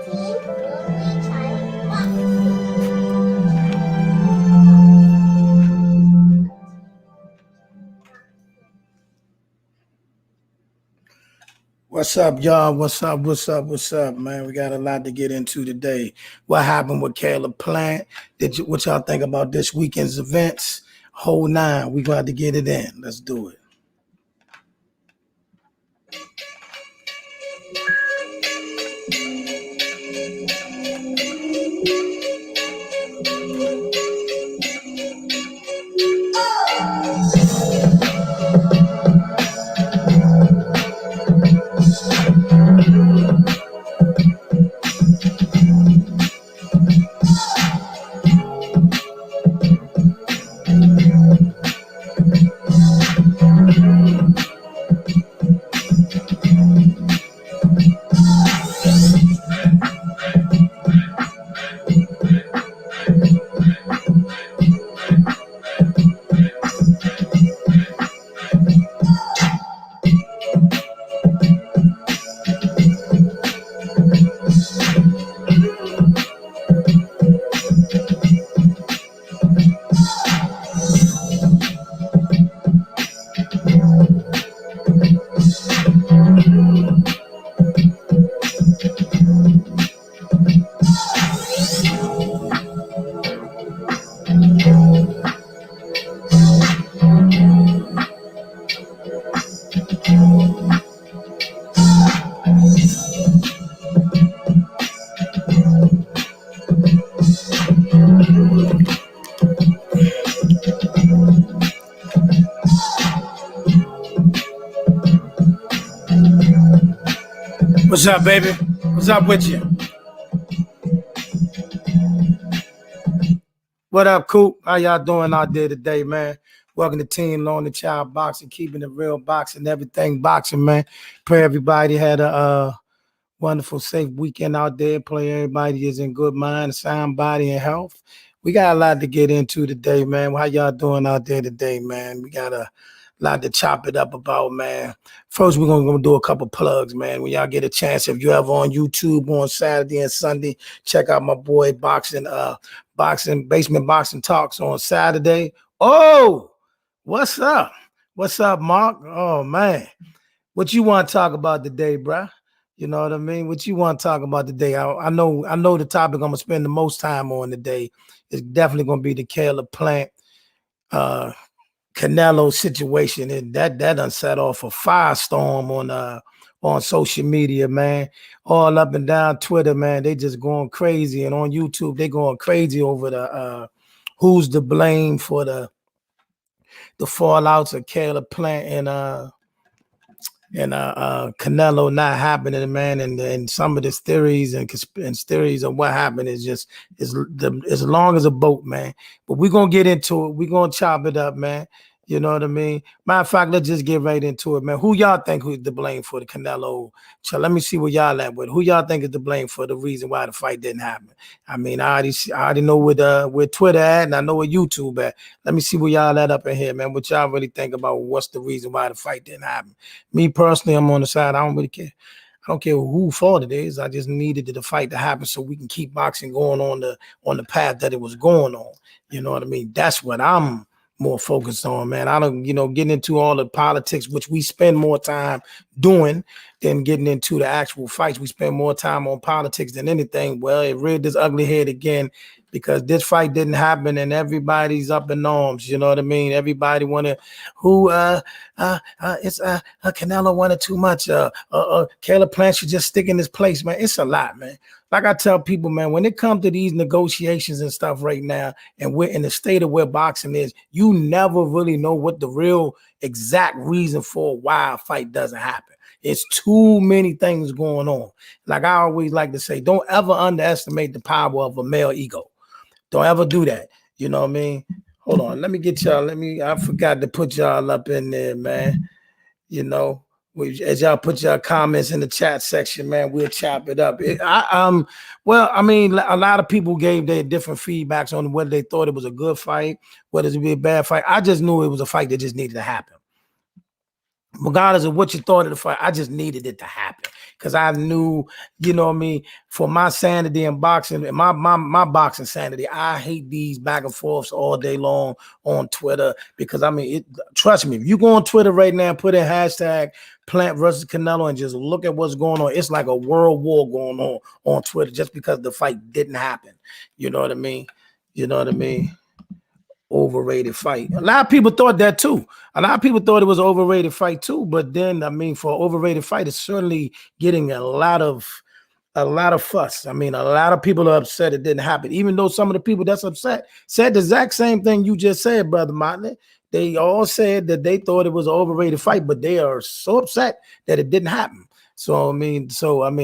What's up, y'all? What's up, man? We got a lot to get into today. What happened with Caleb Plant? What y'all think about this weekend's events? Whole nine. We got to get it in. Let's do it. What's up, baby? What's up with you? What up, Coop? How y'all doing out there today, man? Welcome to Team Loan the Child Boxing, keeping it real boxing, everything boxing, man. Pray everybody had a wonderful, safe weekend out there. Pray everybody is in good mind, sound body, and health. We got a lot to get into today, man. How y'all doing out there today, man? We got a lot to chop it up about, man. First, we're gonna do a couple plugs, man. When y'all get a chance, if you ever on YouTube on Saturday and Sunday, check out my boy Basement Boxing Talks on Saturday. Oh, what's up? What's up, Mark? Oh man, what you want to talk about today, bruh? You know what I mean? What you want to talk about today? I know the topic I'm gonna spend the most time on today is definitely gonna be the Caleb Plant Canelo situation, and that done set off a firestorm on social media, man. All up and down Twitter, man. They just going crazy, and on YouTube they going crazy over the who's to blame for the fallouts of Caleb Plant and Canelo not happening, man, and some of the theories and theories of what happened is just is as long as a boat, man. But we're gonna get into it. We're gonna chop it up, man. You know what I mean? Matter of fact, let's just get right into it, man. Who y'all think who's to blame for the Canelo? So let me see where y'all at with. Who y'all think is to blame for the reason why the fight didn't happen? I mean, I already know where Twitter at, and I know where YouTube at. Let me see where y'all at up in here, man. What y'all really think about what's the reason why the fight didn't happen? Me personally, I'm on the side. I don't really care. I don't care who fault it is. I just needed the fight to happen so we can keep boxing going on the path that it was going on. You know what I mean? That's what I'm more focused on, man. I don't, getting into all the politics, which we spend more time doing than getting into the actual fights. We spend more time on politics than anything. Well, it reared this ugly head again because this fight didn't happen and everybody's up in arms. You know what I mean? Everybody wanted it's Canelo wanted too much. Caleb Plant should just stick in his place, man. It's a lot, man. Like I tell people, man, when it comes to these negotiations and stuff right now, and we're in the state of where boxing is, you never really know what the real exact reason for why a fight doesn't happen. It's too many things going on. Like I always like to say, don't ever underestimate the power of a male ego. Don't ever do that. You know what I mean? Hold on. Let me get y'all. I forgot to put y'all up in there, man. As y'all put your comments in the chat section, man, we'll chop it up. Well, I mean, a lot of people gave their different feedbacks on whether they thought it was a good fight, whether it would be a bad fight. I just knew it was a fight that just needed to happen. regardless of what you thought of the fight, I just needed it to happen because I knew, you know what I mean, for my sanity in boxing and my boxing sanity, I hate these back and forths all day long on Twitter because I mean, trust me, if you go on Twitter right now, put in hashtag Plant versus Canelo and just look at what's going on, it's like a world war going on Twitter just because the fight didn't happen. You know what I mean? You know what I mean? Overrated fight. A lot of people thought that too. A lot of people thought it was an overrated fight too. But then, I mean, for an overrated fight, it's certainly getting a lot of fuss. I mean, a lot of people are upset it didn't happen. Even though some of the people that's upset said the exact same thing you just said, Brother Martin. They all said that they thought it was an overrated fight, but they are so upset that it didn't happen. So I mean,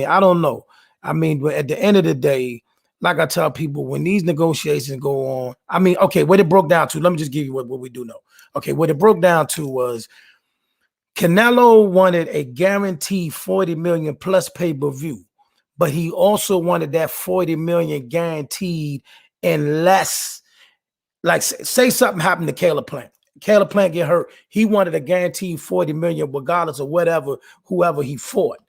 I don't know. I mean, but at the end of the day, like I tell people, when these negotiations go on, I mean, okay, what it broke down to, let me just give you what we do know. Okay, what it broke down to was Canelo wanted a guaranteed 40 million plus pay-per-view, but he also wanted that 40 million guaranteed unless, like, say something happened to Caleb Plant. Caleb Plant get hurt. He wanted a guaranteed 40 million regardless of whoever he fought.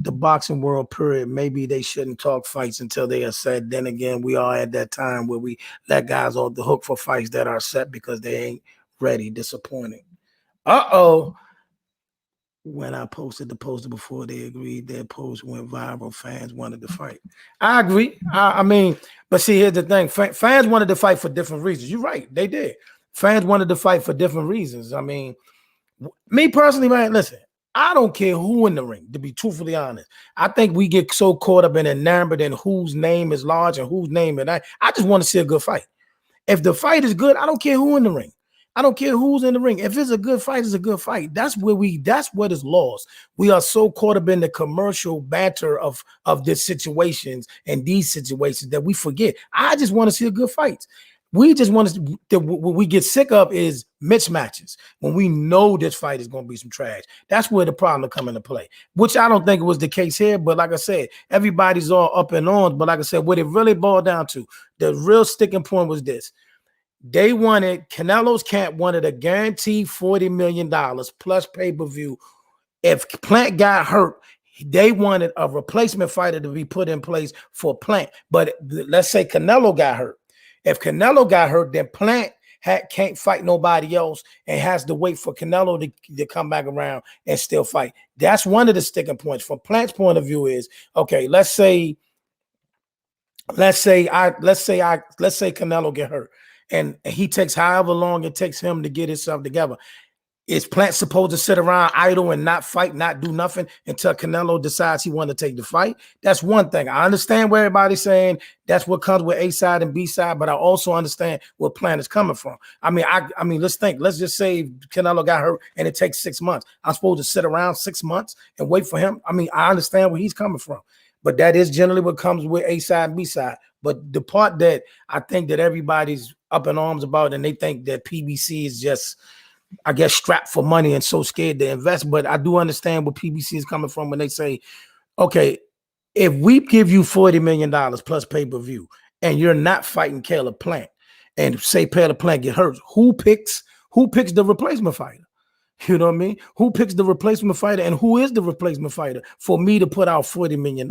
The boxing world period, maybe they shouldn't talk fights until they are set. Then again, we are at that time where we let guys off the hook for fights that are set because they ain't ready. Disappointing. When I posted the poster before they agreed, their post went viral. Fans wanted to fight. I agree. I mean, but see, here's the thing. Fans wanted to fight for different reasons. You're right. They did. Fans wanted to fight for different reasons. I mean, me personally, man, listen, I don't care who in the ring, to be truthfully honest. I think we get so caught up and enamored in whose name is large and whose name is not. I just want to see a good fight. If the fight is good, I don't care who in the ring. I don't care who's in the ring. If it's a good fight, it's a good fight. That's what is lost. We are so caught up in the commercial banter of these situations and these situations that we forget. I just want to see a good fight. We just want to, what we get sick of is mismatches when we know this fight is going to be some trash. That's where the problem come into play, which I don't think was the case here. But like I said, everybody's all up and on. But like I said, what it really boiled down to, the real sticking point was this. They wanted, Canelo's camp wanted a guaranteed $40 million plus pay-per-view. If Plant got hurt, they wanted a replacement fighter to be put in place for Plant. But let's say Canelo got hurt. If Canelo got hurt, then Plant can't fight nobody else and has to wait for Canelo to come back around and still fight. That's one of the sticking points. From Plant's point of view is, okay, let's say Canelo get hurt and he takes however long it takes him to get himself together. Is Plant supposed to sit around idle and not fight, not do nothing until Canelo decides he wants to take the fight? That's one thing. I understand where everybody's saying that's what comes with A side and B side, but I also understand where Plant is coming from. I mean, let's think. Let's just say Canelo got hurt and it takes 6 months. I'm supposed to sit around 6 months and wait for him. I mean, I understand where he's coming from, but that is generally what comes with A side and B side. But the part that I think that everybody's up in arms about, and they think that PBC is just, I guess, strapped for money and so scared to invest. But I do understand where PBC is coming from when they say, okay, if we give you $40 million plus pay-per-view and you're not fighting Caleb Plant, and say Caleb Plant get hurt, who picks the replacement fighter? You know what I mean? Who picks the replacement fighter, and who is the replacement fighter for me to put out $40 million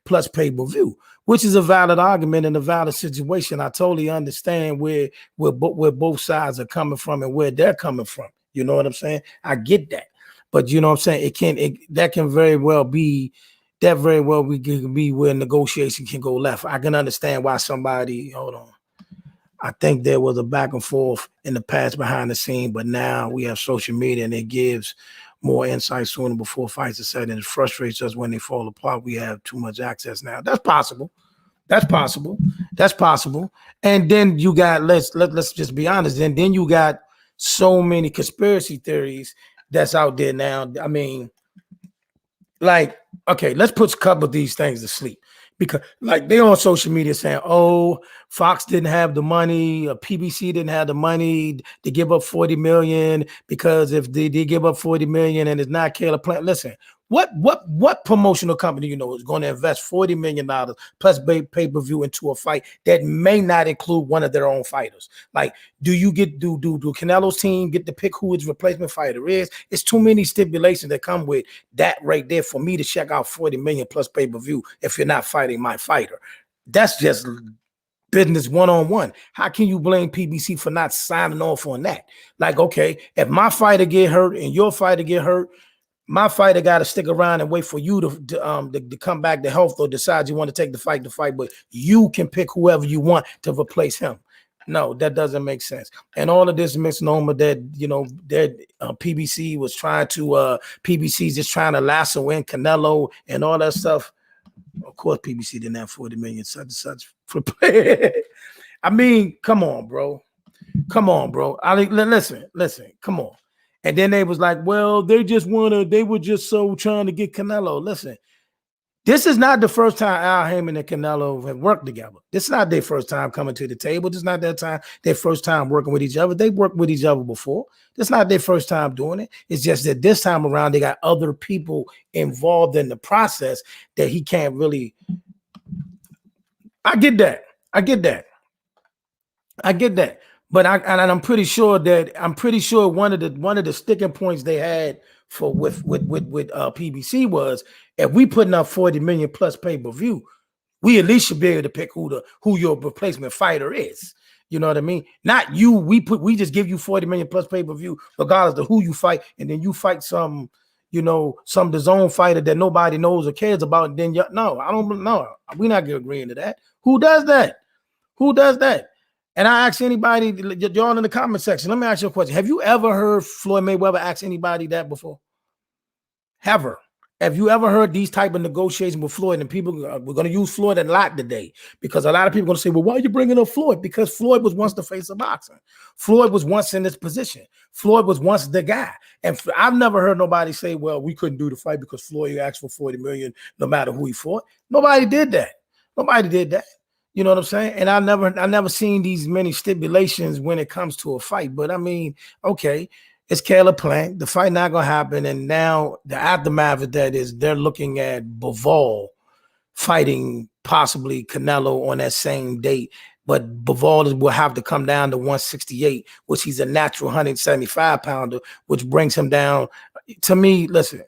plus pay-per-view, which is a valid argument and a valid situation. I totally understand where both sides are coming from and where they're coming from. You know what I'm saying? I get that. But you know what I'm saying? That can very well be where negotiation can go left. I can understand why somebody, hold on. I think there was a back and forth in the past behind the scene, but now we have social media and it gives more insight sooner before fights are set, and it frustrates us when they fall apart. We have too much access now. That's possible. And then you got, let's just be honest, and then you got so many conspiracy theories that's out there now. I mean, like, okay, let's put a couple of these things to sleep. Because like they on social media saying, oh, Fox didn't have the money, or PBC didn't have the money to give up 40 million, because if they give up 40 million and it's not Caleb Plant. Listen, What promotional company is going to invest $40 million plus pay-per-view into a fight that may not include one of their own fighters? Like, do Canelo's team get to pick who his replacement fighter is? It's too many stipulations that come with that right there for me to check out $40 million plus pay-per-view if you're not fighting my fighter. That's just business one-on-one. How can you blame PBC for not signing off on that? Like, okay, if my fighter get hurt and your fighter get hurt, my fighter got to stick around and wait for you to come back to health or decide you want to take the fight, but you can pick whoever you want to replace him. No, that doesn't make sense. And all of this misnomer that, that PBC was trying to, PBC's just trying to lasso in Canelo and all that stuff. Of course, PBC didn't have 40 million such and such for play. I mean, come on, bro. Come on, bro. Listen, come on. And then they was like, well, they were just so trying to get Canelo. Listen, this is not the first time Al Haymon and Canelo have worked together. This is not their first time coming to the table. This is not their first time working with each other. They worked with each other before. This is not their first time doing it. It's just that this time around, they got other people involved in the process that he can't really. I get that. But I'm pretty sure one of the sticking points they had with PBC was, if we putting up 40 million plus pay-per-view, we at least should be able to pick who your replacement fighter is. You know what I mean? Not you. We just give you 40 million plus pay-per-view regardless of who you fight, and then you fight some DAZN fighter that nobody knows or cares about. And then no, I don't know. We're not agreeing to that. Who does that? And I ask anybody, y'all in the comment section, let me ask you a question. Have you ever heard Floyd Mayweather ask anybody that before? Ever? Have you ever heard these type of negotiations with Floyd? And people, we're going to use Floyd a lot today because a lot of people are going to say, well, why are you bringing up Floyd? Because Floyd was once the face of boxing. Floyd was once in this position. Floyd was once the guy. And I've never heard nobody say, well, we couldn't do the fight because Floyd asked for 40 million no matter who he fought. Nobody did that. You know what I'm saying? And I never seen these many stipulations when it comes to a fight. But I mean, okay, it's Caleb Plant. The fight not gonna happen. And now the aftermath of that is they're looking at Bivol fighting possibly Canelo on that same date. But Bivol will have to come down to 168, which he's a natural 175 pounder, which brings him down. To me, listen.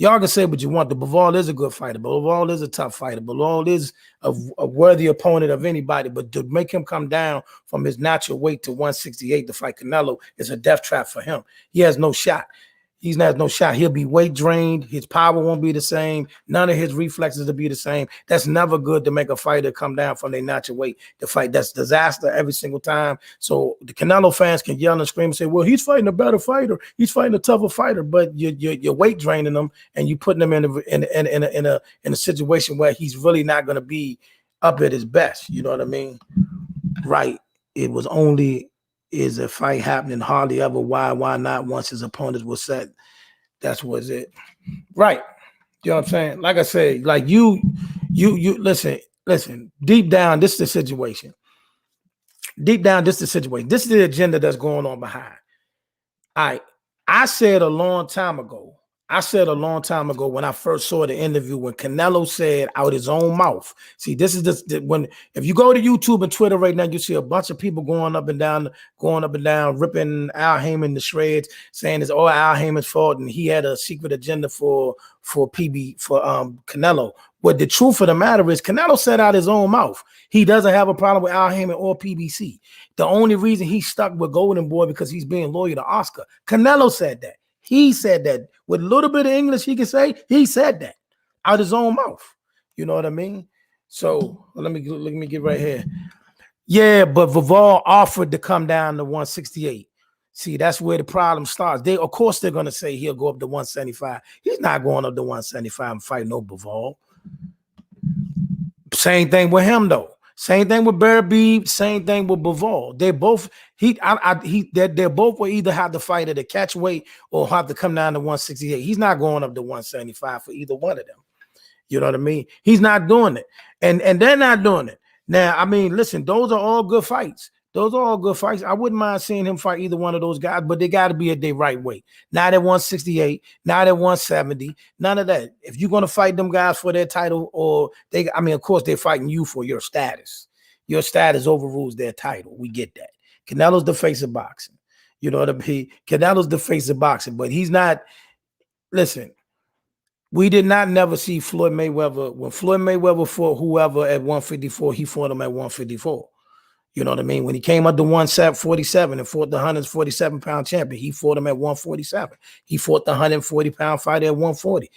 Y'all can say what you want. The Bivol is a good fighter. Bivol is a tough fighter. Bivol is a worthy opponent of anybody. But to make him come down from his natural weight to 168 to fight Canelo is a death trap for him. He has no shot. He has no shot. He'll be weight drained. His power won't be the same. None of his reflexes will be the same. That's never good to make a fighter come down from their natural weight to fight. That's disaster every single time. So the Canelo fans can yell and scream and say, well, he's fighting a better fighter. He's fighting a tougher fighter, but you're weight draining him and you putting him in a situation where he's really not going to be up at his best. You know what I mean? Right. It was only... Is a fight happening hardly ever? Why not? Once his opponents were set, that's was it. Right. You know what I'm saying? Like I said, like you listen, deep down, this is the situation. This is the agenda that's going on behind. I said a long time ago when I first saw the interview, when Canelo said out his own mouth. See, this is if you go to YouTube and Twitter right now, you see a bunch of people going up and down, ripping Al Haymon to shreds, saying it's all Al Haymon's fault and he had a secret agenda for Canelo. But the truth of the matter is, Canelo said out his own mouth he doesn't have a problem with Al Haymon or PBC. The only reason he's stuck with Golden Boy because he's being loyal to Oscar. Canelo said that. He said that with a little bit of English he can say. He said that out his own mouth. You know what I mean? So let me get right here. Yeah, but Bivol offered to come down to 168. See, that's where the problem starts. Of course, they're gonna say he'll go up to 175. He's not going up to 175 and fight no Bivol. Same thing with him though. Same thing with Bear Beeb. Same thing with Bivol. They're both they're both will either have to fight at a catch weight or have to come down to 168. He's not going up to 175 for either one of them. You know what I mean? He's not doing it, and they're not doing it. Now, I mean, listen, those are all good fights. Those are all good fights. I wouldn't mind seeing him fight either one of those guys, but they got to be at their right weight. Not at 168, not at 170, none of that. If you're going to fight them guys for their title, or of course, they're fighting you for your status. Your status overrules their title. We get that. Canelo's the face of boxing. You know what I mean? Canelo's the face of boxing, but he's not. Listen, we did not never see Floyd Mayweather. When Floyd Mayweather fought whoever at 154, he fought him at 154. You know what I mean? When he came up to 147 and fought the 147-pound champion, he fought him at 147. He fought the 140-pound fighter at 140.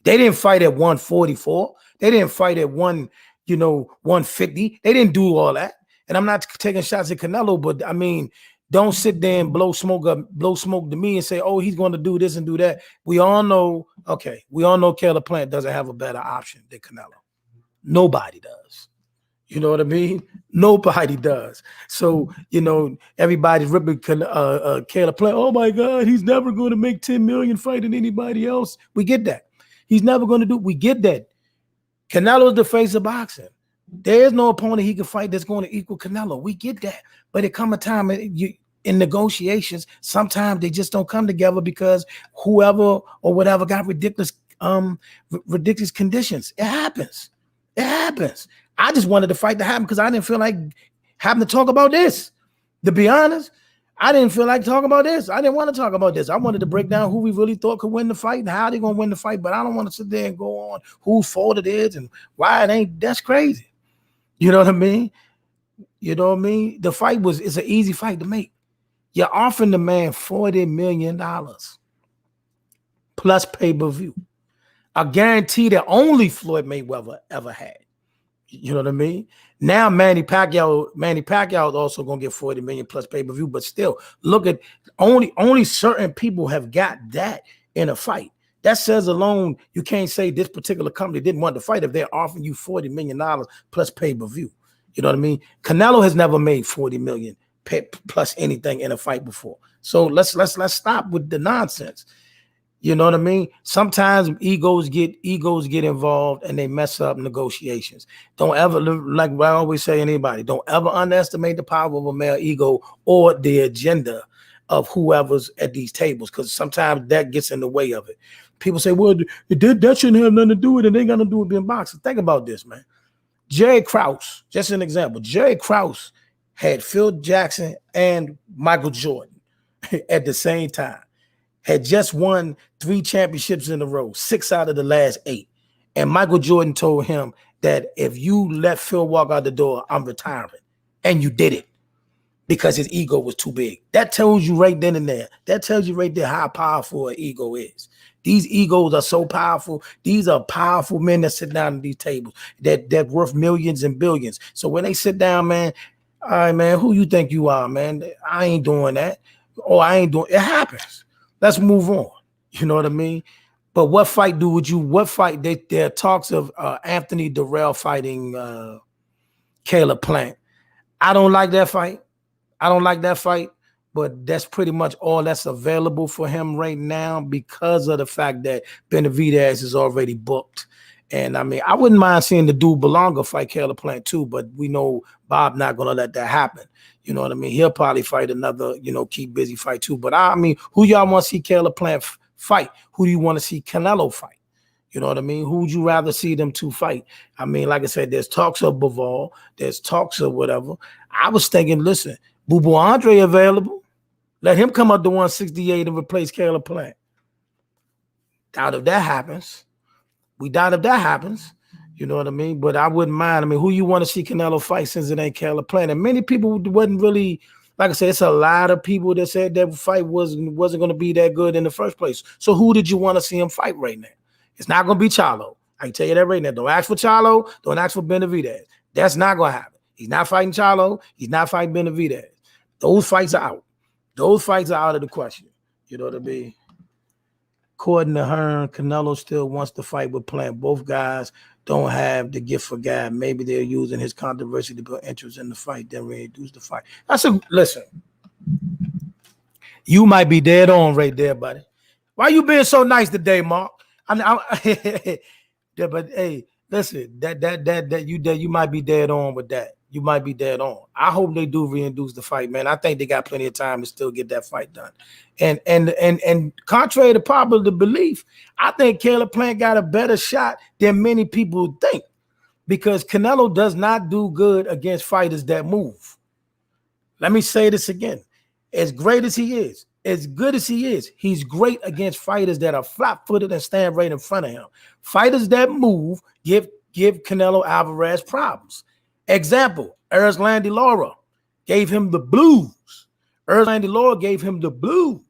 They didn't fight at 144. They didn't fight at 150. They didn't do all that. And I'm not taking shots at Canelo, but I mean, don't sit there and blow smoke to me and say, oh, he's going to do this and do that. We all know Caleb Plant doesn't have a better option than Canelo. Nobody does. You know what I mean? Nobody does. So, everybody's ripping Caleb Plant. Oh, my God, he's never going to make $10 million fighting anybody else. We get that. He's never going to do. We get that. Canelo's the face of boxing. There is no opponent he can fight that's going to equal Canelo. We get that. But it come a time in negotiations, sometimes they just don't come together because whoever or whatever got ridiculous conditions. It happens. It happens. I just wanted the fight to happen because I didn't feel like having to talk about this. To be honest, I didn't feel like talking about this. I didn't want to talk about this. I wanted to break down who we really thought could win the fight and how they're going to win the fight. But I don't want to sit there and go on whose fault it is and why it ain't. That's crazy. You know what I mean? You know what I mean? The fight it's an easy fight to make. You're offering the man $40 million plus pay-per-view. A guarantee that only Floyd Mayweather ever had. You know what I mean? Now Manny Pacquiao is also gonna get $40 million plus pay-per-view, but still, look at only certain people have got that in a fight. That says alone, you can't say this particular company didn't want to fight if they're offering you $40 million plus pay-per-view. You know what I mean? Canelo has never made $40 million plus anything in a fight before. So let's stop with the nonsense. You know what I mean? Sometimes egos get involved and they mess up negotiations. Don't ever, like I always say, anybody, don't ever underestimate the power of a male ego or the agenda of whoever's at these tables, because sometimes that gets in the way of it. People say, well, that shouldn't have nothing to do with it. They ain't got nothing to do with being boxers. Think about this, man. Jerry Krause, just an example. Jerry Krause had Phil Jackson and Michael Jordan at the same time. Had just won 3 championships in a row, 6 out of the last 8. And Michael Jordan told him that if you let Phil walk out the door, I'm retiring. And you did it because his ego was too big. That tells you right then and there. That tells you right there how powerful an ego is. These egos are so powerful. These are powerful men that sit down at these tables that worth millions and billions. So when they sit down, man, all right, man, who you think you are, man? I ain't doing that. Or I ain't doing it. It happens. Let's move on. You know what I mean? But what fight? There are talks of Anthony Durrell fighting Caleb Plant. I don't like that fight. But that's pretty much all that's available for him right now because of the fact that Benavidez is already booked. And I mean, I wouldn't mind seeing the dude Belonga fight Caleb Plant too, but we know Bob not going to let that happen. You know what I mean? He'll probably fight another, keep busy fight too. But I mean, who y'all want to see Caleb Plant fight? Who do you want to see Canelo fight? You know what I mean? Who would you rather see them two fight? I mean, like I said, there's talks of Bivol, there's talks of whatever. I was thinking, listen, Boo Boo Andre available. Let him come up to 168 and replace Caleb Plant. Doubt if that happens. We doubt if that happens. You know what I mean? But I wouldn't mind. I mean, who you want to see Canelo fight since it ain't Caleb Plant? And many people wasn't really, like I said, it's a lot of people that said that fight wasn't going to be that good in the first place. So who did you want to see him fight right now? It's not going to be Charlo. I can tell you that right now. Don't ask for Charlo. Don't ask for Benavidez. That's not going to happen. He's not fighting Charlo. He's not fighting Benavidez. Those fights are out. Those fights are out of the question. You know what I mean? According to Hearn, Canelo still wants to fight with Plant. Both guys don't have the gift for gab. Maybe they're using his controversy to build interest in the fight, then reduce the fight. Listen. You might be dead on right there, buddy. Why you being so nice today, Mark? Yeah, but hey, listen, that you might be dead on with that. you might be dead on. I hope they do reintroduce the fight, man. I think they got plenty of time to still get that fight done. And contrary to popular belief, I think Caleb Plant got a better shot than many people think, because Canelo does not do good against fighters that move. Let me say this again. As great as he is, as good as he is, he's great against fighters that are flat-footed and stand right in front of him. Fighters that move give Canelo Alvarez problems. Example, Erislandy Lara gave him the blues. Erislandy Lara gave him the blues.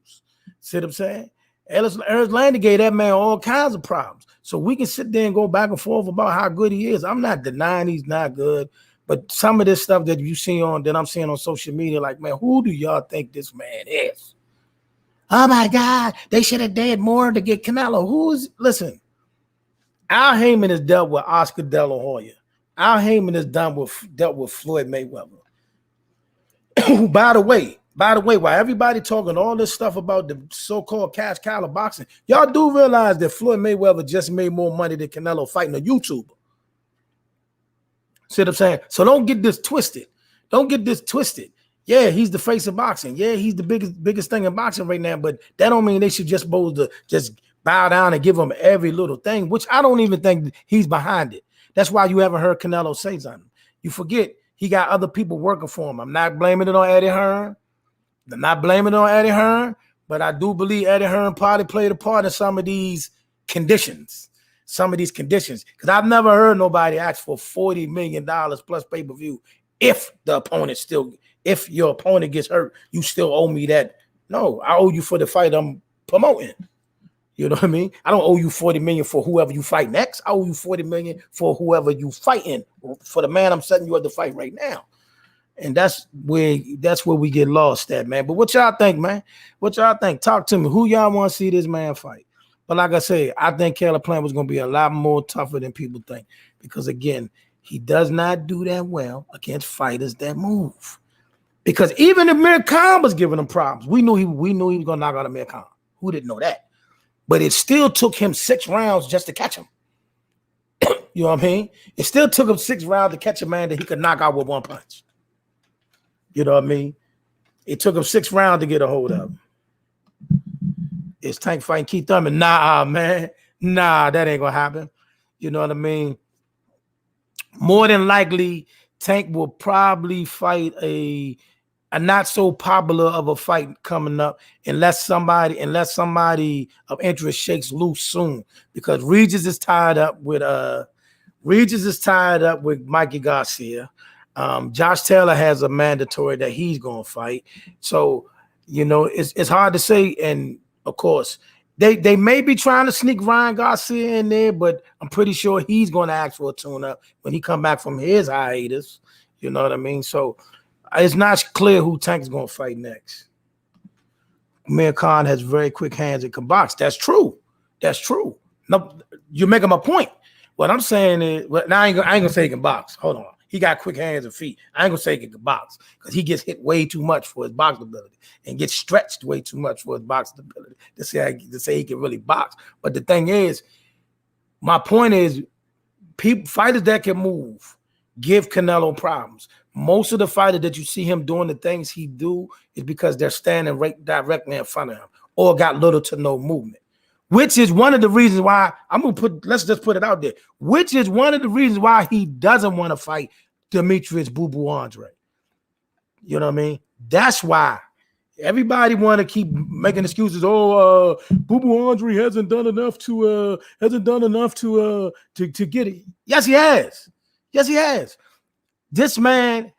See what I'm saying? Erislandy gave that man all kinds of problems. So we can sit there and go back and forth about how good he is. I'm not denying he's not good, but some of this stuff that I'm seeing on social media, like, man, who do y'all think this man is? Oh my God, they should have did more to get Canelo. Listen, Al Heyman has dealt with Oscar De La Hoya. Al Heyman has dealt with Floyd Mayweather. By the way, while everybody talking all this stuff about the so-called cash cow boxing, y'all do realize that Floyd Mayweather just made more money than Canelo fighting a YouTuber. See what I'm saying? So don't get this twisted. Don't get this twisted. Yeah, he's the face of boxing. Yeah, he's the biggest thing in boxing right now, but that don't mean they should just supposed to just bow down and give him every little thing, which I don't even think he's behind it. That's why you haven't heard Canelo say something. You forget he got other people working for him. I'm not blaming it on Eddie Hearn. I'm not blaming it on Eddie Hearn, but I do believe Eddie Hearn probably played a part in some of these conditions. Because I've never heard nobody ask for $40 million plus pay-per-view if your opponent gets hurt, you still owe me that. No, I owe you for the fight I'm promoting. You know what I mean? I don't owe you $40 million for whoever you fight next. I owe you $40 million for whoever you fighting, for the man I'm setting you up to fight right now. And that's where we get lost at, man. But what y'all think, man? What y'all think? Talk to me. Who y'all want to see this man fight? But like I said, I think Caleb Plant was going to be a lot more tougher than people think, because again, he does not do that well against fighters that move. Because even if Amir Khan was giving him problems, we knew he was going to knock out Amir Khan. Who didn't know that? But it still took him 6 rounds just to catch him. You know what I mean? It still took him 6 rounds to catch a man that he could knock out with one punch. You know what I mean? It took him 6 rounds to get a hold of him. Is Tank fighting Keith Thurman? Nah, man. Nah, that ain't going to happen. You know what I mean? More than likely, Tank will probably fight a not so popular of a fight coming up, unless somebody of interest shakes loose soon, because Regis is tied up with Mikey Garcia. Josh Taylor has a mandatory that he's gonna fight. So you know it's hard to say, and of course they may be trying to sneak Ryan Garcia in there, but I'm pretty sure he's gonna ask for a tune-up when he come back from his hiatus. You know what I mean? So it's not clear who Tank's going to fight next. Amir Khan has very quick hands and can box. That's true. That's true. No, you're making my point. What I'm saying is, well, now I ain't gonna say he can box. Hold on. He got quick hands and feet. I ain't gonna say he can box, because he gets hit way too much for his boxing ability and gets stretched way too much for his boxing ability to say he can really box. But the thing is, my point is, fighters that can move give Canelo problems. Most of the fighters that you see him doing the things he do is because they're standing right directly in front of him or got little to no movement, which is one of the reasons why let's just put it out there, which is one of the reasons why he doesn't want to fight Demetrius Boo Boo Andre. You know what I mean? That's why everybody want to keep making excuses. Oh, Boo Boo Andre hasn't done enough to get it. Yes, he has. Yes, he has. This man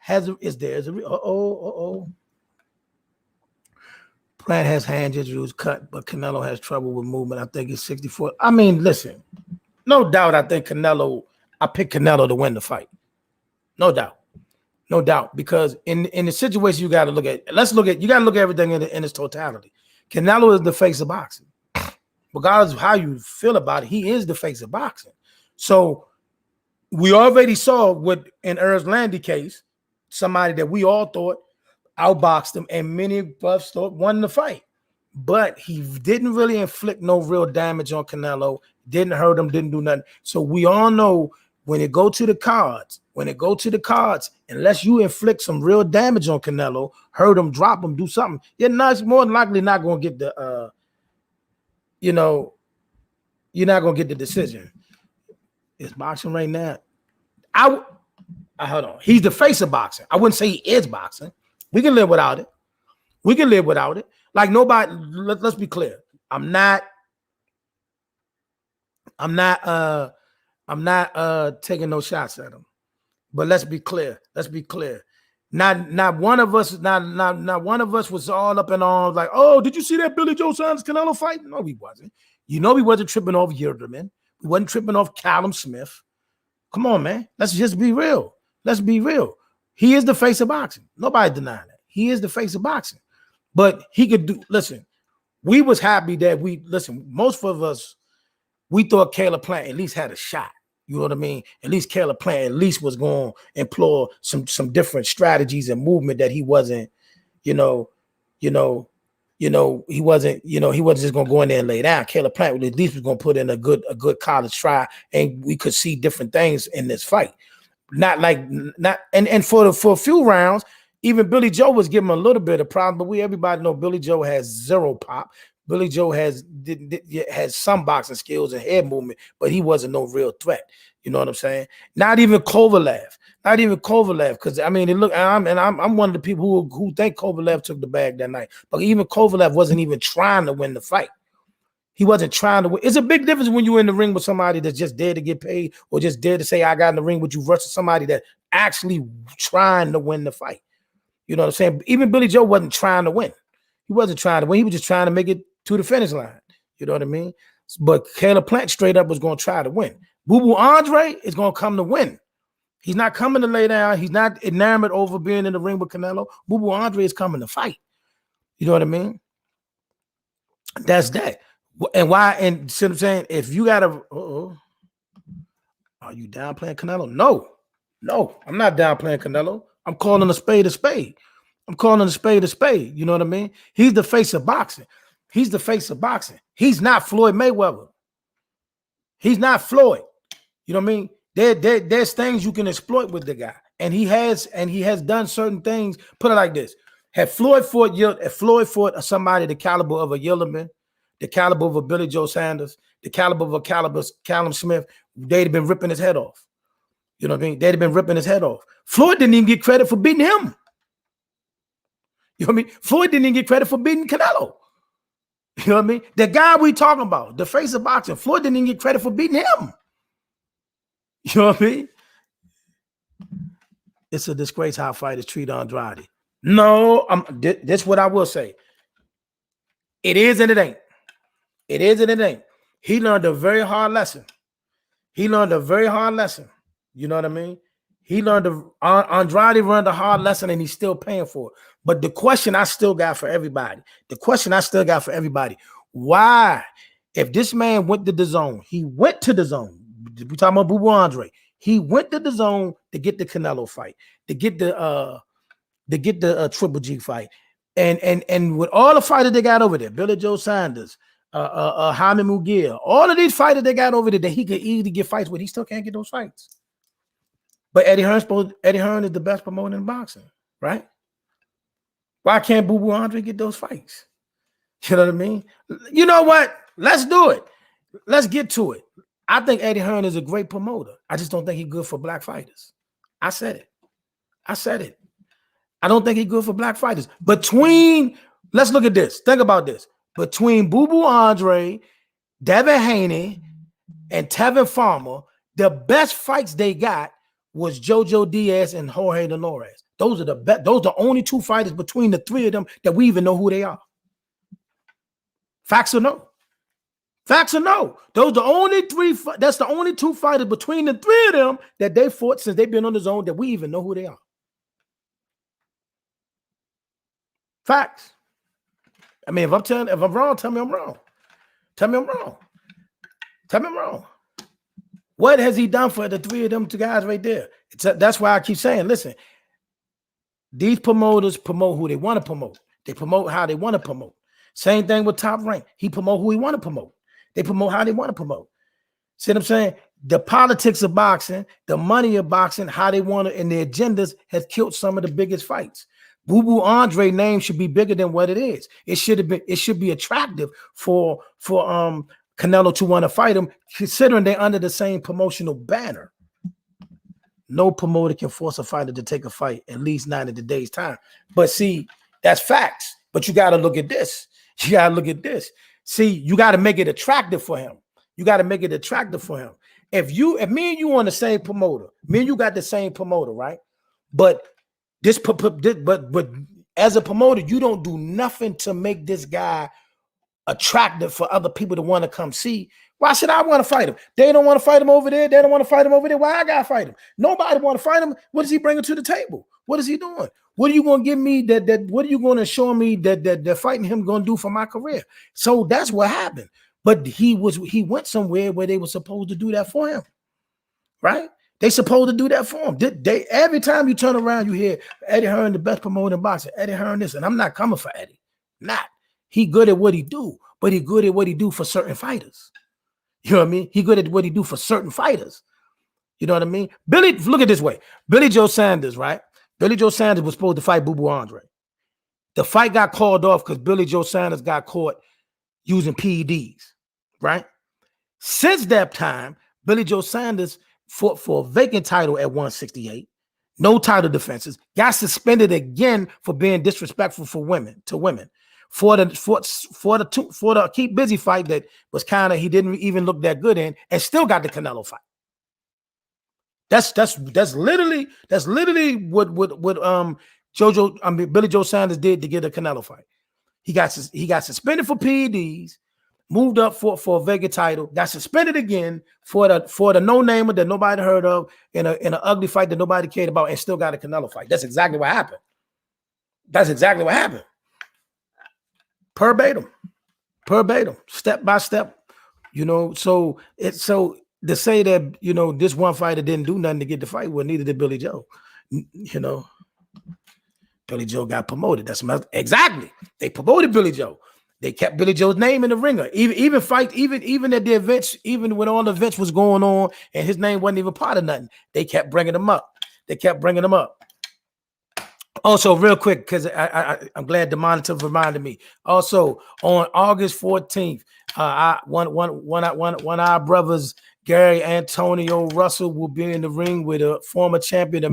Plant has hand injuries cut, but Canelo has trouble with movement. I think he's 64. I mean, listen, no doubt. I picked Canelo to win the fight. No doubt. Because in the situation you got to look at, you got to look at everything in its totality. Canelo is the face of boxing. Regardless of how you feel about it, he is the face of boxing. So we already saw in Erislandy case, somebody that we all thought outboxed him, and many buffs thought won the fight. But he didn't really inflict no real damage on Canelo, didn't hurt him, didn't do nothing. So we all know when it go to the cards, when it go to the cards, unless you inflict some real damage on Canelo, hurt him, drop him, do something, you're not more than likely not going to get the, you know, you're not going to get the decision. It's boxing right now. Hold on. He's the face of boxing. I wouldn't say he is boxing. We can live without it. We can live without it. Like nobody, let's be clear. I'm not taking no shots at him. But let's be clear. Let's be clear. Not one of us was all up in arms like, oh, did you see that Billy Joe Saunders Canelo fight? No, he wasn't. You know he wasn't tripping off Yildirim. He wasn't tripping off Callum Smith. Come on, man. Let's just be real. Let's be real. He is the face of boxing. Nobody denying that. He is the face of boxing. But he could do, listen, we was happy that most of us, we thought Caleb Plant at least had a shot. You know what I mean? At least Caleb Plant at least was going to employ some different strategies and movement that he wasn't, he wasn't just going to go in there and lay down. Caleb Plant at least was going to put in a good college try, and we could see different things in this fight. And for a few rounds, even Billy Joe was giving him a little bit of problem, but everybody know Billy Joe has zero pop. Billy Joe has some boxing skills and head movement, but he wasn't no real threat. You know what I'm saying? Not even Kovalev, because I mean, I'm one of the people who think Kovalev took the bag that night, but even Kovalev wasn't even trying to win the fight. He wasn't trying to win. It's a big difference when you're in the ring with somebody that's just there to get paid, or just there to say I got in the ring with you, versus somebody that actually trying to win the fight. You know what I'm saying? Even Billy Joe wasn't trying to win. He wasn't trying to win. He was just trying to make it to the finish line. You know what I mean? But Caleb Plant straight up was going to try to win. Boo Boo Andre is going to come to win. He's not coming to lay down. He's not enamored over being in the ring with Canelo. Boo Boo Andre is coming to fight. You know what I mean? That's that. And why? And see what I'm saying? If you got are you downplaying Canelo? No, I'm not downplaying Canelo. I'm calling a spade a spade. I'm calling a spade a spade. You know what I mean? He's the face of boxing. He's the face of boxing. He's not Floyd Mayweather. He's not Floyd. You know what I mean? There's things you can exploit with the guy. And he has done certain things. Put it like this. Had Floyd fought somebody the caliber of a Yildirim, the caliber of a Billy Joe Saunders, the caliber of a Callum Smith, they'd have been ripping his head off. You know what I mean? They'd have been ripping his head off. Floyd didn't even get credit for beating him. You know what I mean? Floyd didn't even get credit for beating Canelo. You know what I mean? The guy we talking about, the face of boxing, Floyd didn't even get credit for beating him. You know what I mean? It's a disgrace how fighters treat Andrade. No, that's what I will say. It is and it ain't. It is and it ain't. He learned a very hard lesson. You know what I mean? Andrade learned a hard lesson, and he's still paying for it. But the question I still got for everybody, why, if this man went to the zone, he went to the zone. We talking about Boo Boo Andre. He went to the zone to get the Canelo fight, to get the Triple G fight, and with all the fighters they got over there, Billy Joe Saunders, Jaime Munguia, all of these fighters they got over there that he could easily get fights with, he still can't get those fights. But Eddie Hearn is the best promoter in boxing, right? Why can't Boo Boo Andre get those fights? You know what I mean? You know what? Let's do it. Let's get to it. I think Eddie Hearn is a great promoter. I just don't think he's good for black fighters. I said it. I don't think he's good for black fighters. Let's look at this. Think about this. Between Boo Boo Andre, Devin Haney, and Tevin Farmer, the best fights they got was Jojo Diaz and Jorge Dolores. Those are the best. Those are the only two fighters between the three of them that we even know who they are. Facts or no? Facts or no? Those are the only three. That's the only two fighters between the three of them that they fought since they've been on the zone that we even know who they are. Facts. I mean, if I'm wrong, tell me I'm wrong. Tell me I'm wrong. What has he done for the three of them two guys right there? That's why I keep saying, listen, these promoters promote who they want to promote. They promote how they want to promote. Same thing with Top Rank. He promote who he want to promote. They promote how they want to promote. See what I'm saying? The politics of boxing, the money of boxing, how they want it, and the agendas has killed some of the biggest fights. Boo Boo Andre name should be bigger than what it is. It should have been. It should be attractive for Canelo to want to fight him, considering they're under the same promotional banner. No promoter can force a fighter to take a fight, at least not in today's time. But see, that's facts. But you got to look at this. You got to look at this. See, you got to make it attractive for him. You got to make it attractive for him. If me and you on the same promoter, me and you got the same promoter, right? But but as a promoter, you don't do nothing to make this guy attractive for other people to want to come see. Why should I want to fight him? They don't want to fight him over there. They don't want to fight him over there. Why I gotta fight him? Nobody want to fight him. What is he bringing to the table? What is he doing? What are you going to give me what are you going to show me that fighting him going to do for my career? So that's what happened. But he went somewhere where they were supposed to do that for him, right? They supposed to do that for him. They every time you turn around, you hear Eddie Hearn, the best promoter in boxing. Eddie Hearn this, and I'm not coming for Eddie. Not. He good at what he do, but he good at what he do for certain fighters. You know what I mean? He good at what he do for certain fighters. You know what I mean? Look at this way. Billy Joe Sanders, right? Billy Joe Sanders was supposed to fight Boo Boo Andre. The fight got called off because Billy Joe Sanders got caught using PEDs, right? Since that time, Billy Joe Sanders fought for a vacant title at 168, no title defenses, got suspended again for being disrespectful for women. For the keep busy fight that was kind of he didn't even look that good in, and still got the Canelo fight. That's literally what Billy Joe Sanders did to get a Canelo fight. He got suspended for PEDs, moved up for a vacant title, got suspended again for the no-namer that nobody heard of in an ugly fight that nobody cared about, and still got a Canelo fight. That's exactly what happened. That's exactly what happened. Verbatim, step by step. You know, so to say that, you know, this one fighter didn't do nothing to get the fight, well, neither did Billy Joe. You know, Billy Joe got promoted. That's exactly. They promoted Billy Joe. They kept Billy Joe's name in the ringer. Even at the events, even when all the events was going on and his name wasn't even part of nothing, they kept bringing him up. Also, real quick, because I'm glad the monitor reminded me. Also, on August 14th, one of our brothers, Gary Antonio Russell, will be in the ring with a former champion,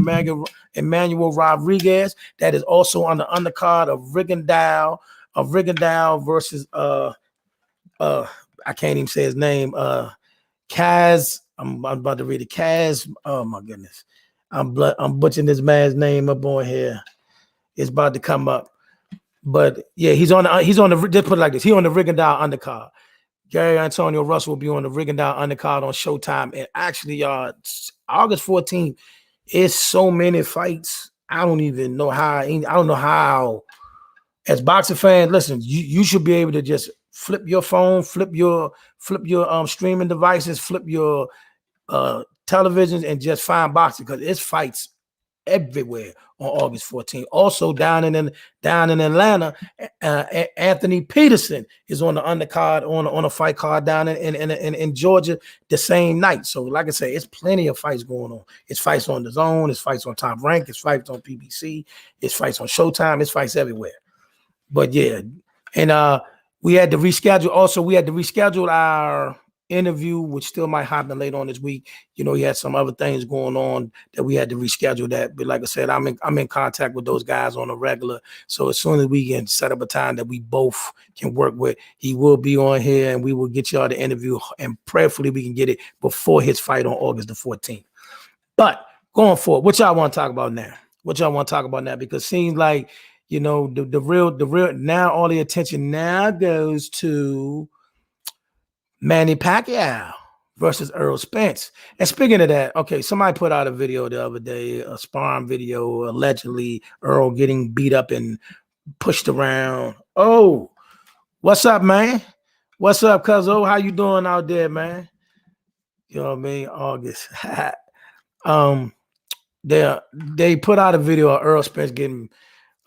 Emmanuel Rodriguez. That is also on the undercard of Rigondeaux versus I can't even say his name. Kaz. I'm about to read it. Kaz. Oh my goodness. I'm butchering this man's name up on here. It's about to come up. But yeah, he's on the just put it like this. He's on the Rigondeaux undercard. Gary Antonio Russell will be on the Rigondeaux undercard on Showtime. And actually, August 14th, it's so many fights. I don't even know how. I don't know how. As boxing fans, listen, you should be able to just flip your phone, flip your streaming devices, flip your televisions, and just find boxing, because it's fights everywhere on August 14th. Also down in Atlanta, Anthony Peterson is on the undercard on a fight card down in Georgia the same night. So like I say, it's plenty of fights going on. It's fights on the Zone, it's fights on Top Rank, it's fights on PBC, it's fights on Showtime, it's fights everywhere. But yeah, and we had to reschedule. Also, we had to reschedule our interview, which still might happen later on this week. You know, he had some other things going on that we had to reschedule that. But like I said, I'm in contact with those guys on a regular. So as soon as we can set up a time that we both can work with, he will be on here and we will get y'all the interview, and prayerfully we can get it before his fight on August the 14th. But going forward, what y'all want to talk about now? Because it seems like, you know, the real now all the attention now goes to Manny Pacquiao versus Earl Spence. And speaking of that, okay, somebody put out a video the other day, a sparring video, allegedly Earl getting beat up and pushed around. Oh, what's up, man? What's up, cuzzo? How you doing out there, man? You know what I mean? August. They put out a video of Earl Spence getting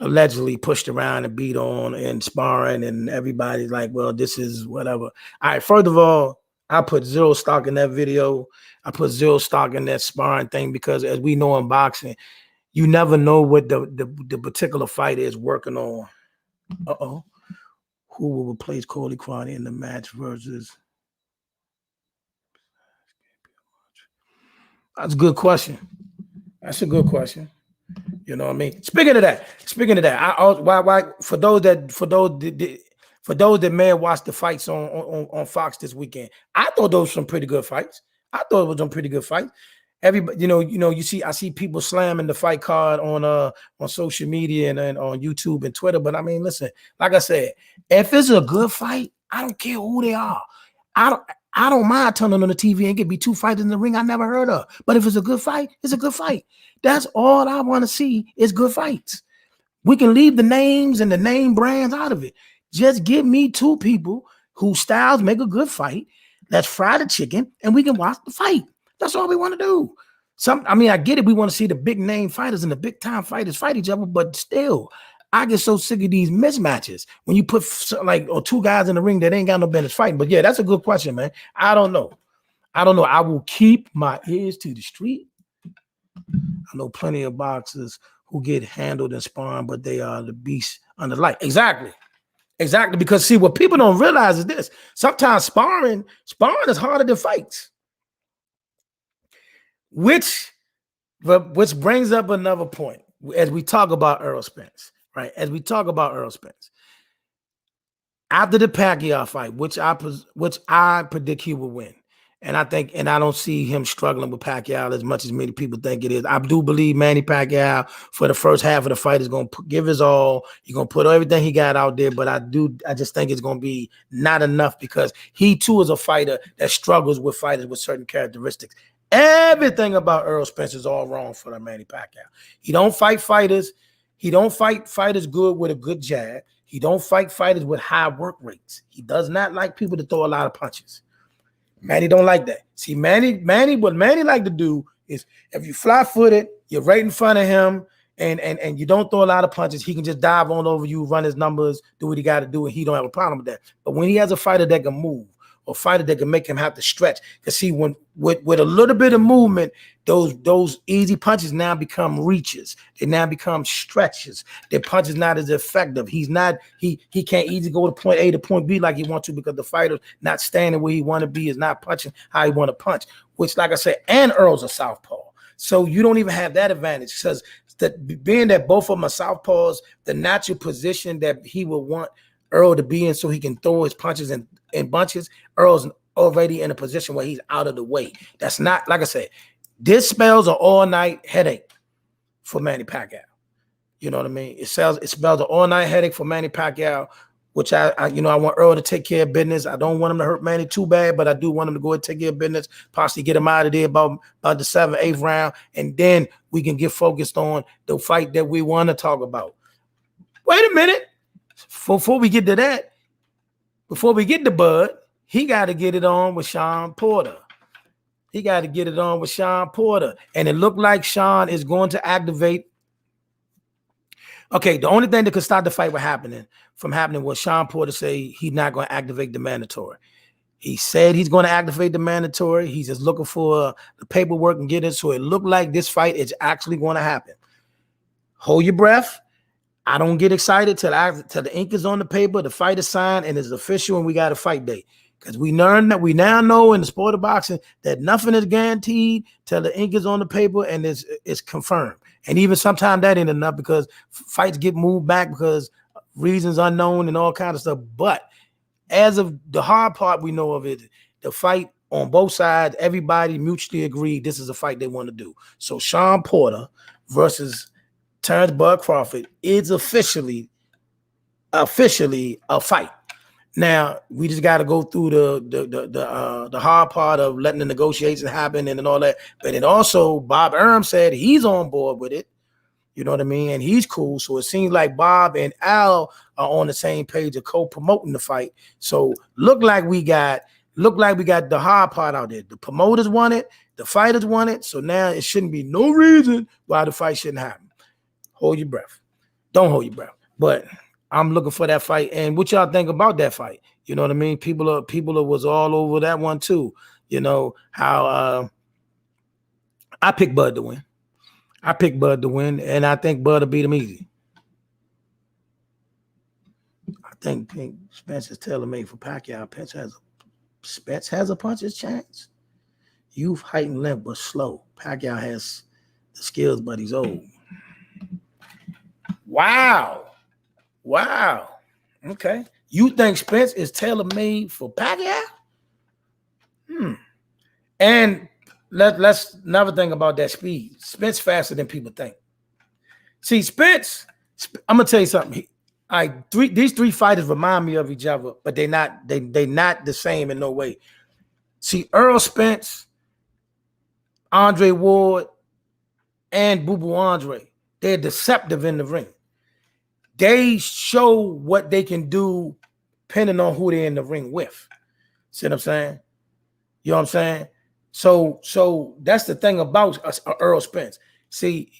allegedly pushed around and beat on and sparring, and everybody's like, well, this is whatever. All right, first of all, I put zero stock in that video. I put zero stock in that sparring thing because, as we know in boxing, you never know what the particular fighter is working on. Who will replace Cody Crowley in the match versus? That's a good question. That's a good question. You know what I mean? Speaking of that, why for those that may have watched the fights on Fox this weekend, I thought those were some pretty good fights. I thought it was some pretty good fights. Everybody, I see people slamming the fight card on social media and on YouTube and Twitter. But I mean, listen, like I said, if it's a good fight, I don't care who they are. I don't mind turning on the TV and get me two fighters in the ring I never heard of. But if it's a good fight, it's a good fight. That's all I want to see is good fights. We can leave the names and the name brands out of it. Just give me two people whose styles make a good fight. Let's fry the chicken and we can watch the fight. That's all we want to do. I get it. We want to see the big name fighters and the big time fighters fight each other, but still, I get so sick of these mismatches when you put two guys in the ring that ain't got no business fighting. But yeah, that's a good question, man. I don't know. I will keep my ears to the street. I know plenty of boxers who get handled and sparring, but they are the beast under light. Exactly. Because see, what people don't realize is this: sometimes sparring is harder than fights. Which brings up another point as we talk about Errol Spence, right? As we talk about Errol Spence, after the Pacquiao fight, which I predict he will win, and I don't see him struggling with Pacquiao as much as many people think it is. I do believe Manny Pacquiao for the first half of the fight is going to give his all. He's going to put everything he got out there, but I just think it's going to be not enough because he too is a fighter that struggles with fighters with certain characteristics. Everything about Errol Spence is all wrong for the Manny Pacquiao. He don't fight fighters. He don't fight fighters good with a good jab. He don't fight fighters with high work rates. He does not like people to throw a lot of punches. Manny don't like that. See, what Manny like to do is if you fly-footed, you're right in front of him, and you don't throw a lot of punches, he can just dive on over you, run his numbers, do what he got to do, and he don't have a problem with that. But when he has a fighter that can move, or fighter that can make him have to stretch. Because see, when with a little bit of movement, those easy punches now become reaches. They now become stretches. Their punch is not as effective. He can't easily go to point A to point B like he wants to because the fighter's not standing where he want to be, is not punching how he want to punch. Which, like I said, and Earl's a southpaw. So you don't even have that advantage because being that both of them are southpaws, the natural position that he will want Earl to be in so he can throw his punches in bunches, Earl's already in a position where he's out of the way. That's not, like I said, this spells an all-night headache for Manny Pacquiao. You know what I mean? It spells an all-night headache for Manny Pacquiao, which I want Earl to take care of business. I don't want him to hurt Manny too bad, but I do want him to go and take care of business, possibly get him out of there about the 7th, 8th round, and then we can get focused on the fight that we want to talk about. Wait a minute. Before we get to that, before we get to Bud, he got to get it on with Sean Porter. And it looked like Sean is going to activate. Okay, the only thing that could stop the fight from happening was Sean Porter say he's not going to activate the mandatory. He said he's going to activate the mandatory. He's just looking for the paperwork and get it. So it looked like this fight is actually going to happen. Hold your breath. I don't get excited till the ink is on the paper, the fight is signed, and it's official, and we got a fight date. Because we now know in the sport of boxing that nothing is guaranteed till the ink is on the paper and it's confirmed. And even sometimes that ain't enough because fights get moved back because reasons unknown and all kinds of stuff. But as of the hard part we know of it, the fight on both sides, everybody mutually agreed this is a fight they want to do. So Sean Porter versus Terrence Bud Crawford is officially a fight. Now we just got to go through the hard part of letting the negotiations happen and all that. But then also Bob Arum said he's on board with it. You know what I mean? And he's cool. So it seems like Bob and Al are on the same page of co-promoting the fight. So look like we got the hard part out there. The promoters want it, the fighters want it. So now it shouldn't be no reason why the fight shouldn't happen. Hold your breath. Don't hold your breath. But I'm looking for that fight. And what y'all think about that fight? You know what I mean? People was all over that one too. You know how I picked Bud to win. I picked Bud to win, and I think Bud will beat him easy. I think Spence is tailor-made for Pacquiao. Spence has a puncher's chance. Youth, height, and length, but slow. Pacquiao has the skills, but he's old. Wow. Okay. You think Spence is tailor-made for Pacquiao? And let's never think about that speed. Spence faster than people think. See, Spence, I'm gonna tell you something. These three fighters remind me of each other, but they not the same in no way. See, Earl Spence, Andre Ward, and Boo Boo Andre, they're deceptive in the ring. They show what they can do depending on who they're in the ring with. See what I'm saying? You know what I'm saying? So that's the thing about Earl Spence. See,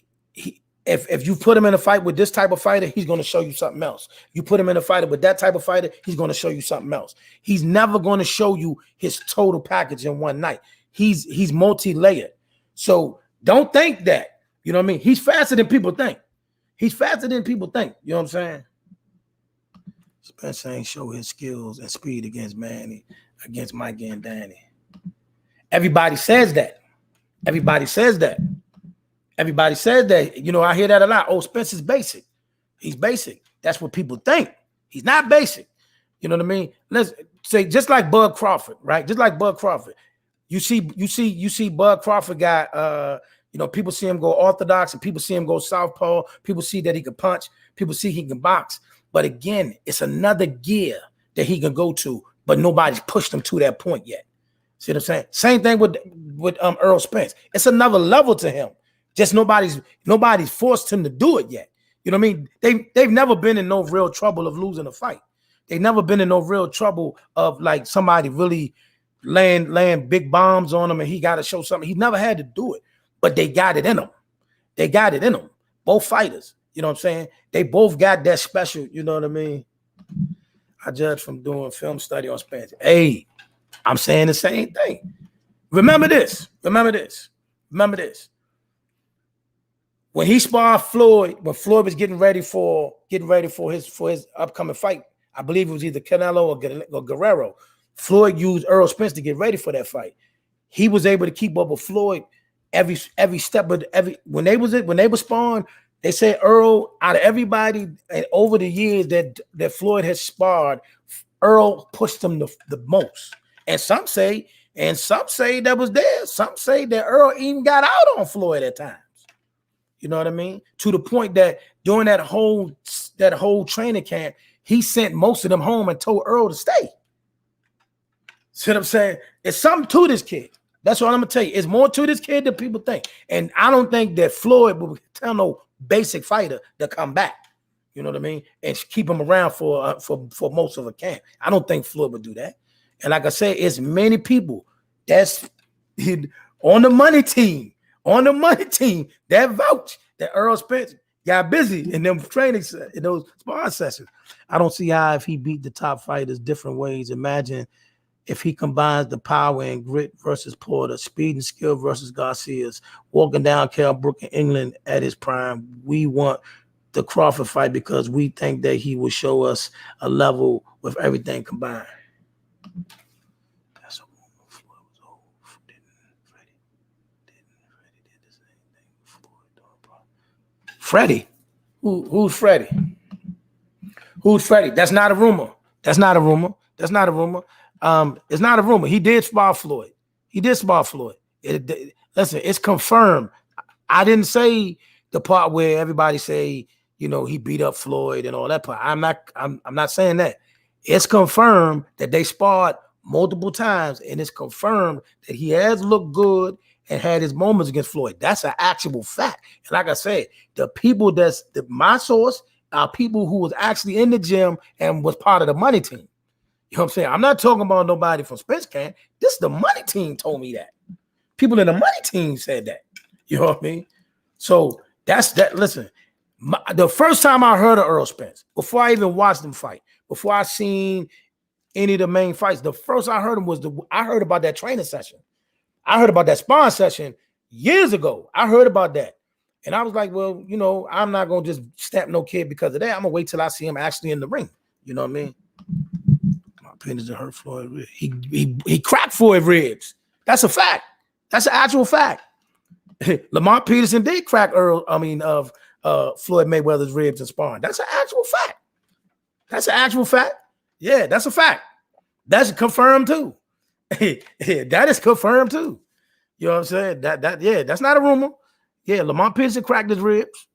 if you put him in a fight with this type of fighter, he's going to show you something else. You put him in a fight with that type of fighter, he's going to show you something else. He's never going to show you his total package in one night. He's multi-layered. So don't think that. You know what I mean? He's faster than people think. He's faster than people think. You know what I'm saying? Spence ain't show his skills and speed against Mikey and Danny. Everybody says that. Everybody says that. You know, I hear that a lot. Oh, Spence is basic. He's basic. That's what people think. He's not basic. You know what I mean? Let's say just like Bud Crawford, right? Just like Bud Crawford. You see Bud Crawford got you know, people see him go orthodox and people see him go southpaw. People see that he can punch. People see he can box. But again, it's another gear that he can go to, but nobody's pushed him to that point yet. See what I'm saying? Same thing with Earl Spence. It's another level to him. Just nobody's forced him to do it yet. You know what I mean? They've never been in no real trouble of losing a fight. They've never been in no real trouble of like somebody really laying big bombs on him and he got to show something. He never had to do it, but they got it in them. Both fighters. You know what I'm saying? They both got that special. You know what I mean? I judge from doing film study on Spence. Hey, I'm saying the same thing. Remember this. When he sparred Floyd, when Floyd was getting ready for his upcoming fight, I believe it was either Canelo or Guerrero. Floyd used Earl Spence to get ready for that fight. He was able to keep up with Floyd every step of when they were sparring. They say Earl, out of everybody and over the years that Floyd has sparred, Earl pushed him the most. And some say that was there. Some say that Earl even got out on Floyd at times. You know what I mean? To the point that during that whole training camp, he sent most of them home and told Earl to stay. See what I'm saying? It's something to this kid. That's what I'm gonna tell you. It's more to this kid than people think. And I don't think that Floyd will tell no basic fighter to come back. You know what I mean? And keep him around for most of a camp. I don't think Floyd would do that. And like I said, it's many people that's on the money team that vouch that Earl Spence got busy in them in those sparring sessions. I don't see how if he beat the top fighters different ways. Imagine if he combines the power and grit versus Porter, speed and skill versus Garcia's, walking down Kell Brook in England at his prime. We want the Crawford fight because we think that he will show us a level with everything combined. That's a rumor. Floyd was old. Freddie did the same thing. Freddie? Who's Freddie? Who's Freddie? That's not a rumor. It's not a rumor. He did spar Floyd. Listen, it's confirmed. I didn't say the part where everybody say, you know, he beat up Floyd and all that part. I'm not saying that. It's confirmed that they sparred multiple times, and it's confirmed that he has looked good and had his moments against Floyd. That's an actual fact. And like I said, the people my source are people who was actually in the gym and was part of the money team. You know what I'm saying? I'm not talking about nobody from Spence camp. This the money team told me that. People in the money team said that. You know what I mean? So that's that. Listen, The first time I heard of Earl Spence, before I even watched him fight, before I seen any of the main fights, the first I heard him was I heard about that training session. I heard about that sparring session years ago. I heard about that. And I was like, well, you know, I'm not going to just stamp no kid because of that. I'm going to wait till I see him actually in the ring. You know what I mean? My penis didn't hurt Floyd ribs. He cracked Floyd ribs. That's a fact. That's an actual fact. Lamont Peterson did crack Floyd Mayweather's ribs in sparring. That's an actual fact. That's an actual fact. Yeah, that's a fact. That's confirmed too. That is confirmed too. You know what I'm saying? That's not a rumor. Yeah, Lamont Peterson cracked his ribs.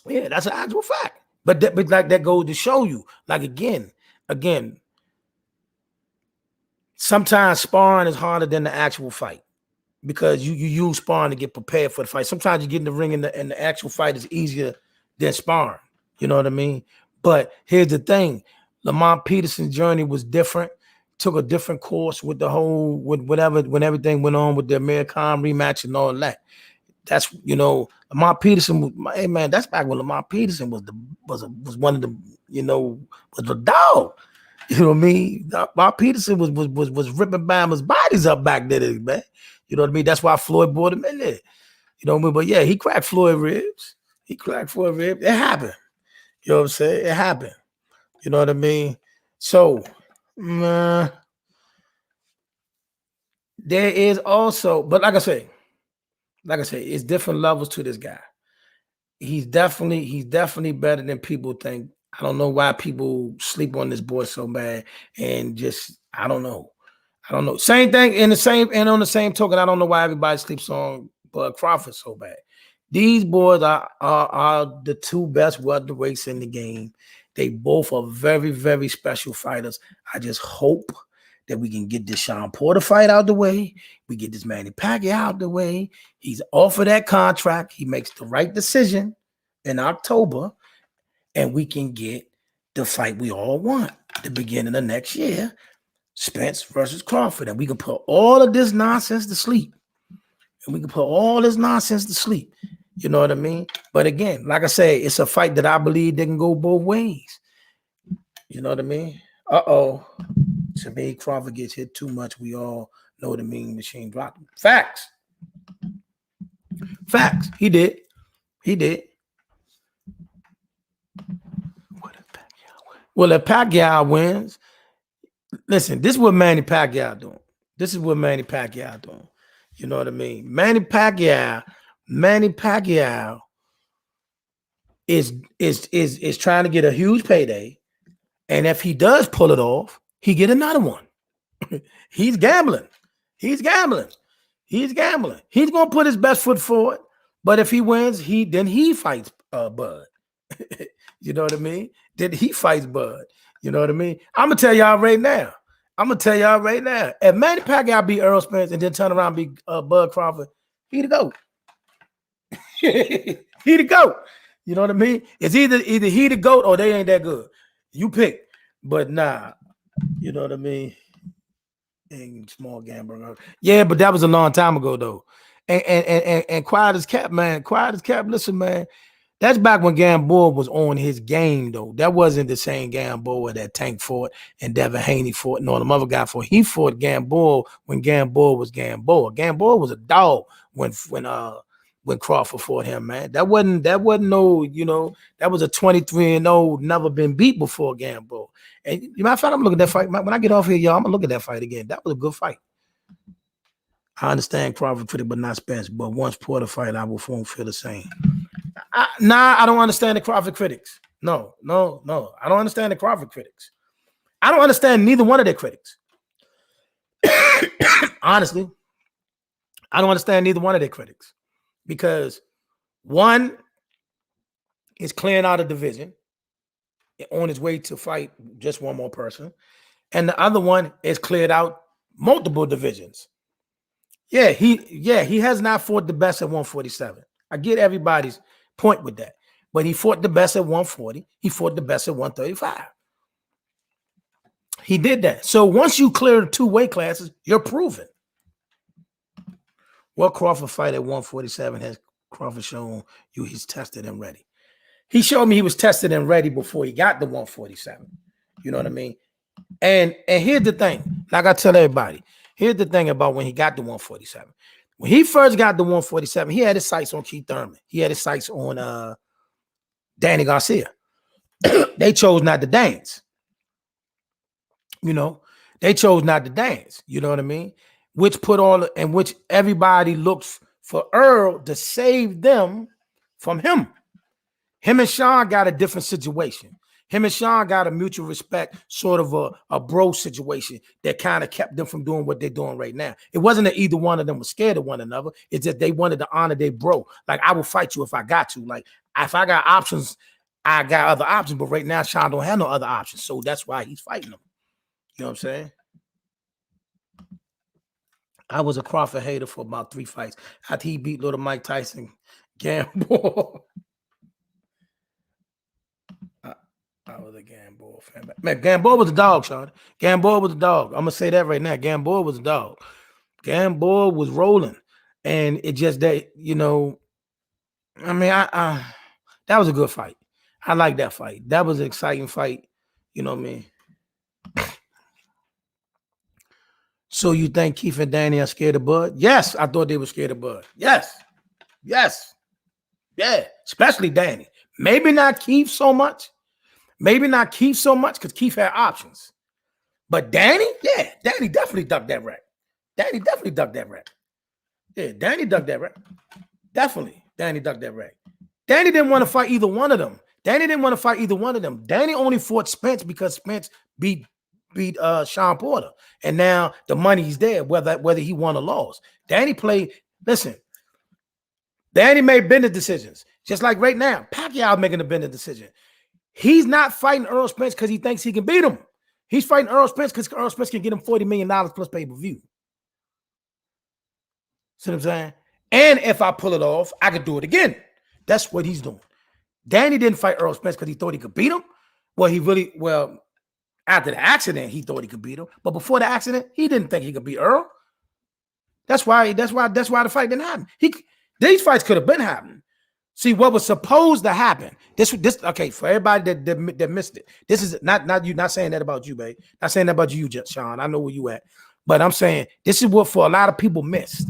Yeah, that's an actual fact. But like that goes to show you, like again, sometimes sparring is harder than the actual fight because you use sparring to get prepared for the fight. Sometimes you get in the ring and the actual fight is easier than sparring. You know what I mean? But here's the thing: Lamont Peterson's journey was different. Took a different course with the whole when everything went on with the American rematch and all that. That's, you know, Lamont Peterson. Hey man, that's back when Lamont Peterson was one of the, you know, was the dog. You know what I mean? Lamont Peterson was ripping Bama's bodies up back then, man. You know what I mean? That's why Floyd brought him in there. You know what I mean? But yeah, he cracked Floyd ribs. It happened. You know what I'm saying? It happened. You know what I mean? So, there is also, but like I say, it's different levels to this guy. He's definitely better than people think. I don't know why people sleep on this boy so bad, and just I don't know. Same thing on the same token, I don't know why everybody sleeps on Bud Crawford so bad. These boys are the two best welterweights in the game. They both are very, very special fighters. I just hope that we can get this Sean Porter fight out the way. We get this Manny Pacquiao out the way. He's off of that contract. He makes the right decision in October, and we can get the fight we all want at the beginning of next year, Spence versus Crawford. And we can put all of this nonsense to sleep. You know what I mean? But again, like I say, it's a fight that I believe they can go both ways. You know what I mean? To me, Crawford gets hit too much. We all know the Mean Machine dropped him. Facts. He did. Well, if Pacquiao wins, listen, this is what Manny Pacquiao doing. You know what I mean? Manny Pacquiao is trying to get a huge payday, and if he does pull it off, he get another one. He's gambling. He's gonna put his best foot forward, but if he wins, then he fights Bud. You know what I mean? Then he fights Bud. You know what I mean? I'm gonna tell y'all right now. If Manny Pacquiao beat Earl Spence and then turn around and beat Bud Crawford, he the GOAT. He the GOAT. You know what I mean? It's either he the GOAT or they ain't that good. You pick. But nah, you know what I mean? Small gambler. Yeah, but that was a long time ago though. And quiet as kept, man. Listen, man. That's back when Gamboa was on his game, though. That wasn't the same Gamboa that Tank fought and Devin Haney fought and all them other guys fought. He fought Gamboa when Gamboa was Gamboa. Gamboa was a dog when Crawford fought him, man. That wasn't no, you know, that was a 23-0, never been beat before Gamboa. And matter of fact, I'm looking at that fight. When I get off here, y'all, I'm gonna look at that fight again. That was a good fight. I understand Crawford critic, but not Spence. But once Porter fight, I won't feel the same. I don't understand the Crawford critics. No. I don't understand the Crawford critics. I don't understand neither one of their critics. Honestly, I don't understand neither one of their critics because one is clearing out a division on his way to fight just one more person, and the other one is cleared out multiple divisions. Yeah, he has not fought the best at 147. I get everybody's point with that. But he fought the best at 140. He fought the best at 135. He did that. So once you clear 2 weight classes, you're proven. What Crawford fight at 147 has Crawford showing you he's tested and ready. He showed me he was tested and ready before he got the 147. You know what I mean? And here's the thing, like I tell everybody, here's the thing about when he got the 147. When he first got the 147, he had his sights on Keith Thurman. He had his sights on Danny Garcia. They chose not to dance. You know, they chose not to dance. You know what I mean? Which everybody looks for Earl to save them from him. Him and Sean got a different situation. Him and Sean got a mutual respect, sort of a bro situation that kind of kept them from doing what they're doing right now. It wasn't that either one of them was scared of one another. It's that they wanted to honor their bro. Like, I will fight you if I got to. Like, if I got options, I got other options. But right now, Sean don't have no other options. So that's why he's fighting them. You know what I'm saying? I was a Crawford hater for about 3 fights. After he beat little Mike Tyson, Gamble. I was a Gamboa fan. Man, Gamboa was a dog, Sean. Gamboa was a dog. I'm going to say that right now. Gamboa was a dog. Gamboa was rolling. And it just that, you know, I mean, that was a good fight. I like that fight. That was an exciting fight. You know what I mean? So you think Keith and Danny are scared of Bud? Yes, I thought they were scared of Bud. Yes. Yeah, especially Danny. Maybe not Keith so much. Because Keith had options. But Danny, yeah, Danny definitely ducked that rack. Yeah, Danny ducked that rack. Definitely, Danny ducked that rack. Danny didn't want to fight either one of them. Danny only fought Spence because Spence beat Sean Porter. And now the money's there, whether he won or lost. Danny made business decisions. Just like right now, Pacquiao making a business decision. He's not fighting Earl Spence because he thinks he can beat him. He's fighting Earl Spence because Earl Spence can get him $40 million plus pay-per-view. See what I'm saying? And if I pull it off, I could do it again. That's what he's doing. Danny didn't fight Earl Spence because he thought he could beat him. After the accident, he thought he could beat him. But before the accident, he didn't think he could beat Earl. That's why the fight didn't happen. These fights could have been happening. See, what was supposed to happen, this okay, for everybody that missed it. This is not you, not saying that about you, babe. Not saying that about you, Sean. I know where you at. But I'm saying this is what for a lot of people missed.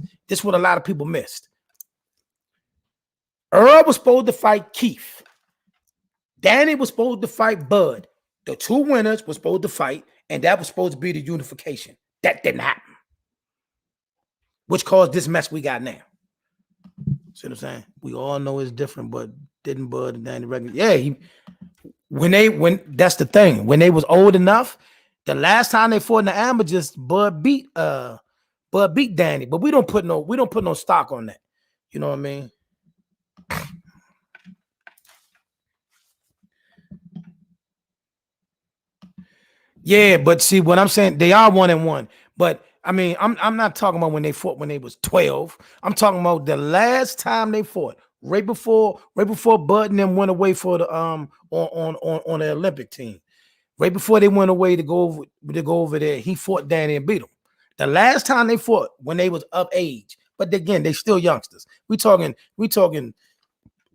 Earl was supposed to fight Keith. Danny was supposed to fight Bud. The two winners were supposed to fight, and that was supposed to be the unification. That didn't happen. Which caused this mess we got now. See what I'm saying? We all know it's different, but didn't Bud and Danny recognize? Yeah, that's the thing. When they was old enough, the last time they fought in the amateurs, Bud beat Danny, but we don't put no stock on that. You know what I mean? Yeah, but see what I'm saying, they are 1-1. But I mean, I'm not talking about when they fought when they was 12. I'm talking about the last time they fought, right before Bud and them went away for the on the Olympic team. Right before they went away to go over there, he fought Danny and beat him. The last time they fought when they was of age, but again, they still youngsters. We talking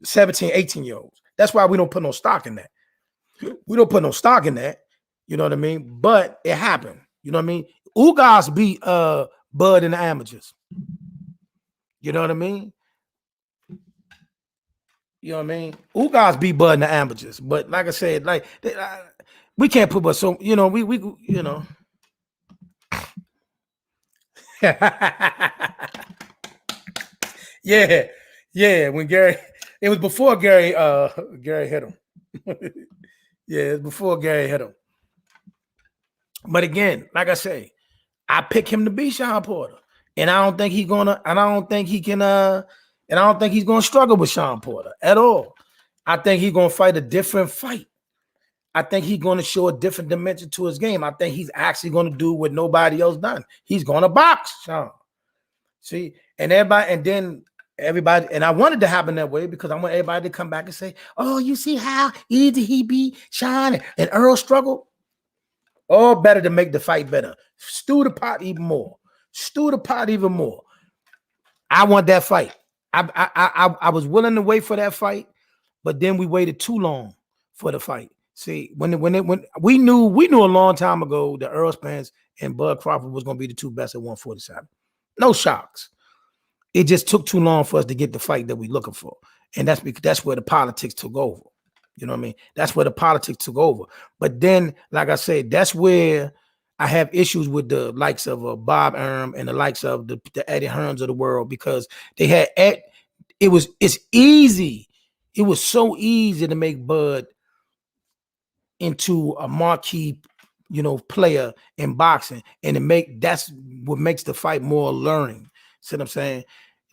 17, 18-year-olds. That's why we don't put no stock in that. You know what I mean? But it happened. You know what I mean? Ugas beat Bud in the amateurs. You know what I mean? Ugas beat Bud in the amateurs. But like I said, we can't put, but so we yeah. When Gary, it was before Gary hit him. Yeah, it was before Gary hit him. But again, like I say, I pick him to beat Sean Porter, and I don't think he's gonna struggle with Sean Porter at all. I think he's gonna fight a different fight. I think he's gonna show a different dimension to his game. I think he's actually gonna do what nobody else done. He's gonna box, Sean. See, and everybody, and I wanted to happen that way because I want everybody to come back and say, "Oh, you see how easy he beat Sean and Earl struggled." All better to make the fight better. Stew the pot even more. I want that fight. I was willing to wait for that fight, but then we waited too long for the fight. See, when we knew a long time ago that Earl Spence and Bud Crawford was going to be the two best at 147. No shocks. It just took too long for us to get the fight that we're looking for, and that's because that's where the politics took over. You know what I mean? That's where the politics took over. But then, like I said, that's where I have issues with the likes of Bob Arum and the likes of the Eddie Hearns of the world, because they had it's easy. It was so easy to make Bud into a marquee, player in boxing, and that's what makes the fight more alluring. See what I'm saying?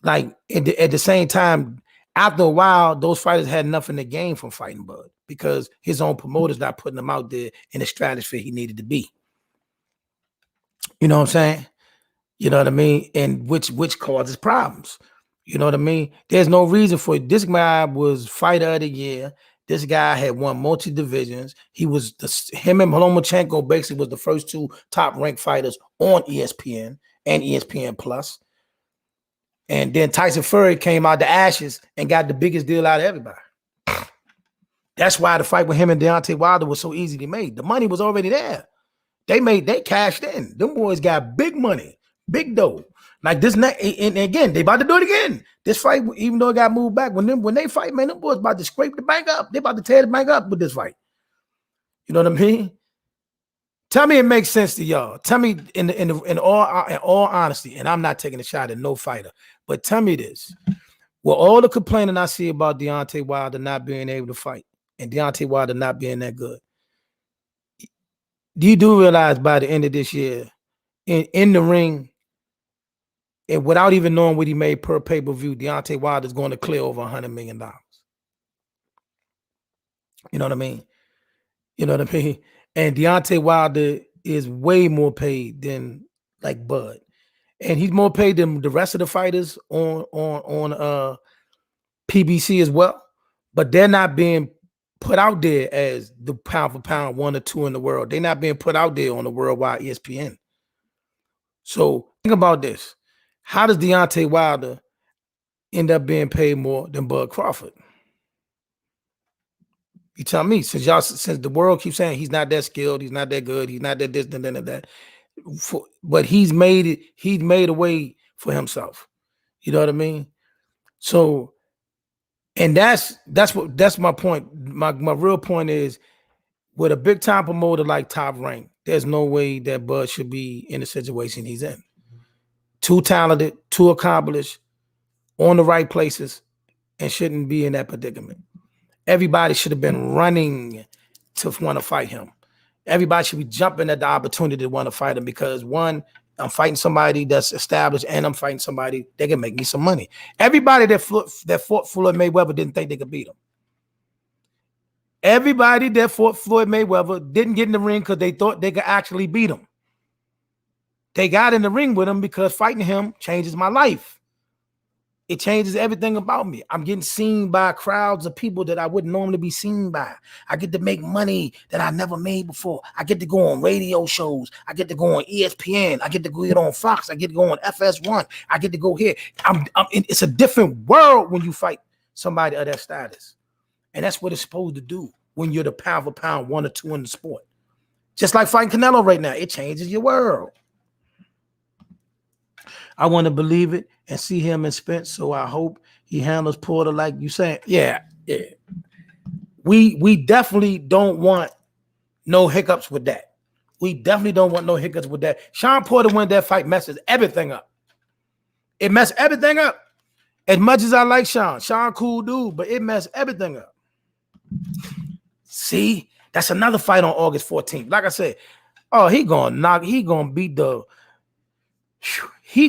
Like at the same time, after a while, those fighters had nothing to gain from fighting Bud, because his own promoter's not putting him out there in the stratosphere he needed to be. You know what I'm saying? You know what I mean? And which causes problems. You know what I mean? There's no reason for it. This guy was fighter of the year. This guy had won multi divisions. Him and Lomachenko basically was the first two top ranked fighters on ESPN and ESPN Plus. And then Tyson Fury came out the ashes and got the biggest deal out of everybody. That's why the fight with him and Deontay Wilder was so easy to make. The money was already there. They cashed in. Them boys got big money, big dough. Like this, and again, they about to do it again. This fight, even though it got moved back, when they fight, man, them boys about to scrape the bank up. They about to tear the bank up with this fight. You know what I mean? Tell me it makes sense to y'all. Tell me in all honesty, and I'm not taking a shot at no fighter, but tell me this: with all the complaining I see about Deontay Wilder not being able to fight and Deontay Wilder not being that good, you do realize by the end of this year, in the ring, and without even knowing what he made per pay-per-view, Deontay Wilder is going to clear over $100 million. You know what I mean? You know what I mean? And Deontay Wilder is way more paid than like Bud. And he's more paid than the rest of the fighters on PBC as well. But they're not being put out there as the pound for pound 1 or 2 in the world. They're not being put out there on the worldwide ESPN. So think about this. How does Deontay Wilder end up being paid more than Bud Crawford? You tell me, since the world keeps saying he's not that skilled, he's not that good, he's not that this, and that. But he's made a way for himself. You know what I mean? So, and that's my point. My real point is, with a big time promoter like Top Rank, there's no way that Bud should be in the situation he's in. Too talented, too accomplished, on the right places, and shouldn't be in that predicament. Everybody should have been running to want to fight him. Everybody should be jumping at the opportunity to want to fight him, because one, I'm fighting somebody that's established, and I'm fighting somebody that can make me some money. Everybody that fought Floyd Mayweather didn't think they could beat him. Everybody that fought Floyd Mayweather didn't get in the ring because they thought they could actually beat him. They got in the ring with him because fighting him changes my life. It changes everything about me. I'm getting seen by crowds of people that I wouldn't normally be seen by. I get to make money that I never made before. I get to go on radio shows. I get to go on ESPN. I get to go on Fox. I get to go on FS1. I get to go here. It's a different world when you fight somebody of that status. And that's what it's supposed to do when you're the pound for pound 1 or 2 in the sport. Just like fighting Canelo right now, it changes your world. I want to believe it and see him in Spence, so I hope he handles Porter like you saying. Yeah. We definitely don't want no hiccups with that. We definitely don't want no hiccups with that. Sean Porter win that fight, messes everything up. It messed everything up. As much as I like Sean cool dude, but it messed everything up. See, that's another fight on August 14th. Like I said, he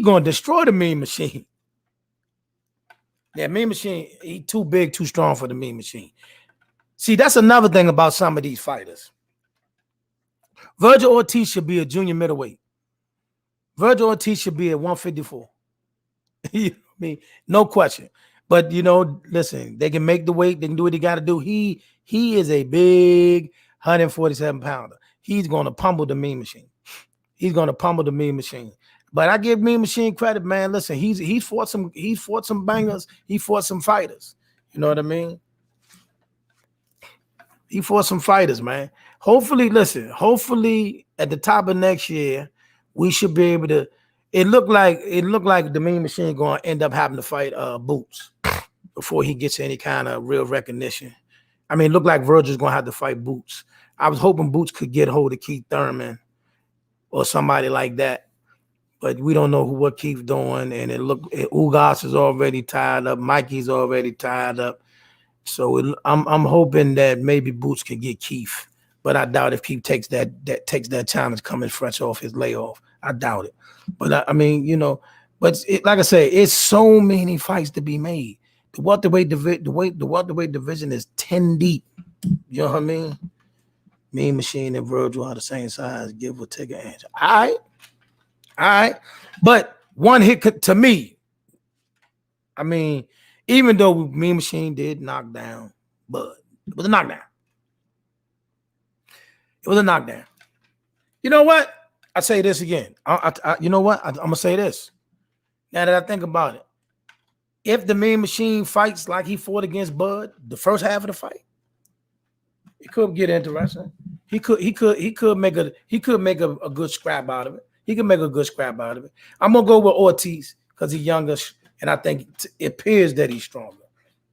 gonna destroy the Mean Machine. Yeah, Mean Machine, he too big, too strong for the Mean Machine. See, that's another thing about some of these fighters. Virgil Ortiz should be a junior middleweight. Virgil Ortiz should be at 154. You know what I mean? No question. But, listen, they can make the weight. They can do what they got to do. He is a big 147-pounder. He's going to pummel the Mean Machine. He's going to pummel the Mean Machine. But I give Mean Machine credit, man. Listen, he's fought some bangers. He fought some fighters. You know what I mean? He fought some fighters, man. Hopefully, listen. Hopefully, at the top of next year, we should be able to. It looked like the Mean Machine going to end up having to fight Boots before he gets any kind of real recognition. I mean, it looked like Virgil's going to have to fight Boots. I was hoping Boots could get hold of Keith Thurman or somebody like that. But we don't know what Keith's doing. And Ugas is already tied up. Mikey's already tied up. So I'm hoping that maybe Boots can get Keith. But I doubt if Keith takes that challenge coming fresh off his layoff. I doubt it. But I mean, you know, but like I say, it's so many fights to be made. The welterweight division is 10 deep. You know what I mean? Mean Machine and Virgil are the same size, give or take an inch. All right. But one hit to me, I mean, even though Mean Machine did knock down Bud, it was a knockdown. It was a knockdown. You know what? I say this again. You know what? I'm going to say this. Now that I think about it, if the Mean Machine fights like he fought against Bud, the first half of the fight, it could get interesting. He could make a good scrap out of it. He can make a good scrap out of it. I'm gonna go with Ortiz because he's younger, and I think it appears that he's stronger.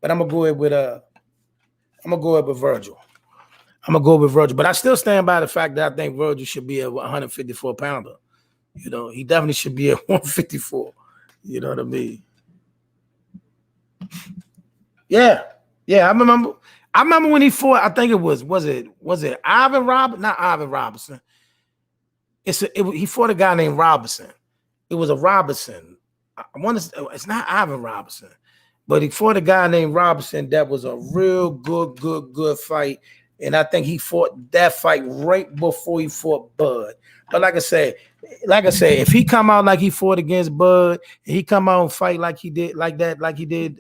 But I'm gonna go with Virgil. I'm gonna go with Virgil, but I still stand by the fact that I think Virgil should be a 154 pounder. You know, he definitely should be a 154. You know what I mean? Yeah. I remember when he fought. I think it was it Ivan Robinson? Not Ivan Robinson. He fought a guy named Robinson. It was a Robinson. I want to. It's not Ivan Robinson, but he fought a guy named Robinson. That was a real good fight, and I think he fought that fight right before he fought Bud. But like I say, if he come out like he fought against Bud, and he come out and fight like he did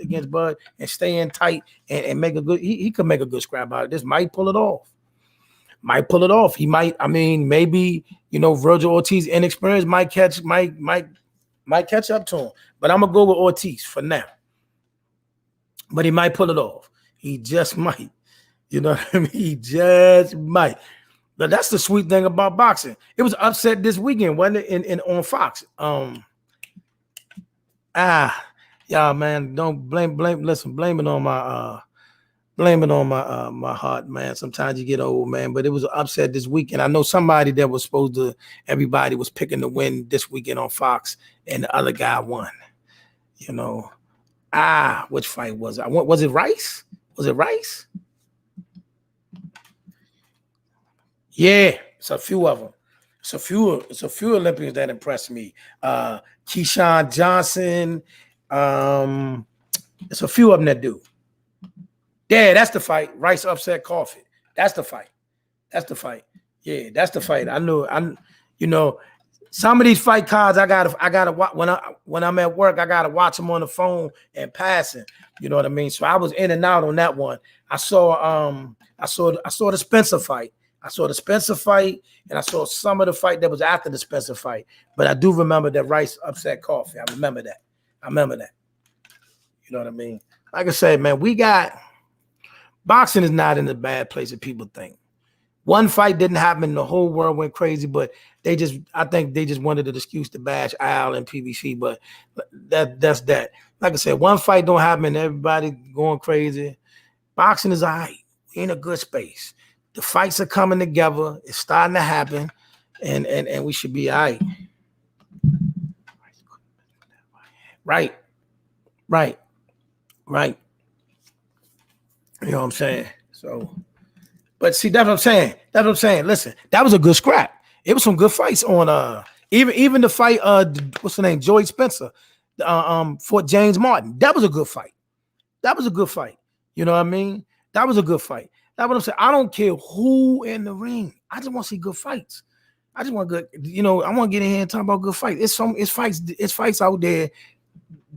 against Bud, and stay in tight and make a good, he could make a good scrap out of this. Might pull it off. He might. I mean, maybe, you know, Virgil Ortiz inexperienced might catch up to him. But I'm gonna go with Ortiz for now. But he might pull it off. He just might. You know what I mean? He just might. But that's the sweet thing about boxing. It was upset this weekend, wasn't it? On Fox. Yeah, man. Don't blame. Listen, blame it on my my heart, man. Sometimes you get old, man. But it was upset this weekend. I know somebody that was supposed to. Everybody was picking to win this weekend on Fox, and the other guy won. You know. Which fight was it? Was it Rice? Was it Rice? Yeah, it's a few of them. It's a few Olympians that impressed me. Keyshawn Johnson. It's a few of them that do. Yeah, that's the fight. Rice upset Coffee. That's the fight. Yeah, that's the fight. I know. You know, some of these fight cards I gotta watch when I'm at work. I gotta watch them on the phone and passing. You know what I mean? So I was in and out on that one. I saw the Spencer fight. I saw the Spencer fight, and I saw some of the fight that was after the Spencer fight. But I do remember that Rice upset Coffee. I remember that. You know what I mean? Like I said, man, boxing is not in a bad place that people think. One fight didn't happen, the whole world went crazy, but I think they just wanted an excuse to bash Al and PVC, but that's that. Like I said, one fight don't happen, everybody going crazy. Boxing is all right. We're in a good space. The fights are coming together. It's starting to happen, and we should be all right. Right. You know what I'm saying? So, but see, that's what I'm saying. Listen, that was a good scrap. It was some good fights on even the fight, what's the name? Joey Spencer, for James Martin. That was a good fight. You know what I mean? That was a good fight. That's what I'm saying. I don't care who in the ring. I just want to see good fights. I just want good, you know, I want to get in here and talk about good fights. It's fights out there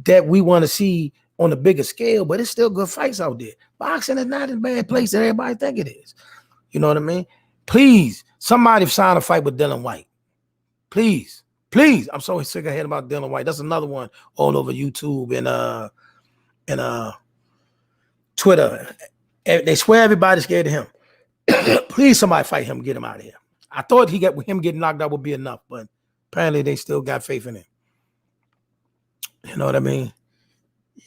that we want to see on a bigger scale, but it's still good fights out there. Boxing is not in a bad place that everybody think it is. You know what I mean? Please, somebody sign a fight with Dylan White. Please. Please, I'm so sick of hearing about Dylan White. That's another one all over YouTube and Twitter. They swear everybody's scared of him. Please, somebody fight him, get him out of here. I thought him getting knocked out would be enough, but apparently they still got faith in him. You know what I mean?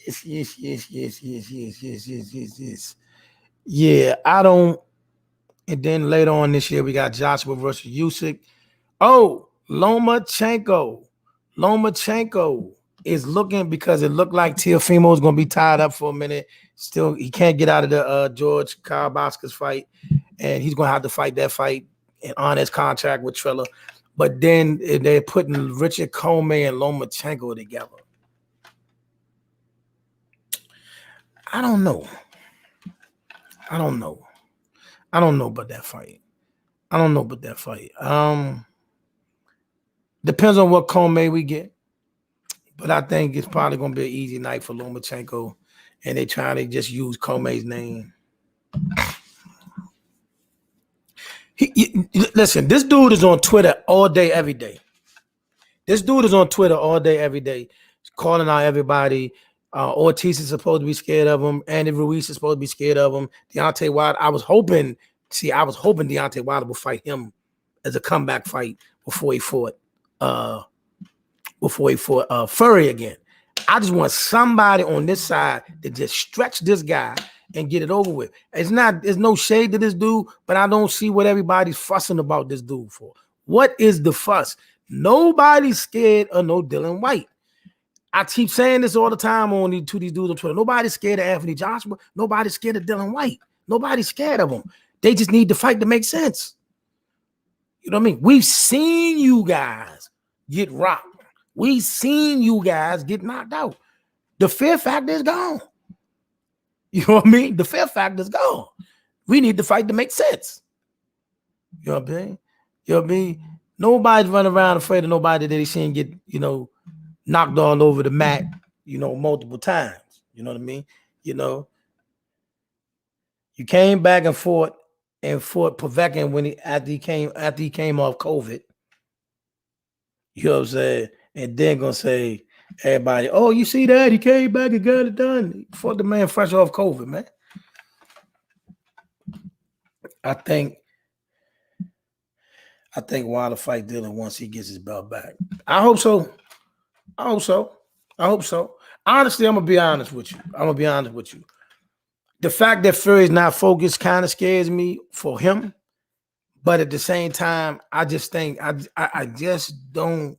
Yes. Yeah, I don't. And then later on this year, we got Joshua versus Usyk. Oh, Lomachenko is looking, because it looked like Teofimo is going to be tied up for a minute. Still, he can't get out of the George Karabakis fight, and he's going to have to fight that fight and on his contract with Triller. But then they're putting Richard Comey and Lomachenko together. I don't know about that fight. Depends on what Comey we get. But I think it's probably going to be an easy night for Lomachenko, and they trying to just use Comey's name. Listen, this dude is on Twitter all day, every day. Calling out everybody. Ortiz is supposed to be scared of him. Andy Ruiz is supposed to be scared of him. Deontay Wilder, I was hoping Deontay Wilder would fight him as a comeback fight before he fought Fury again. I just want somebody on this side to just stretch this guy and get it over with. There's no shade to this dude, but I don't see what everybody's fussing about this dude for. What is the fuss? Nobody's scared of no Dylan White. I keep saying this all the time to these dudes on Twitter. Nobody's scared of Anthony Joshua. Nobody's scared of Dylan White. Nobody's scared of him. They just need to fight to make sense. You know what I mean? We've seen you guys get rocked. We've seen you guys get knocked out. The fear factor is gone. You know what I mean? The fear factor is gone. We need to fight to make sense. You know what I mean? Nobody's running around afraid of nobody that they seen get, knocked all over the mat, multiple times. You know what I mean? You came back and fought Povetkin after he came off COVID. You know what I'm saying? And then gonna say everybody, oh, you see that? He came back and got it done. He fought the man fresh off COVID, man. I think Wilder fight Dylan once he gets his belt back. I hope so. Honestly, I'm gonna be honest with you. The fact that Fury's not focused kind of scares me for him, but at the same time, I just think I just don't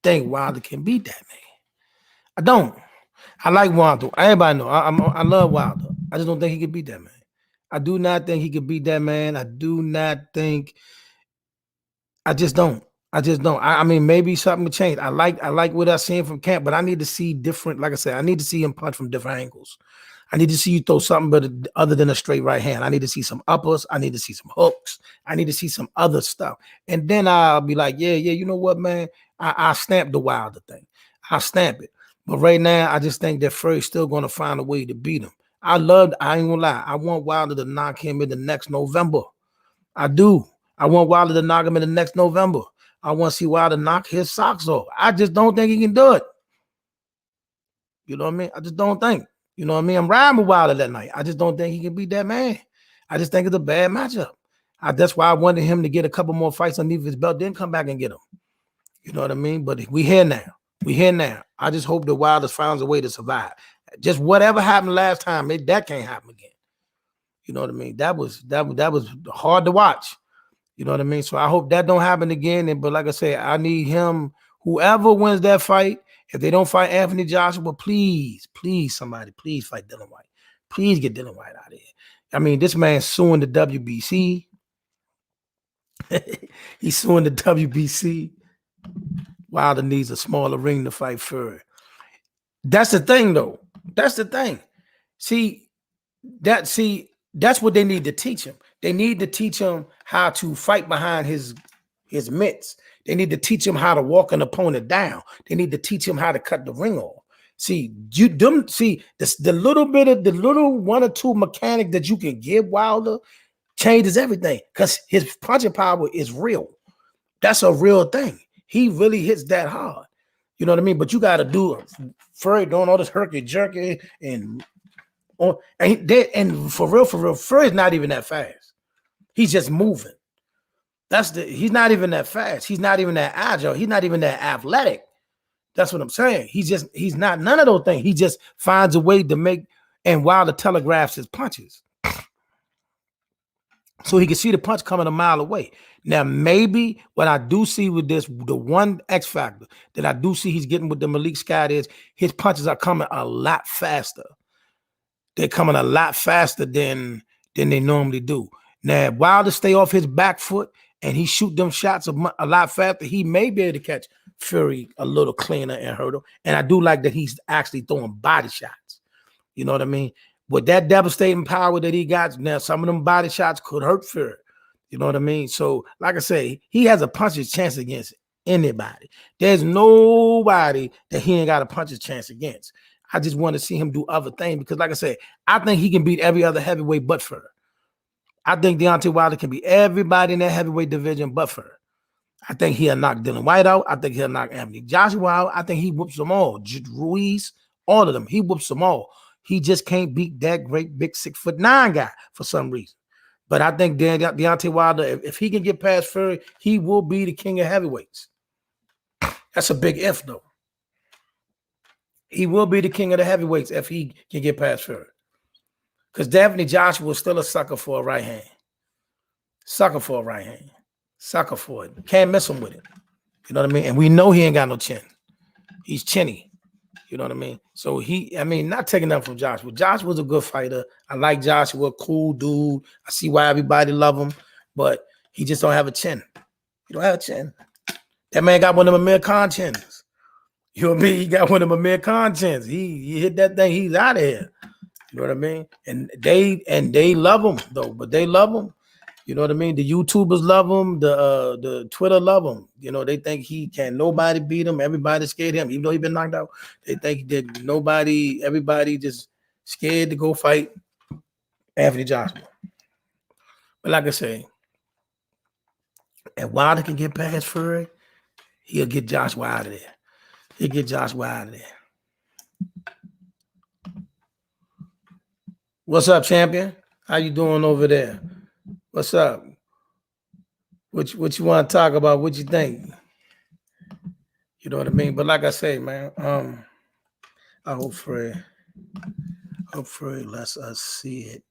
think Wilder can beat that man. I don't. I like Wilder. Everybody know I love Wilder. I just don't think he can beat that man. I do not think he can beat that man. I just don't. I mean, maybe something will change. I like what I've seen from camp, but I need to see different. Like I said, I need to see him punch from different angles. I need to see you throw something other than a straight right hand. I need to see some uppers. I need to see some hooks. I need to see some other stuff. And then I'll be like, yeah, you know what, man? I stamp the Wilder thing. I'll stamp it. But right now, I just think that Fury's still going to find a way to beat him. I ain't gonna lie. I want Wilder to knock him in the next November. I do. I want Wilder to knock him in the next November. I want to see Wilder knock his socks off. I just don't think he can do it. You know what I mean? I just don't think. You know what I mean? I'm riding with Wilder that night. I just don't think he can beat that man. I just think it's a bad matchup. That's why I wanted him to get a couple more fights underneath his belt, then come back and get him. You know what I mean? But we here now. I just hope that Wilder finds a way to survive. Just whatever happened last time, that can't happen again. You know what I mean? That was hard to watch. You know what I mean? So I hope that don't happen again. But like I said, I need him. Whoever wins that fight, if they don't fight Anthony Joshua, please, somebody, please fight Dylan White. Please get Dylan White out of here. I mean, this man's suing the WBC. He's suing the WBC. Wilder needs a smaller ring to fight Fury. That's the thing, though. That's the thing. That's what they need to teach him. They need to teach him how to fight behind his mitts. They need to teach him how to walk an opponent down. They need to teach him how to cut the ring off. The little one or two mechanic that you can give Wilder changes everything because his punching power is real. That's a real thing. he really hits that hard. You know what I mean? But you got to do Fury doing all this herky jerky and for real, Fury's not even that fast. He's just moving. He's not even that fast. He's not even that agile. He's not even that athletic. That's what I'm saying. He's not none of those things. He just finds a way to make, and Wilder telegraphs his punches. So he can see the punch coming a mile away. Now, maybe what I do see with this, the one X factor that I do see he's getting with the Malik Scott is his punches are coming a lot faster. They're coming a lot faster than they normally do. Now, if Wilder stay off his back foot and he shoot them shots a lot faster, he may be able to catch Fury a little cleaner and hurt him. And I do like that he's actually throwing body shots. You know what I mean? With that devastating power that he got, now some of them body shots could hurt Fury. You know what I mean? So, like I say, he has a puncher's chance against anybody. There's nobody that he ain't got a puncher's chance against. I just want to see him do other things because, like I say, I think he can beat every other heavyweight but Fury. I think Deontay Wilder can beat everybody in that heavyweight division but Fury. I think he'll knock Dylan White out. I think he'll knock Anthony Joshua out. I think he whoops them all. Ruiz, all of them. He whoops them all. He just can't beat that great big 6'9" guy for some reason. But I think Deontay Wilder, if he can get past Fury, he will be the king of heavyweights. That's a big if, though. He will be the king of the heavyweights if he can get past Fury. Because Anthony Joshua is still a sucker for a right hand. Sucker for a right hand. Sucker for it. Can't miss him with it. You know what I mean? And we know he ain't got no chin. He's chinny. You know what I mean? So not taking nothing from Joshua. Joshua's a good fighter. I like Joshua, cool dude. I see why everybody love him, but he just don't have a chin. He don't have a chin. That man got one of them Amir Khan chins. You know what I mean? He got one of them Amir Khan chins. He hit that thing, he's out of here. You know what I mean? And they love him though, but they love him. You know what I mean? The YouTubers love him. The Twitter love him. You know, they think he can nobody beat him. Everybody scared him. Even though he's been knocked out, they think that everybody just scared to go fight Anthony Joshua. But like I say, if Wilder can get past Fury, he'll get Joshua out of there. He'll get Joshua out of there. What's up, champion? How you doing over there? What's up? What you want to talk about? What you think? You know what I mean? But like I say, man, I hope Fury lets us see it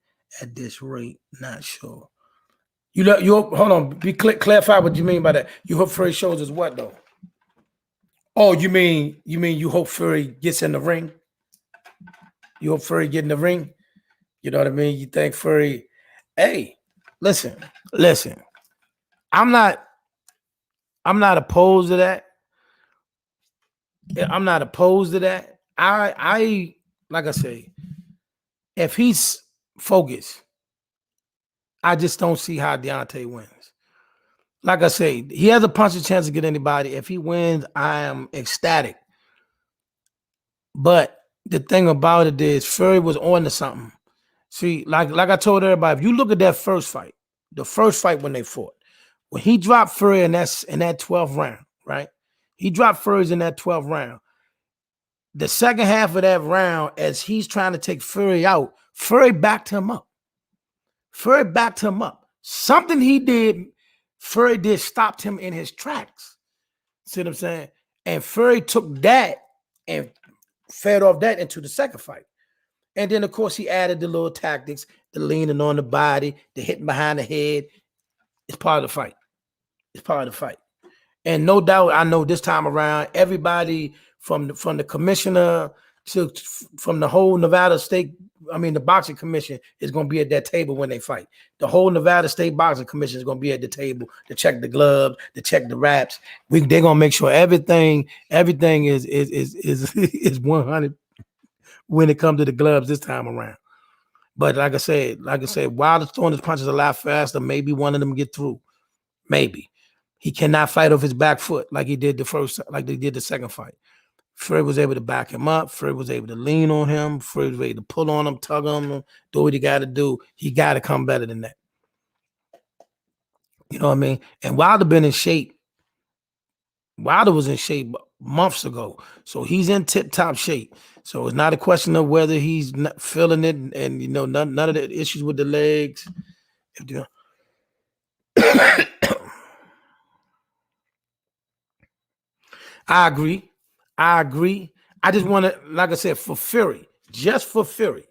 at this rate. Not sure. You hold on. Clarify what you mean by that. You hope Fury shows us what though? Oh, you mean you hope Fury gets in the ring? You hope Fury get in the ring? You know what I mean? You think Fury? Hey. Listen. I'm not opposed to that. I'm not opposed to that. I like I say, if he's focused, I just don't see how Deontay wins. Like I say, he has a puncher's chance to get anybody. If he wins, I am ecstatic. But the thing about it is Fury was on to something. See, like I told everybody, if you look at that first fight, the first fight when they fought, when he dropped Fury in that 12th round, right? He dropped Fury in that 12th round. The second half of that round, as he's trying to take Fury out, Fury backed him up. Something he did, Fury did stopped him in his tracks. See what I'm saying? And Fury took that and fed off that into the second fight. And then, of course, he added the little tactics, the leaning on the body, the hitting behind the head. It's part of the fight. And no doubt, I know this time around, everybody from the commissioner from the whole Nevada State, the boxing commission is going to be at that table when they fight. The whole Nevada State Boxing Commission is going to be at the table to check the gloves, to check the wraps. They're going to make sure everything is 100. When it comes to the gloves this time around. But like I said, Wilder's throwing his punches a lot faster. Maybe one of them get through. Maybe. He cannot fight off his back foot like he did the second fight. Fury was able to back him up. Fury was able to lean on him. Fury was able to pull on him, tug on him, do what he got to do. He got to come better than that. You know what I mean? And Wilder been in shape Wilder was in shape months ago, so he's in tip-top shape. So it's not a question of whether he's not feeling it, and you know, none of the issues with the legs. I agree. I agree. I just want to, like I said, for Fury, just for Fury,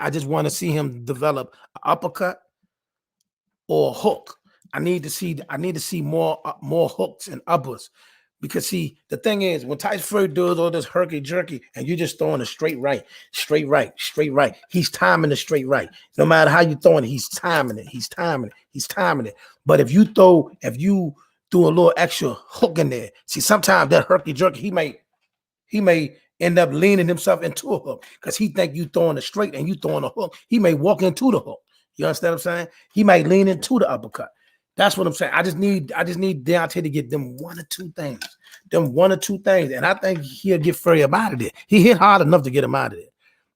I just want to see him develop an uppercut or a hook. I need to see more hooks and uppers. Because see, the thing is, when Tyson Fury does all this herky jerky and you're just throwing a straight right, he's timing the straight right. No matter how you throwing it, he's timing it. But if you do a little extra hook in there, see, sometimes that herky jerky, he may end up leaning himself into a hook because he think you throwing a straight and you throwing a hook. He may walk into the hook. You understand what I'm saying? He might lean into the uppercut. That's what I'm saying. I just need Deontay to get them one or two things. And I think he'll get Fury up out of there. He hit hard enough to get him out of there.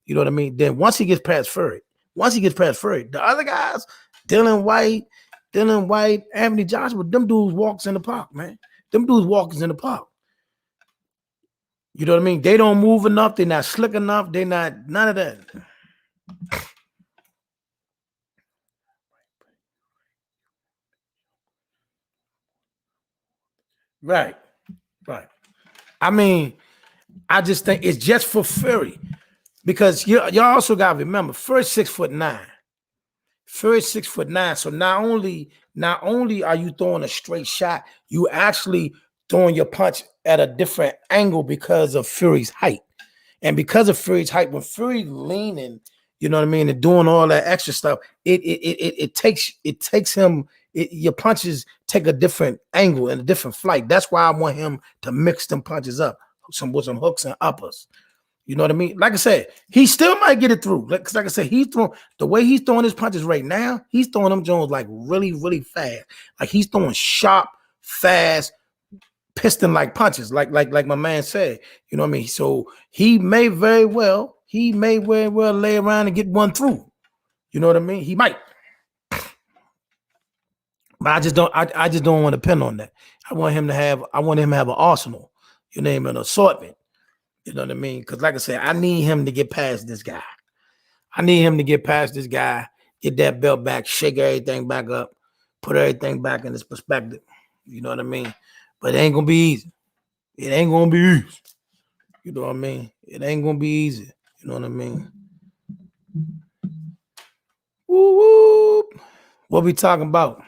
You know what I mean? Then once he gets past Fury, the other guys, Dylan White, Anthony Joshua, them dudes walks in the park, man. Them dudes walks in the park. You know what I mean? They don't move enough. They're not slick enough. They're not none of that. Right. I mean, I just think it's just for Fury because y'all also got to remember, Fury's 6'9". Fury's 6'9". So not only are you throwing a straight shot, you actually throwing your punch at a different angle because of Fury's height. And because of Fury's height, when Fury's leaning, you know what I mean, and doing all that extra stuff, it takes him. Your punches take a different angle and a different flight. That's why I want him to mix them punches up, with some hooks and uppers. You know what I mean? Like I said, he still might get it through. Like I said, the way he's throwing his punches right now, he's throwing them Jones like really, really fast. Like he's throwing sharp, fast, piston-like punches, like my man said. You know what I mean? So he may very well lay around and get one through. You know what I mean? He might. But I just don't want to depend on that. I want him to have an arsenal. You name it, an assortment. You know what I mean? Because like I said, I need him to get past this guy. Get that belt back, shake everything back up, put everything back in its perspective. You know what I mean? But it ain't gonna be easy. You know what I mean? It ain't gonna be easy. You know what I mean? Woo-woo. What we talking about?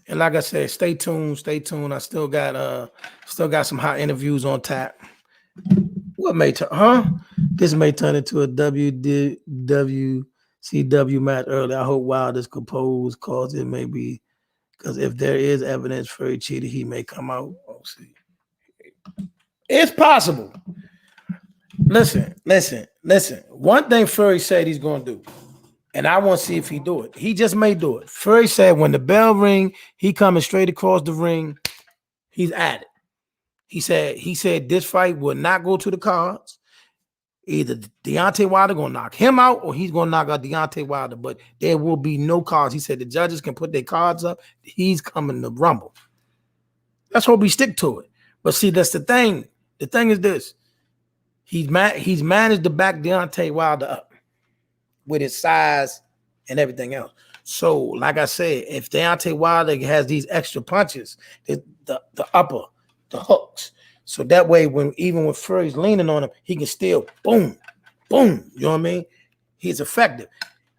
And like I said, stay tuned. I still got some hot interviews on tap. This may turn into a WCW match early. I hope Wilder is composed, cause it may be, because if there is evidence for a cheater, he may come out. Oh, see. It's possible. Listen. One thing Fury said he's going to do, and I want to see if he do it. He just may do it. Fury said when the bell ring, he coming straight across the ring. He's at it. He said this fight will not go to the cards. Either Deontay Wilder going to knock him out or he's going to knock out Deontay Wilder, but there will be no cards. He said the judges can put their cards up. He's coming to rumble. Let's hope we stick to it. But see, that's the thing. The thing is this. He's managed to back Deontay Wilder up with his size and everything else. So, like I said, if Deontay Wilder has these extra punches, the upper, the hooks, so that way even when Fury's leaning on him, he can still boom. You know what I mean? He's effective.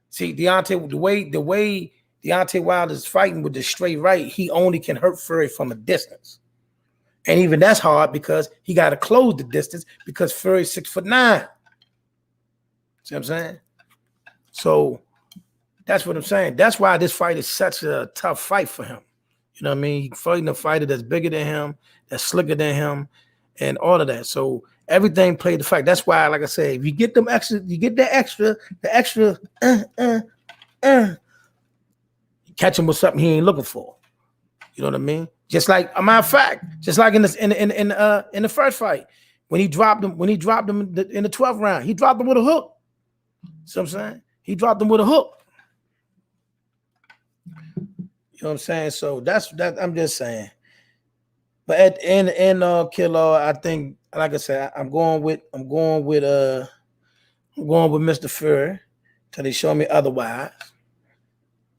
See, Deontay, the way Deontay Wilder's fighting with the straight right, he only can hurt Fury from a distance. And even that's hard because he got to close the distance because Fury's 6'9". See what I'm saying? So that's what I'm saying. That's why this fight is such a tough fight for him. You know what I mean? He's fighting a fighter that's bigger than him, that's slicker than him, and all of that. So everything played the fight. That's why, like I said, if you get them extra, you get the extra, catch him with something he ain't looking for. You know what I mean? Just like a matter of fact, just like in the first fight, when he dropped him in the 12th round, he dropped him with a hook. See what I'm saying? He dropped him with a hook. You know what I'm saying? So that's that. I'm just saying. But at the end, Kilo, I think, like I said, I'm going with Mr. Fury till they show me otherwise.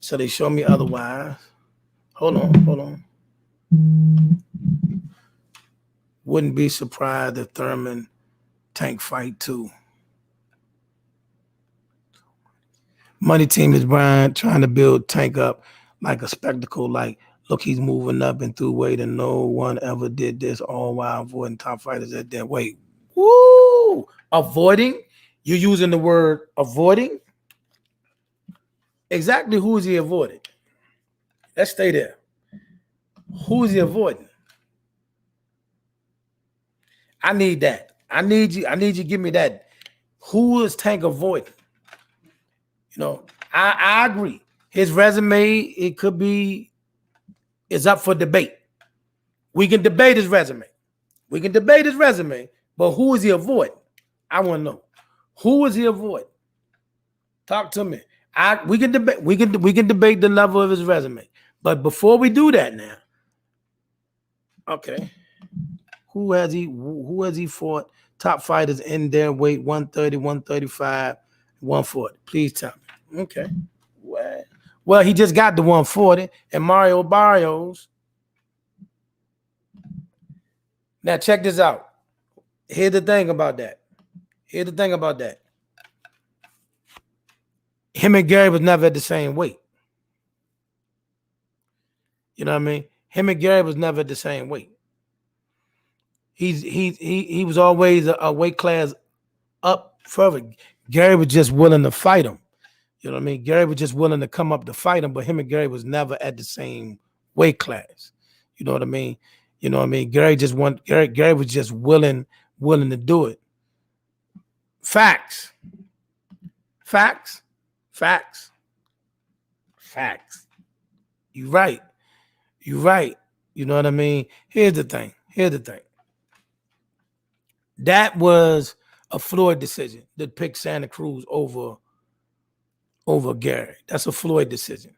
So they show me otherwise. Hold on. Wouldn't be surprised if Thurman Tank fight too. Money team is Brian trying to build Tank up like a spectacle. Like, look, he's moving up and through weight, and no one ever did this, all while avoiding top fighters at that weight. Woo! Avoiding? You're using the word avoiding? Exactly who is he avoiding? Let's stay there. Who is he avoiding? I need that. I need you to give me that. Who is Tank avoiding? You know, I agree. His resume, it could be, is up for debate. We can debate his resume. But who is he avoiding? I want to know. Who is he avoiding? Talk to me. We can debate the level of his resume. But before we do that now, okay. Who has he fought? Top fighters in their weight, 130, 135, 140. Please tell me. Okay. Well, he just got the 140 and Mario Barrios. Now check this out. Here's the thing about that. Him and Gary was never at the same weight. You know what I mean? Him and Gary was never at the same weight. He was always a weight class up further. Gary was just willing to fight him. You know what I mean? Gary was just willing to come up to fight him, but him and Gary was never at the same weight class. You know what I mean? Gary was just willing to do it. Facts. You're right. You know what I mean? Here's the thing. That was a Floyd decision to pick Santa Cruz over Gary. That's a Floyd decision.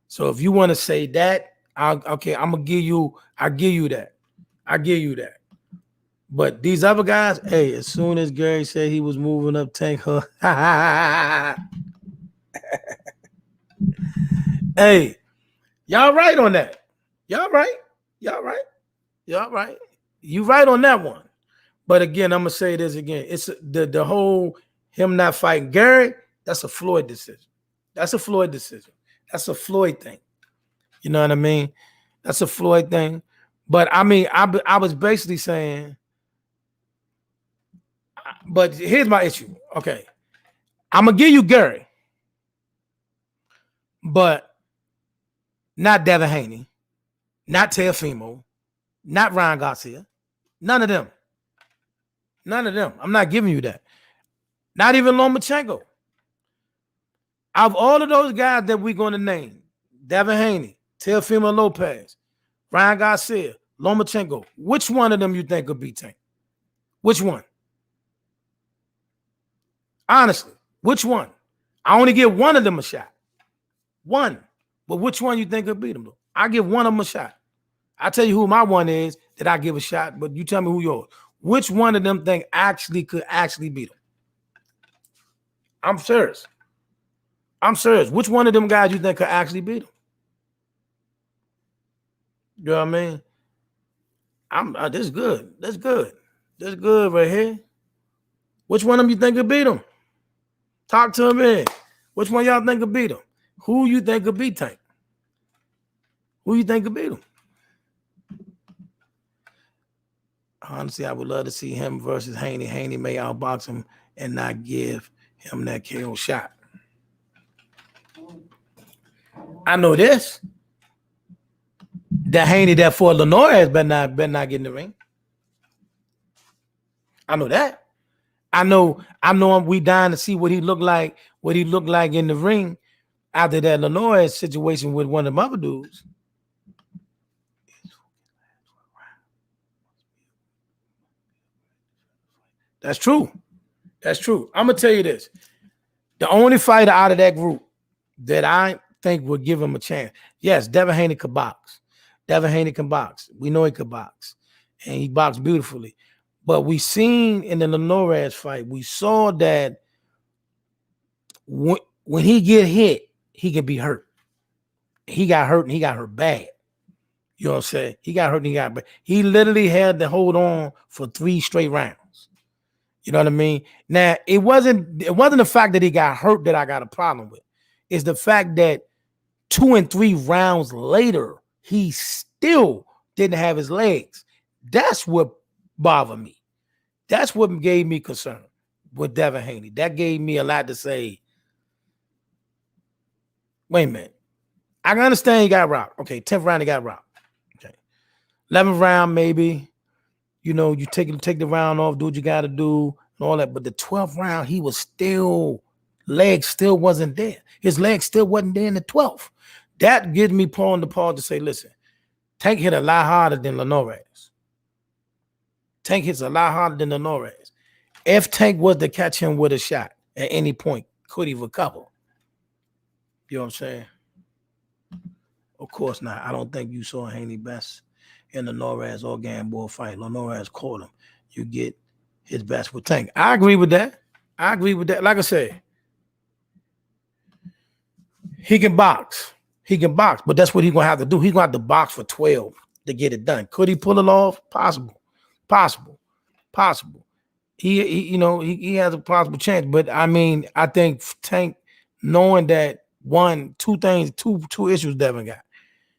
So if you want to say that, I'll give you that. But these other guys, hey, as soon as Gary said he was moving up Tank, hey, y'all right on that. Y'all right. You right on that one. But again, I'm gonna say this again. It's the whole him not fighting Gary. That's a Floyd decision. That's a Floyd thing. You know what I mean? That's a Floyd thing. But I mean, I was basically saying. But here's my issue. Okay, I'm gonna give you Gary, but not Devin Haney, not Teofimo, not Ryan Garcia, none of them. I'm not giving you that. Not even Lomachenko. Out of all of those guys that we're going to name, Devin Haney, Teofimo Lopez, Ryan Garcia, Lomachenko, which one of them you think could beat Tank? Which one? Honestly, which one? I only give one of them a shot. One. But which one you think could beat him? I give one of them a shot. I'll tell you who my one is that I give a shot, but you tell me who yours. Which one of them think could beat him? I'm serious. Which one of them guys you think could actually beat him? You know what I mean? This is good. That's good right here. Which one of them you think could beat him? Talk to him in. Which one y'all think could beat him? Who you think could beat Tank? Who you think could beat him? Honestly, I would love to see him versus Haney. Haney may outbox him and not give him that KO shot. I know this. That Haney that fought Lenoir better not get in the ring. I know that. I know we dying to see what he looked like in the ring after that Lenoir situation with one of them other dudes. That's true. I'm gonna tell you this. The only fighter out of that group that I think would give him a chance. Yes, Devin Haney could box. Devin Haney can box. We know he could box. And he boxed beautifully. But we seen in the Linares fight, we saw that when he get hit, he can be hurt. He got hurt and he got hurt bad. You know what I'm saying? He got hurt and he got bad. He literally had to hold on for 3 straight rounds. You know what I mean? Now, it wasn't the fact that he got hurt that I got a problem with. It's the fact that 2 and 3 rounds later, he still didn't have his legs. That's what bothered me. That's what gave me concern with Devin Haney. That gave me a lot to say. Wait a minute. I can understand he got rocked. Okay, 10th round he got rocked. Okay. 11th round maybe. You know, you take the round off, do what you got to do and all that. But the 12th round, he was still, legs still wasn't there. His legs still wasn't there in the 12th. That gives me pulling the pause to say, listen, Tank hit a lot harder than Linares. Tank hits a lot harder than Linares. If Tank was to catch him with a shot at any point, could he recover? You know what I'm saying? Of course not. I don't think you saw Haney best in the Linares or Gamboa fight. Linares caught him. You get his best with Tank. I agree with that. Like I said, he can box. But that's what he's going to have to do. He's going to have to box for 12 to get it done. Could he pull it off? Possible. He has a possible chance. But, I mean, I think Tank, knowing that, two issues Devin got.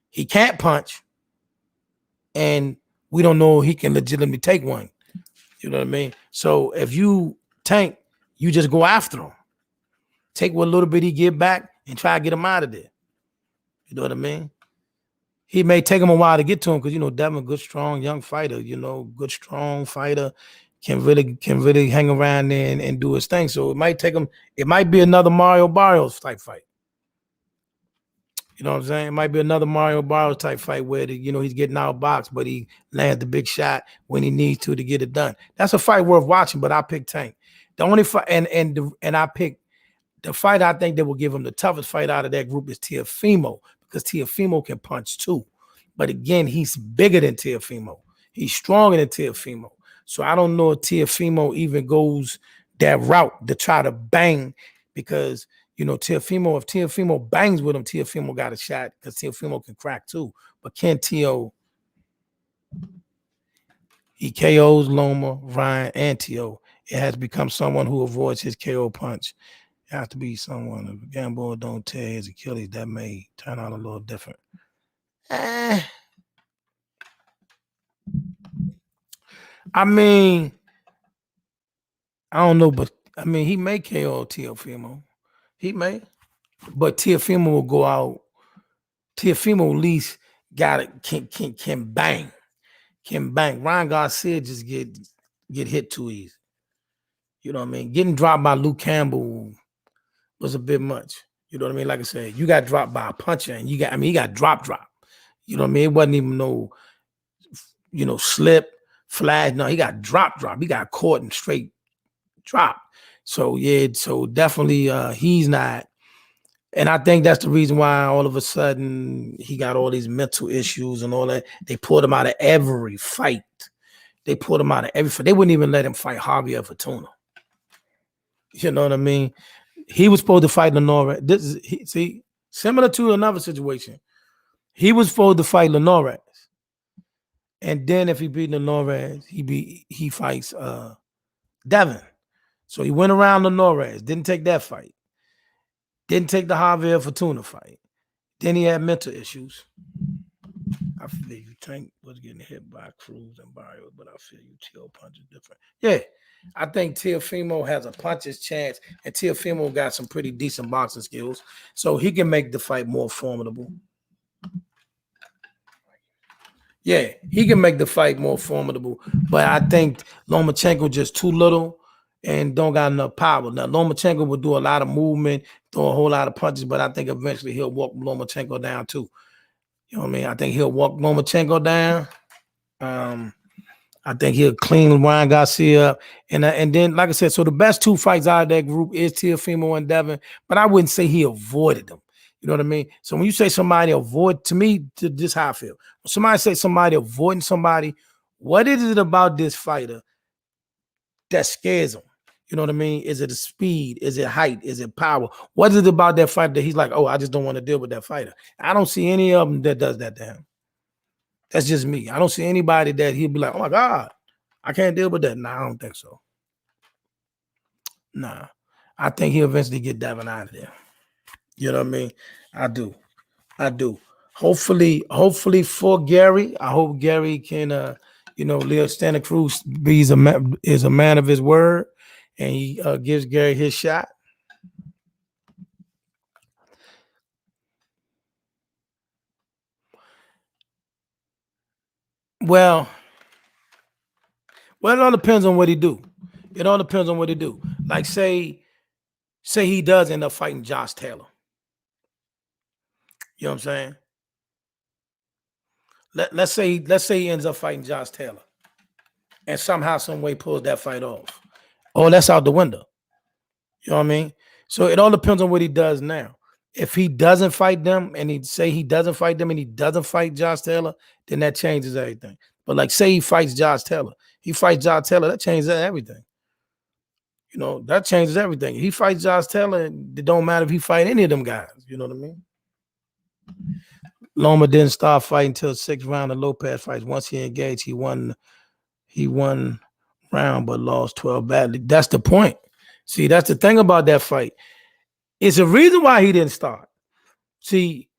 He can't punch, and we don't know he can legitimately take one. You know what I mean? So if you Tank, you just go after him. Take what little bit he get back and try to get him out of there. You know what I mean? He may take him a while to get to him because, you know, Devin, good, strong, young fighter, good, strong fighter, can really hang around there and do his thing. So it might take him, it might be another Mario Barrios type fight. You know what I'm saying? It might be another Mario Barrios type fight where, he's getting outboxed, but he lands the big shot when he needs to get it done. That's a fight worth watching, but I picked Tank. The only fight, and I picked the fight I think that will give him the toughest fight out of that group is Teofimo, because Teofimo can punch too. But again, he's bigger than Teofimo. He's stronger than Teofimo. So I don't know if Teofimo even goes that route to try to bang, because Teofimo, if Teofimo bangs with him, Teofimo got a shot because Teofimo can crack too. But can Teo, he KOs Loma, Ryan, and Teo. It has become someone who avoids his KO punch. It has to be someone. If Gamboa don't tear his Achilles, that may turn out a little different. I mean, I don't know, but I mean, he may KO Teofimo. He may, but Teofimo will go out. Teofimo at least can bang. Ryan Garcia just get hit too easy. You know what I mean? Getting dropped by Luke Campbell was a bit much. You know what I mean? Like I said, you got dropped by a puncher, and he got drop. You know what I mean? It wasn't even no, slip, flash. No, he got drop. He got caught and straight drop. So yeah, so definitely he's not. And I think that's the reason why all of a sudden he got all these mental issues and all that. They pulled him out of every fight. They wouldn't even let him fight Javier Fortuna. You know what I mean? He was supposed to fight Linares. Similar to another situation. He was supposed to fight Linares. And then if he beat Linares, he fights Devin. So he went around Linares, didn't take that fight. Didn't take the Javier Fortuna fight. Then he had mental issues. I feel you. Tank was getting hit by Cruz and Barrios, but I feel you. Teo punch is different. Yeah, I think Teofimo has a puncher's chance, and Teofimo got some pretty decent boxing skills, so he can make the fight more formidable. Yeah, he can make the fight more formidable, but I think Lomachenko just too little and don't got enough power. Now, Lomachenko will do a lot of movement, throw a whole lot of punches, but I think eventually he'll walk Lomachenko down too. You know what I mean? I think he'll walk Lomachenko down. I think he'll clean Ryan Garcia up. And then, like I said, so the best 2 fights out of that group is Teofimo and Devin, but I wouldn't say he avoided them. You know what I mean? So when you say somebody avoid, to me, this how I feel. When somebody say somebody avoiding somebody, what is it about this fighter that scares him? You know what I mean? Is it the speed? Is it height? Is it power? What is it about that fighter that he's like, oh, I just don't want to deal with that fighter? I don't see any of them that does that to him. That's just me. I don't see anybody that he'll be like, oh my God, I can't deal with that. Nah, I don't think so. Nah. I think he'll eventually get Devin out of there. You know what I mean? I do. Hopefully for Gary, I hope Gary can Leo Santa Cruz is a man of his word, and he gives Gary his shot. Well, it all depends on what he do. Like say he does end up fighting Josh Taylor. You know what I'm saying? Let's say he ends up fighting Josh Taylor, and somehow, some way pulls that fight off. Oh, that's out the window. You know what I mean? So it all depends on what he does now. If he doesn't fight them, and he doesn't fight them, and he doesn't fight Josh Taylor, then that changes everything. But like, say he fights Josh Taylor, that changes everything. You know, that changes everything. He fights Josh Taylor, it don't matter if he fight any of them guys. You know what I mean? Loma didn't start fighting until 6th round of Lopez fights. Once he engaged, he won round, but lost 12 badly. That's the point. See, that's the thing about that fight. It's a reason why he didn't start. See,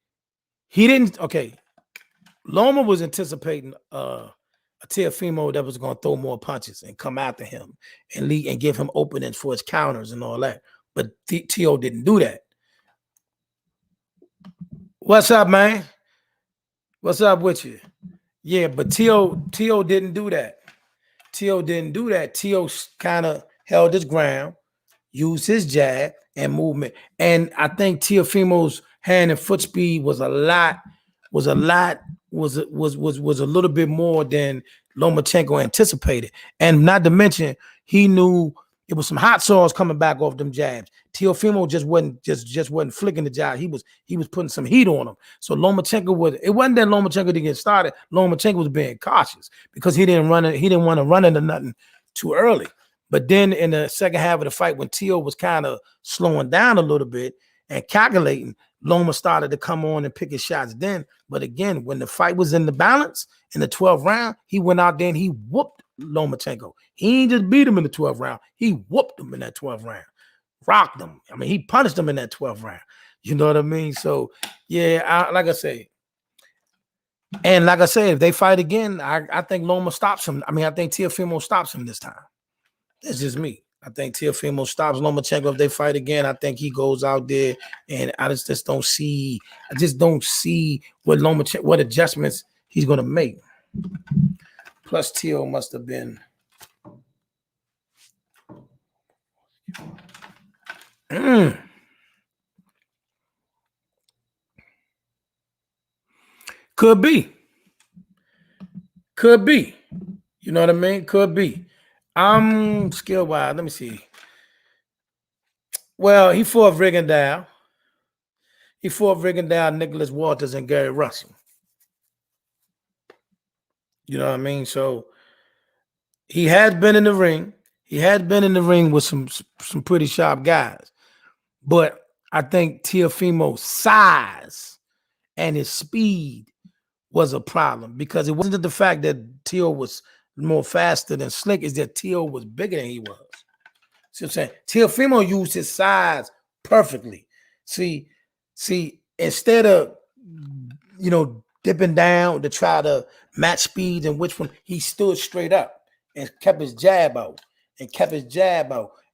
he didn't. Okay, Loma was anticipating a Teofimo that was going to throw more punches and come after him and give him openings for his counters and all that. But Teo didn't do that. What's up, man? What's up with you? Yeah, but Teo didn't do that. Teo kind of held his ground, used his jab and movement. And I think Teofimo's hand and foot speed was a little bit more than Lomachenko anticipated. And not to mention, he knew it was some hot sauce coming back off them jabs. Teofimo just wasn't flicking the jab. He was putting some heat on him. So Lomachenko it wasn't that Lomachenko didn't get started. Lomachenko was being cautious because he didn't want to run into nothing too early. But then in the second half of the fight, when Teo was kind of slowing down a little bit and calculating, Loma started to come on and pick his shots then. But again, when the fight was in the balance in the 12th round, he went out there and he whooped Lomachenko. He ain't just beat him in the 12th round. He whooped him in that 12th round. Rocked him. I mean, he punished him in that 12th round. You know what I mean? So, yeah, like I say, if they fight again, I think Loma stops him. I mean, I think Teofimo stops him this time. That's just me. I think Teofimo stops Lomachenko if they fight again. I think he goes out there, and I just don't see. What adjustments he's going to make. Plus, Teo must have been. Could be. You know what I mean? Could be. I'm skill wise. Let me see. Well, he fought Rigondeaux. Nicholas Walters, and Gary Russell. You know what I mean? So he has been in the ring. With some pretty sharp guys. But I think Teofimo's size and his speed was a problem, because it wasn't the fact that Teo was more faster than Slick, is that Teo was bigger than he was. See what I'm saying? Teofimo used his size perfectly. See, instead of dipping down to try to match speeds and which one, he stood straight up and kept his jab out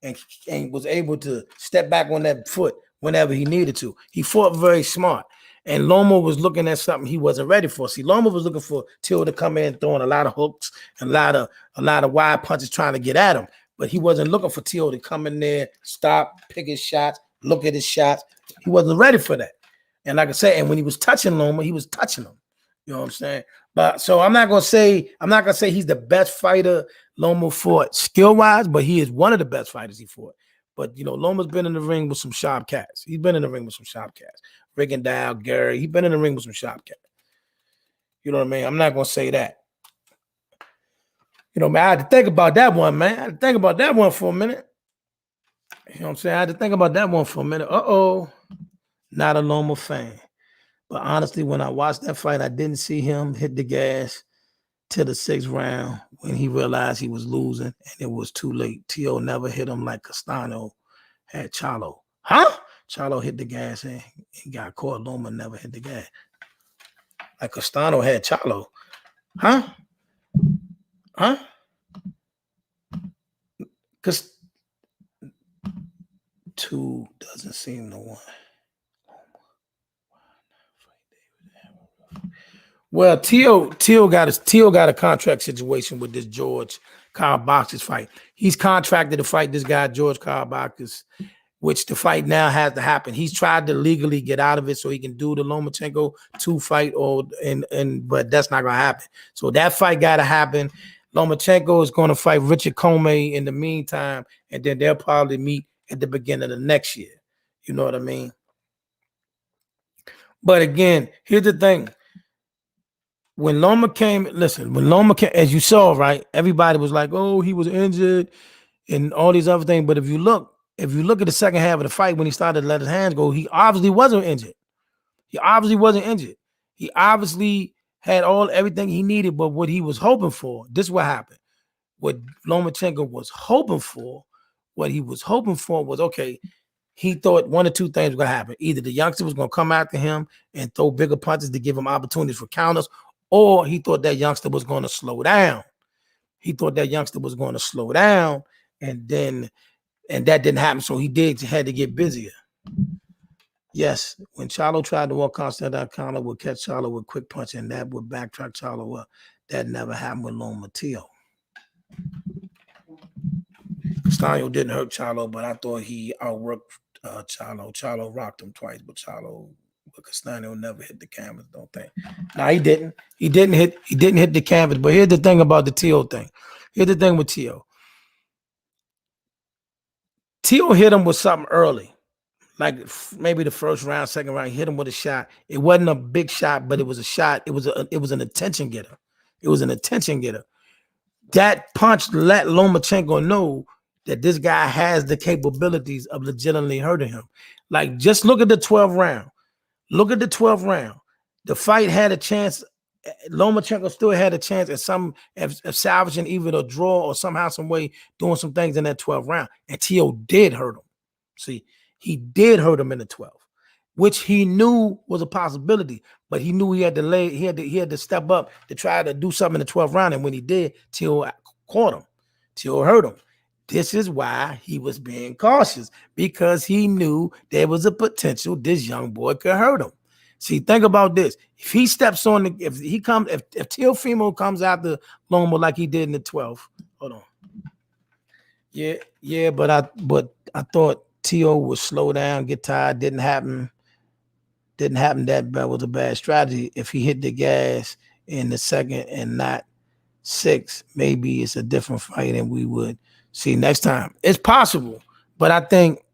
and was able to step back on that foot whenever he needed to. He fought very smart. And Loma was looking at something he wasn't ready for. See, Loma was looking for Teo to come in throwing a lot of hooks and a lot of wide punches trying to get at him. But he wasn't looking for Teo to come in there, stop, pick his shots, look at his shots. He wasn't ready for that. And like I said, and when he was touching Loma, he was touching him. You know what I'm saying? But so I'm not gonna say he's the best fighter Loma fought skill-wise, but he is one of the best fighters he fought. But, Loma's been in the ring with some sharp cats. He's been in the ring with some sharp cats. Rigondeaux, Gary, he's been in the ring with some sharp cats. You know what I mean? I'm not going to say that. Man, I had to think about that one, man. I had to think about that one for a minute. You know what I'm saying? I had to think about that one for a minute. Not a Loma fan. But honestly, when I watched that fight, I didn't see him hit the gas till the 6th round when he realized he was losing and it was too late. T.O. never hit him like Castano had Charlo. Huh? Charlo hit the gas and got caught. Loma never hit the gas. Like Castano had Charlo. Huh? Because 2 doesn't seem to 1. Well, T.O. got a contract situation with this George Kyle Boxer's fight. He's contracted to fight this guy, George Kyle Boxers, which the fight now has to happen. He's tried to legally get out of it so he can do the Lomachenko 2 fight, but that's not gonna happen. So that fight gotta happen. Lomachenko is gonna fight Richard Comey in the meantime, and then they'll probably meet at the beginning of the next year. You know what I mean? But again, here's the thing. When Loma came, as you saw, right, everybody was like, oh, he was injured and all these other things. But if you look at the second half of the fight, when he started to let his hands go, he obviously wasn't injured. He obviously had everything he needed, but what he was hoping for, this is what happened. What Lomachenko was hoping for, was, okay, he thought one or two things were going to happen. Either the youngster was going to come after him and throw bigger punches to give him opportunities for counters, or he thought that youngster was going to slow down. And that didn't happen. So he had to get busier. Yes, when Charlo tried to walk Constantine counter, would catch Charlo with quick punch, and that would backtrack Charlo up. That never happened with Loma T.O. Castaño didn't hurt Charlo, but I thought he outworked Charlo. Charlo rocked him twice, but Castaño never hit the canvas, don't think. No, he didn't. He didn't hit the canvas. But here's the thing about the T.O. thing. Here's the thing with T.O. T.O. hit him with something early. Like maybe the first round, second round, he hit him with a shot. It wasn't a big shot, but it was a shot. It was an attention getter. That punch let Lomachenko know that this guy has the capabilities of legitimately hurting him. Like, just look at the 12th round. The fight had a chance. Lomachenko still had a chance at salvaging either a draw or somehow, some way doing some things in that 12th round. And T.O. did hurt him. See, he did hurt him in the 12th, which he knew was a possibility, but he knew he had to step up to try to do something in the 12th round. And when he did, T.O. caught him. T.O. hurt him. This is why he was being cautious, because he knew there was a potential this young boy could hurt him. See, think about this. If he steps on if Teofimo comes after Loma like he did in the 12th, hold on. Yeah, but I thought T.O. would slow down, get tired. Didn't happen. That was a bad strategy. If he hit the gas in the second and not 6, maybe it's a different fight and we would see next time. It's possible, but I think,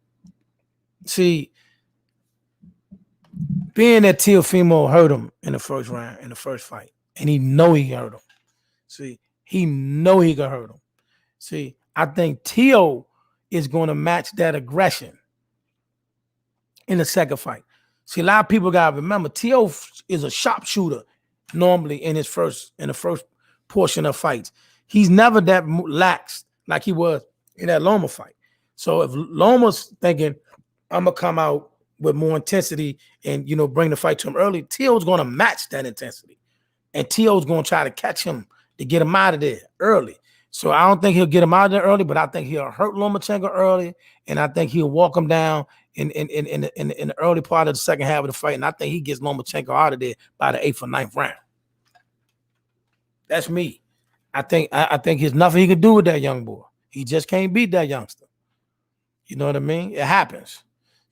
being that Teofimo hurt him in the first round, in the first fight, and he know he hurt him. He know he could hurt him. I think T.O. is going to match that aggression in the second fight. A lot of people got to remember, T.O. is a sharpshooter normally in the first portion of fights. He's never that lax like he was in that Loma fight. So if Loma's thinking, I'm going to come out with more intensity and, bring the fight to him early, T.O.'s going to match that intensity. And T.O.'s going to try to catch him to get him out of there early. So I don't think he'll get him out of there early, but I think he'll hurt Lomachenko early, and I think he'll walk him down in the early part of the second half of the fight, and I think he gets Lomachenko out of there by the 8th or 9th round. That's me. I think there's nothing he can do with that young boy. He just can't beat that youngster. You know what I mean? It happens.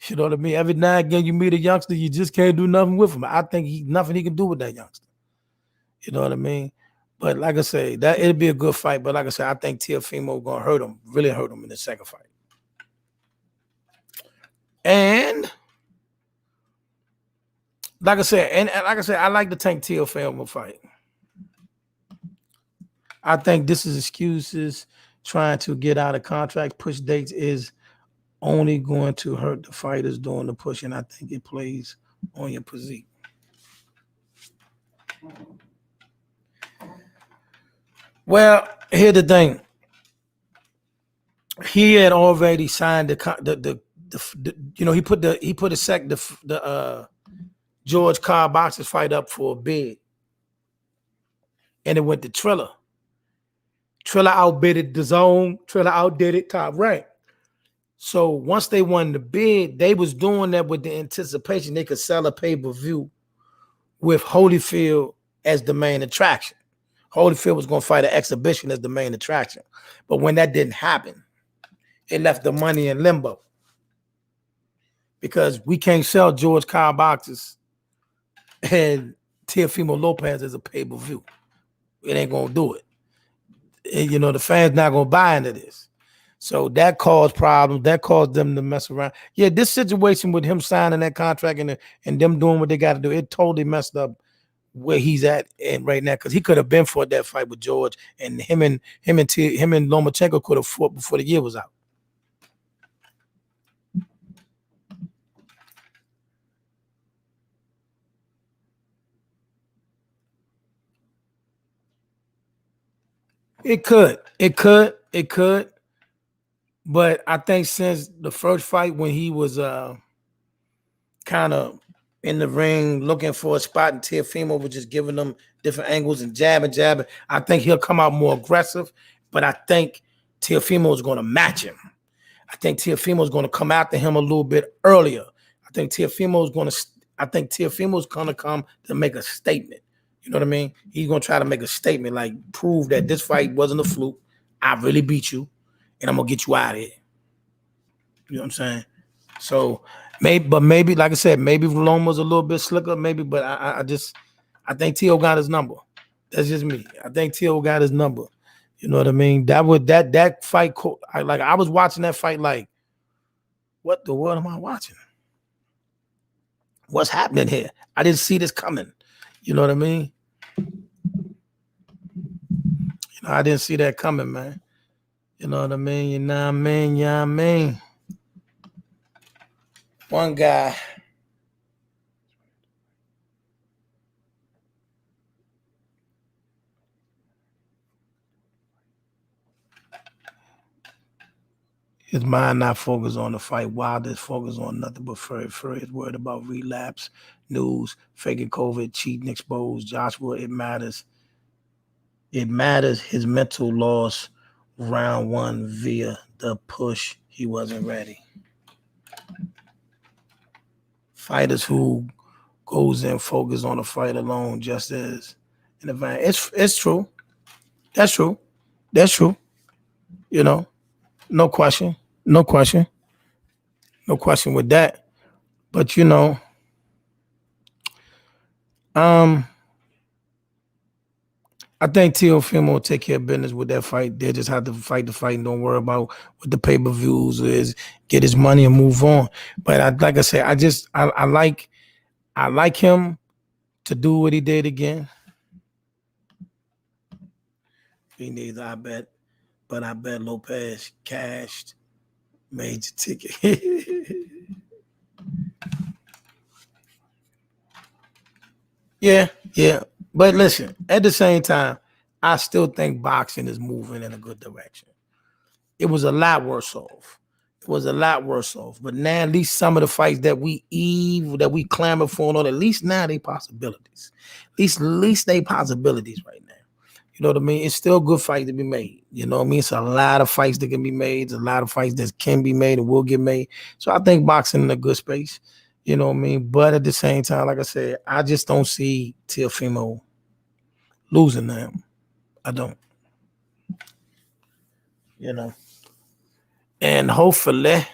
You know what I mean? Every now and again you meet a youngster, you just can't do nothing with him. I think nothing he can do with that youngster. You know what I mean? But like I say, that it'll be a good fight. But like I said, I think Teofimo gonna really hurt him in the second fight. And like I said, I like the Tank Teofimo fight. I think this is excuses trying to get out of contract. Push dates is only going to hurt the fighters doing the pushing. I think it plays on your physique. Well, here's the thing. He had already signed the he put the George Carl Boxers fight up for a bid, and it went to Triller. Triller outbidded the zone. Triller outdid it top rank. So once they won the bid, they was doing that with the anticipation they could sell a pay-per-view with Holyfield as the main attraction. Holyfield was going to fight an exhibition as the main attraction. But when that didn't happen, it left the money in limbo. Because we can't sell George Kyle boxes and Teofimo Lopez as a pay-per-view. It ain't going to do it. And, the fans not going to buy into this. So that caused problems. That caused them to mess around. Yeah, this situation with him signing that contract and them doing what they got to do, it totally messed up where he's at and right now, because he could have been fought that fight with George, and him and Lomachenko could have fought before the year was out. It could. But I think since the first fight when he was kind of in the ring looking for a spot, and Teofimo was just giving them different angles and jabbing, I think he'll come out more aggressive. But I think Teofimo is going to match him. I think Teofimo is going to come after him a little bit earlier. I think Teofimo is going to come to make a statement. You know what I mean? He's going to try to make a statement, like prove that this fight wasn't a fluke. I really beat you, and I'm going to get you out of here. You know what I'm saying? So maybe, like I said, maybe Loma was a little bit slicker, maybe, but I think Teo got his number. That's just me. I think Teo got his number. You know what I mean? That fight, I was watching that fight like, what the world am I watching? What's happening here? I didn't see this coming. You know what I mean? I didn't see that coming, man. You know what I mean? You know what I mean? You know what I mean? One guy. His mind not focused on the fight. Wilder is focused on nothing but Fury. Fury is worried about relapse, news, faking COVID, cheating, exposed. Joshua, it matters. It matters his mental loss round one via the push. He wasn't ready. Fighters who goes in focus on the fight alone just as an event. It's true. That's true. That's true. No question. No question. No question with that. But I think Teofimo will take care of business with that fight. They just have to fight the fight and don't worry about what the pay-per-views is. Get his money and move on. But like I said, I like him to do what he did again. He needs, I bet Lopez cashed major ticket. Yeah. But listen, at the same time, I still think boxing is moving in a good direction. It was a lot worse off. But now at least some of the fights that we clamor for, at least now they possibilities. At least they possibilities right now. You know what I mean? It's still a good fight to be made. You know what I mean? It's a lot of fights that can be made. There's a lot of fights that can be made and will get made. So I think boxing in a good space. You know what I mean? But at the same time, like I said, I just don't see Teofimo losing them. I don't. And hopefully,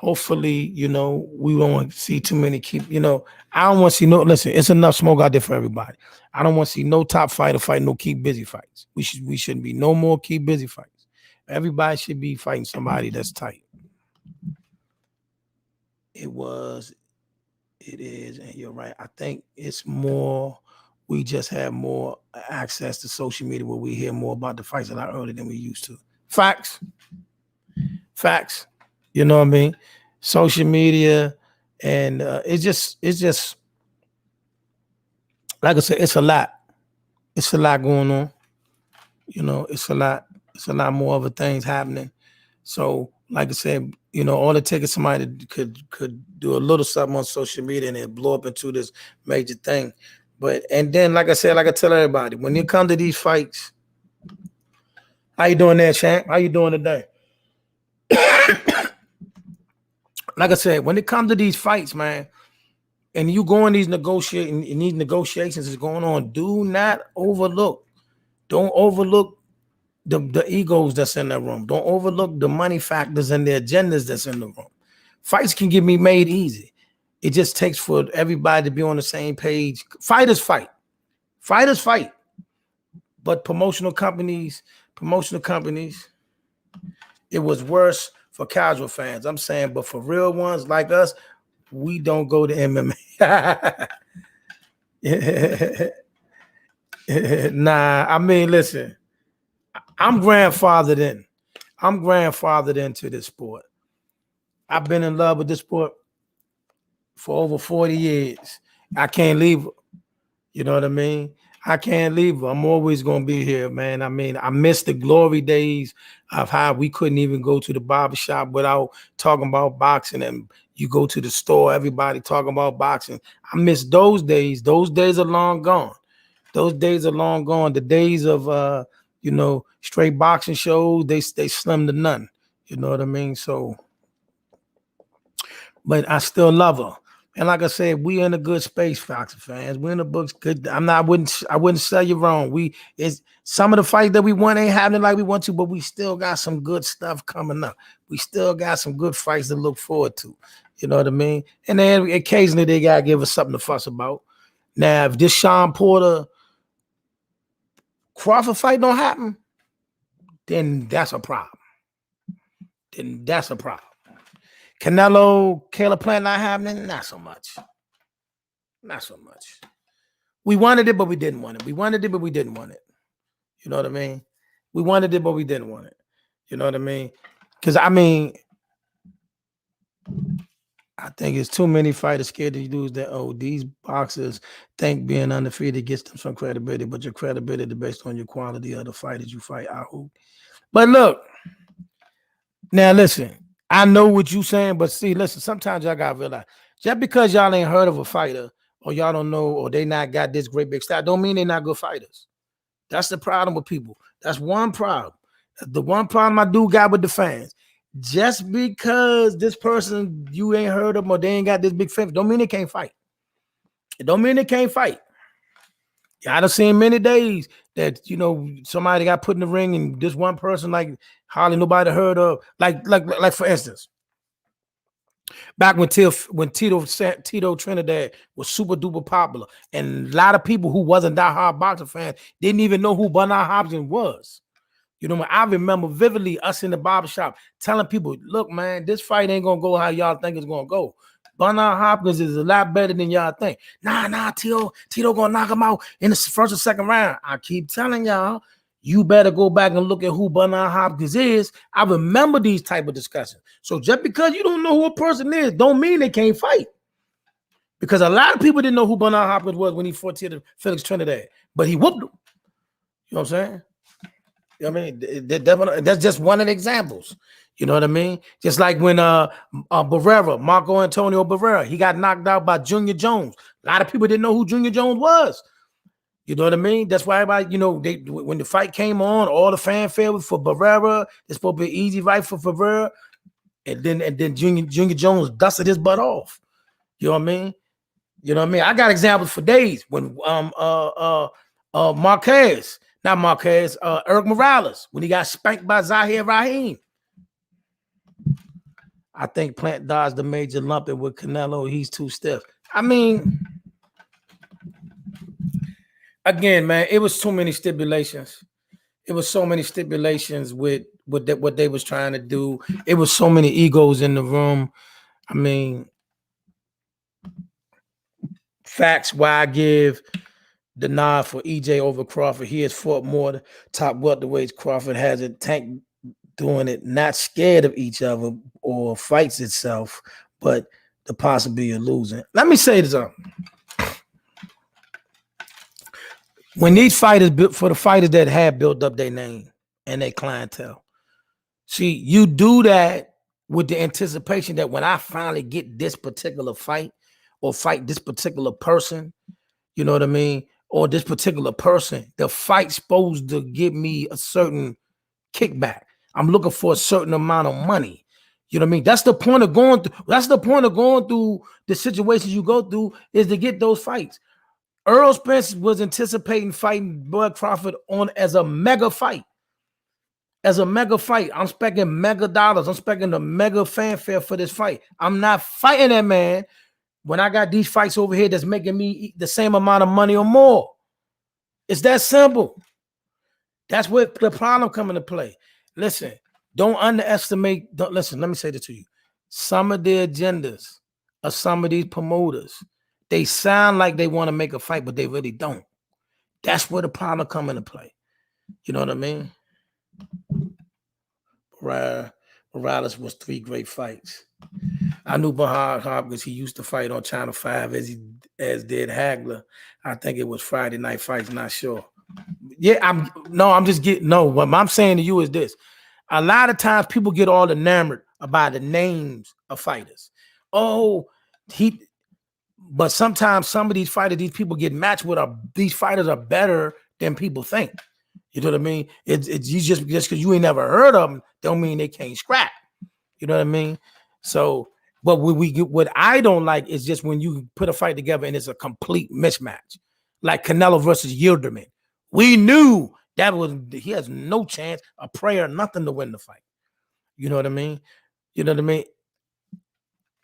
we won't see too many I don't want to see listen, it's enough smoke out there for everybody. I don't want to see no top fighter fight no keep busy fights. We shouldn't be no more keep busy fights. Everybody should be fighting somebody that's tight. It is, and you're right. I think it's more. We just have more access to social media where we hear more about the fights a lot earlier than we used to. Facts. You know what I mean? Social media, and it's just like I said, it's a lot. It's a lot going on. You know, it's a lot. It's a lot more other things happening. So, like I said, you know, all it takes somebody could do a little something on social media and it blow up into this major thing. But and then, like I said, like I tell everybody, when you come to these fights, how you doing there, Champ? How you doing today? Like I said, when it comes to these fights, man, and you go in these negotiations is going on, do not overlook. Don't overlook the egos that's in the room. Don't overlook the money factors and the agendas that's in the room. Fights can get me made easy. It just takes for everybody to be on the same page. Fighters fight. Fighters fight. But promotional companies, it was worse for casual fans. I'm saying, but for real ones like us, we don't go to MMA. Nah, I mean, listen, I'm grandfathered in. I'm grandfathered into this sport. I've been in love with this sport for over 40 years. I can't leave her. You know what I mean? I can't leave her. I'm always going to be here, man. I mean, I miss the glory days of how we couldn't even go to the barbershop without talking about boxing, and you go to the store, everybody talking about boxing. I miss those days. Those days are long gone. Those days are long gone. The days of you know, straight boxing shows, they slim to none. You know what I mean? So, but I still love her. And like I said, we in a good space, Fox fans. We're in the books. Good. I wouldn't sell you wrong. It's some of the fights that we won ain't happening like we want to, but we still got some good stuff coming up. We still got some good fights to look forward to. You know what I mean? And then occasionally they gotta give us something to fuss about. Now, if this Sean Porter Crawford fight don't happen, then that's a problem. Canelo, Caleb Plant not happening, not so much. We wanted it, but we didn't want it. We wanted it, but we didn't want it. You know what I mean? We wanted it, but we didn't want it. You know what I mean? Because, I mean, I think it's too many fighters scared to lose that, these boxers think being undefeated gets them some credibility, but your credibility is based on your quality of the fighters you fight. I hope. But look, now listen, I know what you're saying, but see, listen, sometimes y'all got to realize, just because y'all ain't heard of a fighter or y'all don't know or they not got this great big style, don't mean they're not good fighters. That's the problem with people. That's one problem. The one problem I do got with the fans. Just because this person you ain't heard of them or they ain't got this big fame, don't mean they can't fight. It don't mean they can't fight. I done seen many days that, you know, somebody got put in the ring and this one person like hardly nobody heard of. Like for instance, back when Tito Trinidad was super duper popular, and a lot of people who wasn't that hard boxing fans didn't even know who Bernard Hopkins was. You know, I remember vividly us in the barbershop telling people, look, man, this fight ain't gonna go how y'all think it's gonna go. Bernard Hopkins is a lot better than y'all think. Nah, Tito gonna knock him out in the first or second round. I keep telling y'all, you better go back and look at who Bernard Hopkins is. I remember these type of discussions. So just because you don't know who a person is, don't mean they can't fight. Because a lot of people didn't know who Bernard Hopkins was when he fought Felix Trinidad, but he whooped him. You know what I'm saying? I mean, that's just one of the examples. You know what I mean? Just like when Barrera, Marco Antonio Barrera, he got knocked out by Junior Jones. A lot of people didn't know who Junior Jones was. You know what I mean? That's why everybody, you know, when the fight came on, all the fanfare was for Barrera. It's supposed to be an easy fight for Barrera. And then Junior Jones dusted his butt off. You know what I mean? You know what I mean? I got examples for days when Eric Morales, when he got spanked by Zahir Rahim. I think Plant dodged the major lumping with Canelo. He's too stiff. I mean, again, man, it was too many stipulations. It was so many stipulations with what they was trying to do. It was so many egos in the room. I mean, facts why I give the nod for EJ over Crawford. He has fought more the top welterweights. Crawford has it. Tank doing it, not scared of each other or fights itself, but the possibility of losing. Let me say this up. When these fighters, for the fighters that have built up their name and their clientele, see, you do that with the anticipation that when I finally get this particular fight or fight this particular person, you know what I mean? Or this particular person, the fight's supposed to give me a certain kickback. I'm looking for a certain amount of money. You know what I mean? That's the point of going through. That's the point of going through the situations you go through, is to get those fights. Earl Spence was anticipating fighting Bud Crawford on as a mega fight. As a mega fight. I'm expecting mega dollars. I'm expecting a mega fanfare for this fight. I'm not fighting that man when I got these fights over here that's making me the same amount of money or more. It's that simple. That's where the problem come into play. Listen, don't underestimate. Listen, let me say this to you. Some of the agendas of some of these promoters, they sound like they want to make a fight, but they really don't. That's where the problem come into play. You know what I mean? Morales was 3 great fights. I knew Bahar Hopkins. He used to fight on Channel 5 as did Hagler. I think it was Friday Night Fights. Not sure. Yeah, what I'm saying to you is this. A lot of times people get all enamored about the names of fighters. But sometimes some of these fighters, these people get matched with, these fighters are better than people think. You know what I mean? It's you just because you ain't never heard of them, don't mean they can't scrap. You know what I mean? So, but what I don't like is just when you put a fight together and it's a complete mismatch, like Canelo versus Yildirim. We knew he has no chance, a prayer, nothing to win the fight. You know what I mean? You know what I mean?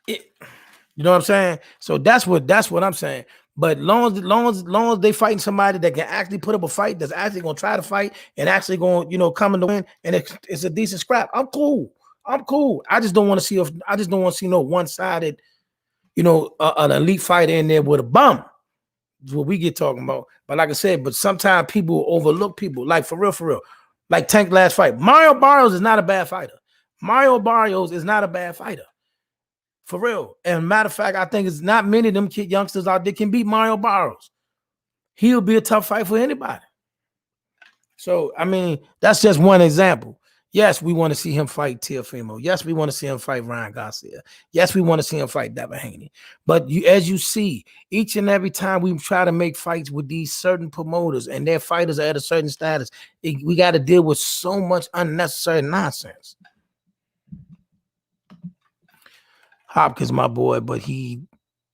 You know what I'm saying? So that's what I'm saying. But long as they fighting somebody that can actually put up a fight, that's actually gonna try to fight and actually going, come in to win, and it's a decent scrap. I'm cool. I just don't want to see no one-sided, an elite fighter in there with a bum. That's what we get talking about. But like I said, but sometimes people overlook people. Like for real. Like Tank last fight. Mario Barrios is not a bad fighter. For real. And matter of fact, I think it's not many of them kid youngsters out there can beat Mario Barrios. He'll be a tough fight for anybody. So, I mean, that's just one example. Yes, we want to see him fight Teofimo. Yes, we want to see him fight Ryan Garcia. Yes, we want to see him fight Devin Haney. But as you see, each and every time we try to make fights with these certain promoters and their fighters are at a certain status, we got to deal with so much unnecessary nonsense. Hopkins, my boy, but he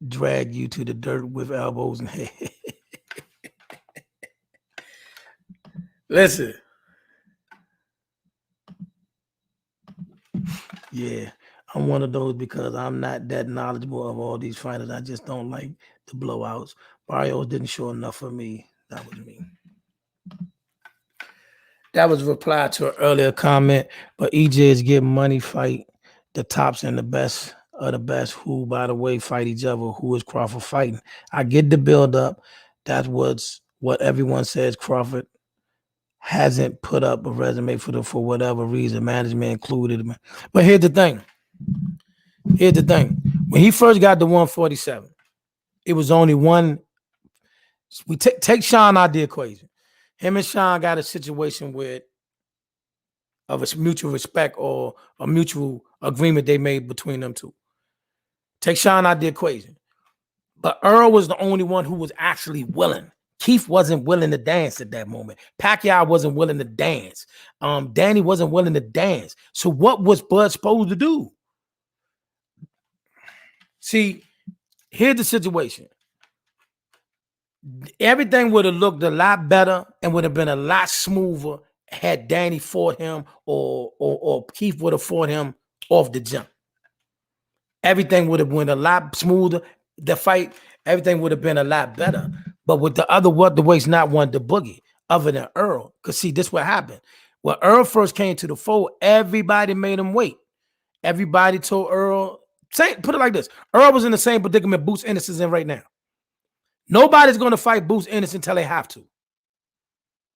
dragged you to the dirt with elbows and head. Listen. Yeah, I'm one of those because I'm not that knowledgeable of all these fighters. I just don't like the blowouts. Barrios didn't show enough for me. That was me. That was a reply to an earlier comment, but EJ is getting money fight the tops and the best of the best, who, by the way, fight each other. Who is Crawford fighting? I get the build up. That was what everyone says. Crawford hasn't put up a resume for whatever reason, management included. But here's the thing. When he first got to 147, it was only one. We take Sean out of the equation. Him and Sean got a situation of a mutual respect or a mutual agreement they made between them two. Take Sean out of the equation. But Earl was the only one who was actually willing. Keith wasn't willing to dance at that moment. Pacquiao wasn't willing to dance. Danny wasn't willing to dance. So what was Bud supposed to do? See, here's the situation. Everything would have looked a lot better and would have been a lot smoother had Danny fought him or Keith would have fought him off the jump. Everything would have went a lot smoother. The fight, everything would have been a lot better. But with the other welterweights not wanting to boogie, other than Earl. Because see, this what happened. When Earl first came to the fold, everybody made him wait. Everybody told Earl, put it like this. Earl was in the same predicament Boots Ennis is in right now. Nobody's going to fight Bruce Ennis until they have to.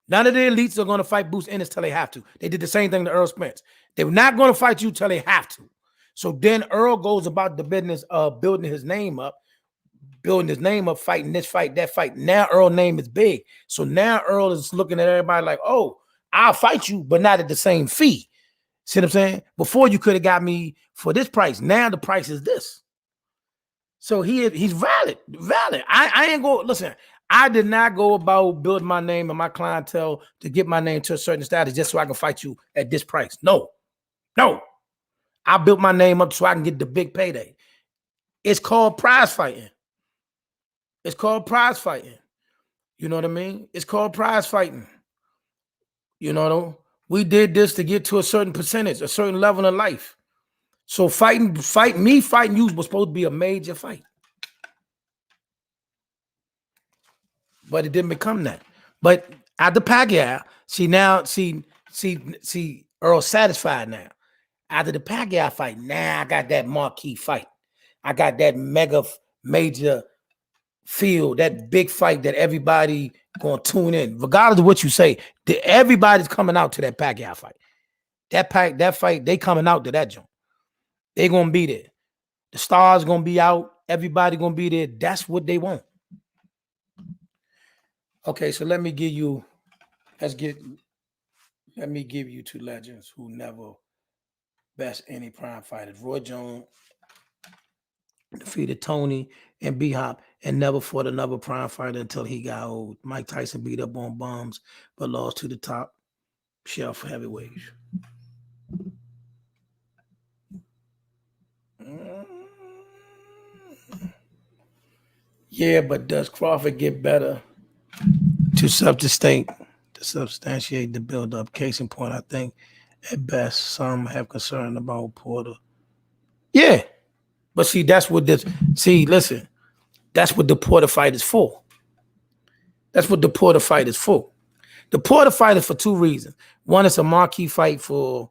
None of the elites are going to fight Bruce Ennis until they have to. They did the same thing to Earl Spence. They're not going to fight you until they have to. So then Earl goes about the business of building his name up, fighting this fight, that fight. Now Earl's name is big. So now Earl is looking at everybody like, oh, I'll fight you, but not at the same fee. See what I'm saying? Before you could have got me for this price. Now the price is this. So he's valid. I ain't go, listen, I did not go about building my name and my clientele to get my name to a certain status just so I can fight you at this price. No. I built my name up so I can get the big payday. It's called prize fighting. You know what I mean? It's called prize fighting. You know, we did this to get to a certain percentage, a certain level of life. So fighting you was supposed to be a major fight. But it didn't become that. But at the Pacquiao, see Earl's satisfied now. After the Pacquiao fight, now I got that marquee fight. I got that major field, that big fight that everybody gonna tune in. Regardless of what you say, everybody's coming out to that Pacquiao fight. That fight, they coming out to that joint. They gonna be there. The stars gonna be out. Everybody gonna be there. That's what they want. Okay, so let me give you two legends who never best any prime fighters. Roy Jones defeated Tony and B-Hop and never fought another prime fighter until he got old. Mike Tyson beat up on bums but lost to the top shelf heavyweights. Yeah, but does Crawford get better to substantiate the build-up? Case in point, I think at best some have concern about Porter. Yeah, but see, that's what the Porter fight is for. The Porter fight is for two reasons. One, it's a marquee fight for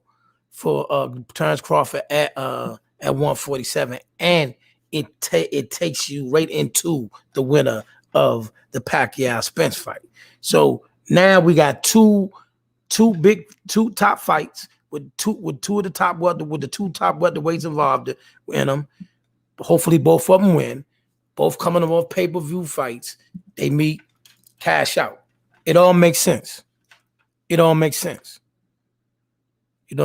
Terrence Crawford at 147, and it takes you right into the winner of the Pacquiao Spence fight. So now we got two top fights with the two top welterweights involved in them. Hopefully both of them win. Both coming off pay-per-view fights. They meet, cash out. It all makes sense. You know what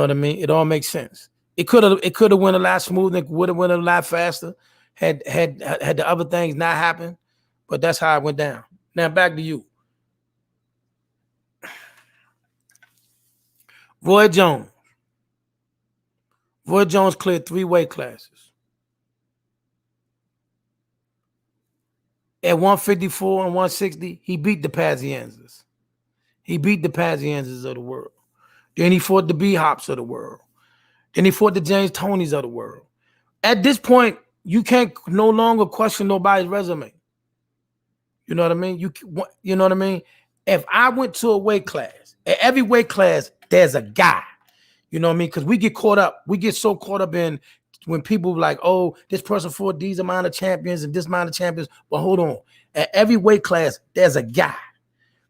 I mean? It all makes sense. It could have went a lot smoother. It would have went a lot faster had the other things not happened. But that's how it went down. Now back to you. Roy Jones cleared 3 weight classes. At 154 and 160, he beat the Pazienzas. Of the world. Then he fought the B-Hops of the world. Then he fought the James Tonys of the world. At this point, you can't no longer question nobody's resume. You know what I mean? You know what I mean? If I went to a weight class, at every weight class, there's a guy. You know what I mean? Because we get so caught up in when people like, oh, this person fought these amount of champions and this amount of champions. But hold on. At every weight class, there's a guy.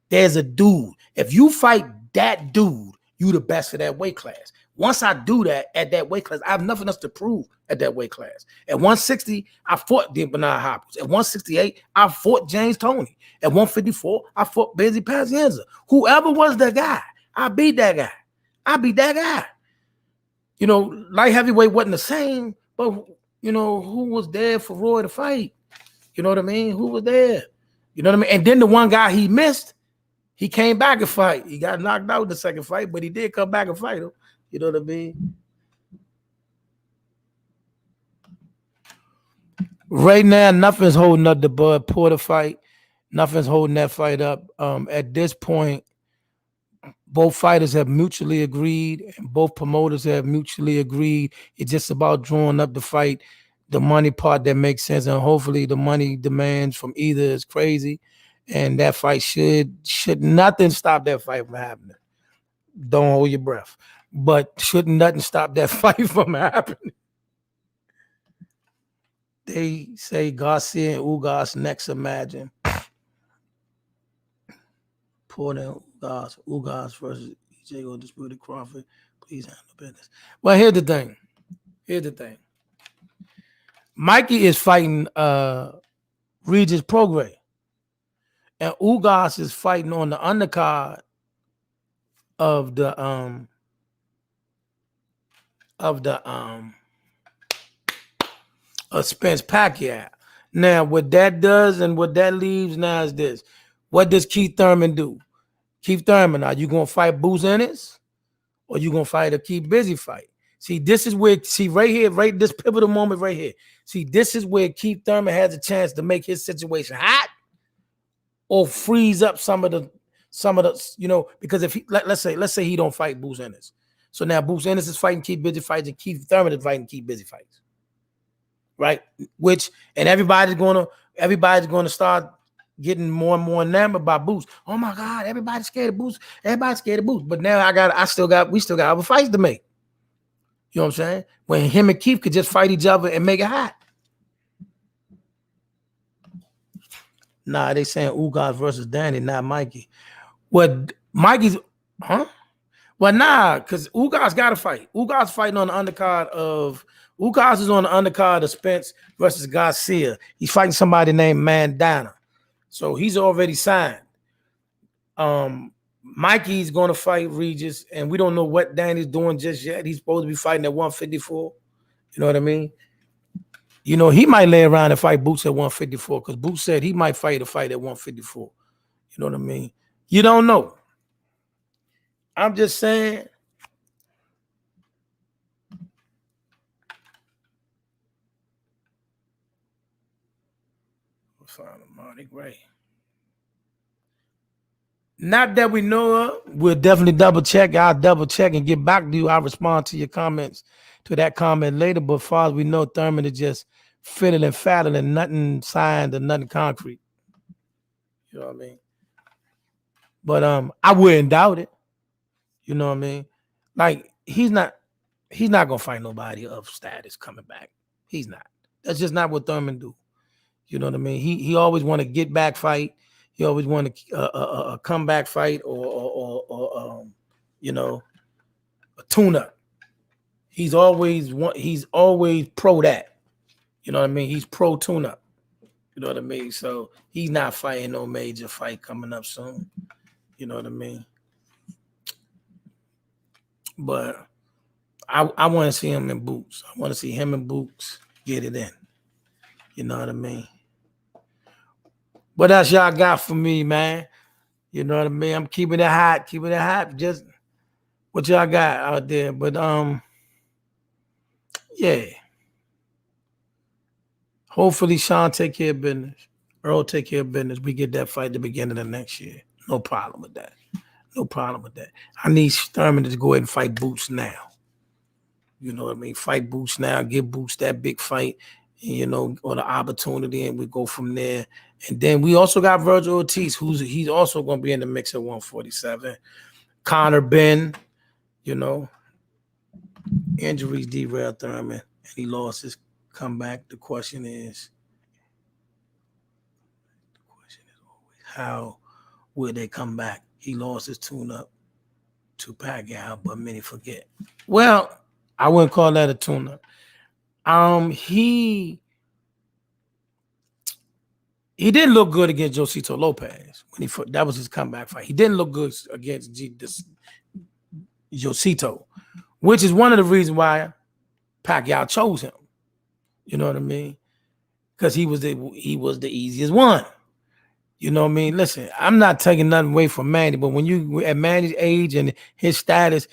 There's a dude. If you fight that dude, you the best for that weight class. Once I do that at that weight class, I have nothing else to prove at that weight class. At 160, I fought Bernard Hopkins. At 168, I fought James Toney. At 154, I fought Benzie Pazienza. Whoever was that guy, I beat that guy. You know, light heavyweight wasn't the same, but, you know, who was there for Roy to fight? You know what I mean? Who was there? You know what I mean? And then the one guy he missed, he came back and fight. He got knocked out in the second fight, but he did come back and fight him. You know what I mean? Right now, nothing's holding up the Bud Porter fight. Nothing's holding that fight up. At this point, both fighters have mutually agreed, and both promoters have mutually agreed. It's just about drawing up the fight, the money part that makes sense, and hopefully the money demands from either is crazy, and that fight should nothing stop that fight from happening. Don't hold your breath. But should nothing stop that fight from happening. They say Garcia and Ugas next, imagine. Porter Ugas versus EJ or disputed Crawford. Please handle business. Well, here's the thing. Mikey is fighting Regis Prograis. And Ugas is fighting on the undercard of the Spence Pacquiao. Now, what that does and what that leaves now is this. What does Keith Thurman do? Keith Thurman, are you gonna fight Boots Ennis? Or you gonna fight a Keith Busy fight? See, this is where, right here, right this pivotal moment right here. See, this is where Keith Thurman has a chance to make his situation hot or freeze up some of the, because if he, let's say he don't fight Boots Ennis. So now Boots Ennis is fighting Keith Busy fights and Keith Thurman is fighting Keith Busy fights. Right? And everybody's gonna start getting more and more enamored by Boots. Oh my God, everybody's scared of Boots. But now we still got other fights to make. You know what I'm saying? When him and Keith could just fight each other and make it hot. Nah, they saying Ugas versus Danny, not Mikey. What Mikey's, huh? Well, nah, because Ugas got to fight. Ugas fighting on the undercard of, Ugas is on the undercard of Spence versus Garcia. He's fighting somebody named Mandana. So he's already signed. Mikey's going to fight Regis, and we don't know what Danny's doing just yet. He's supposed to be fighting at 154. You know what I mean? You know, he might lay around and fight Boots at 154 because Boots said he might fight a fight at 154. You know what I mean? You don't know. I'm just saying. We'll find Marty Gray. Not that we know of. We'll definitely double check. I'll double check and get back to you. I'll respond to your comments, to that comment later. But as far as we know, Thurman is just fiddling and faddling, nothing signed and nothing concrete. You know what I mean? But I wouldn't doubt it. You know what I mean? Like he's not gonna fight nobody of status coming back. He's not. That's just not what Thurman do. You know what I mean? He always want to get back fight. He always want a comeback fight or a tune-up. He's always pro that. You know what I mean? He's pro tune-up. You know what I mean? So he's not fighting no major fight coming up soon. You know what I mean? But I want to see him in Boots. I want to see him in Boots get it in. You know what I mean? What else y'all got for me, man? You know what I mean? I'm keeping it hot, Just what y'all got out there. But yeah. Hopefully Sean take care of business. Earl take care of business. We get that fight at the beginning of next year. No problem with that. I need Thurman to go ahead and fight Boots now. You know what I mean? Fight Boots now. Give Boots that big fight, or the opportunity, and we go from there. And then we also got Virgil Ortiz, he's also going to be in the mix at 147. Conor Ben, injuries derailed Thurman, and he lost his comeback. The question is always, how will they come back? He lost his tune-up to Pacquiao, but many forget. Well, I wouldn't call that a tune-up. He didn't look good against Josito Lopez that was his comeback fight. He didn't look good against Josito, which is one of the reasons why Pacquiao chose him. You know what I mean? Because he was the easiest one. You know what I mean? Listen, I'm not taking nothing away from Manny, but when you at Manny's age and his status,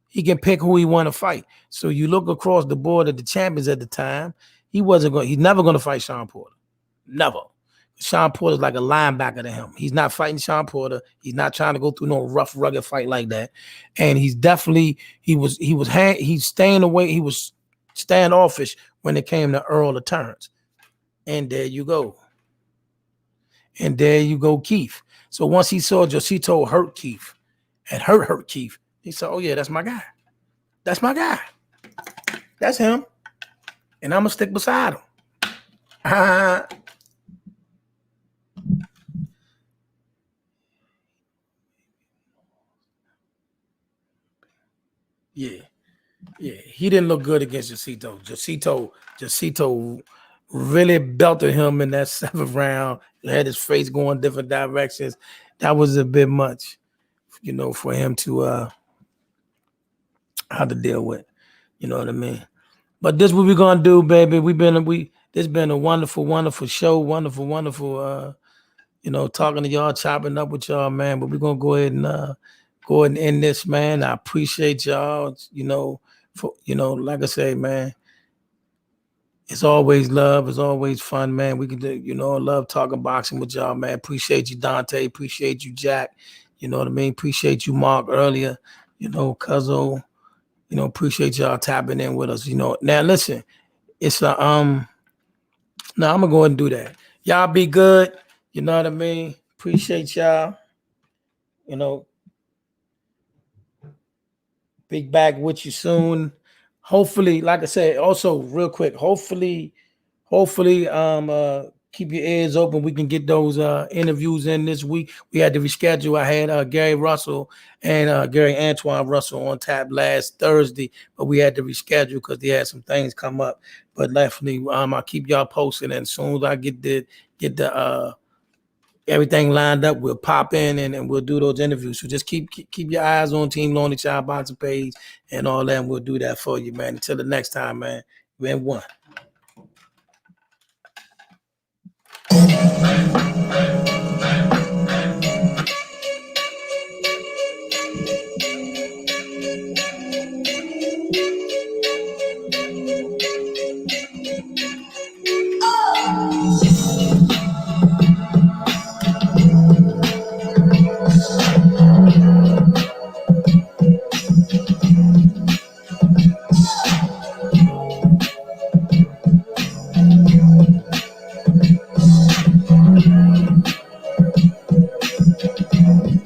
he can pick who he want to fight. So you look across the board at the champions at the time, he's never going to fight Sean Porter. Never. Sean Porter's like a linebacker to him. He's not fighting Sean Porter. He's not trying to go through no rough, rugged fight like that. And he's definitely, he's staying away. He was standoffish when it came to Earl of Terrence. And there you go. Keith. So once he saw Josito hurt Keith and hurt Keith, he said, oh yeah, that's my guy. That's him. And I'm going to stick beside him. Yeah. Yeah, he didn't look good against Jacito. Jacito really belted him in that 7th round. He had his face going different directions. That was a bit much, for him to how to deal with. You know what I mean? But this what we're gonna do, baby. This been a wonderful, wonderful show, wonderful, talking to y'all, chopping up with y'all, man. But we're gonna go ahead and end this, man. I appreciate y'all, like I say, man. It's always love. It's always fun, man. We can do, love talking boxing with y'all, man. Appreciate you, Dante. Appreciate you, Jack. You know what I mean? Appreciate you, Mark, earlier. Cuzzo. Appreciate y'all tapping in with us. Now listen, it's a now I'm gonna go ahead and do that. Y'all be good. You know what I mean? Appreciate y'all. Big back with you soon. Hopefully, like I said, also real quick, hopefully, keep your ears open. We can get those interviews in this week. We had to reschedule. I had Gary Russell and Gary Antoine Russell on tap last Thursday, but we had to reschedule because they had some things come up. But definitely, I'll keep y'all posted. And as soon as I get the everything lined up, we'll pop in and we'll do those interviews. So just keep your eyes on Team Lonely Child Boxing page and all that, and we'll do that for you, man. Until the next time, man. We in one.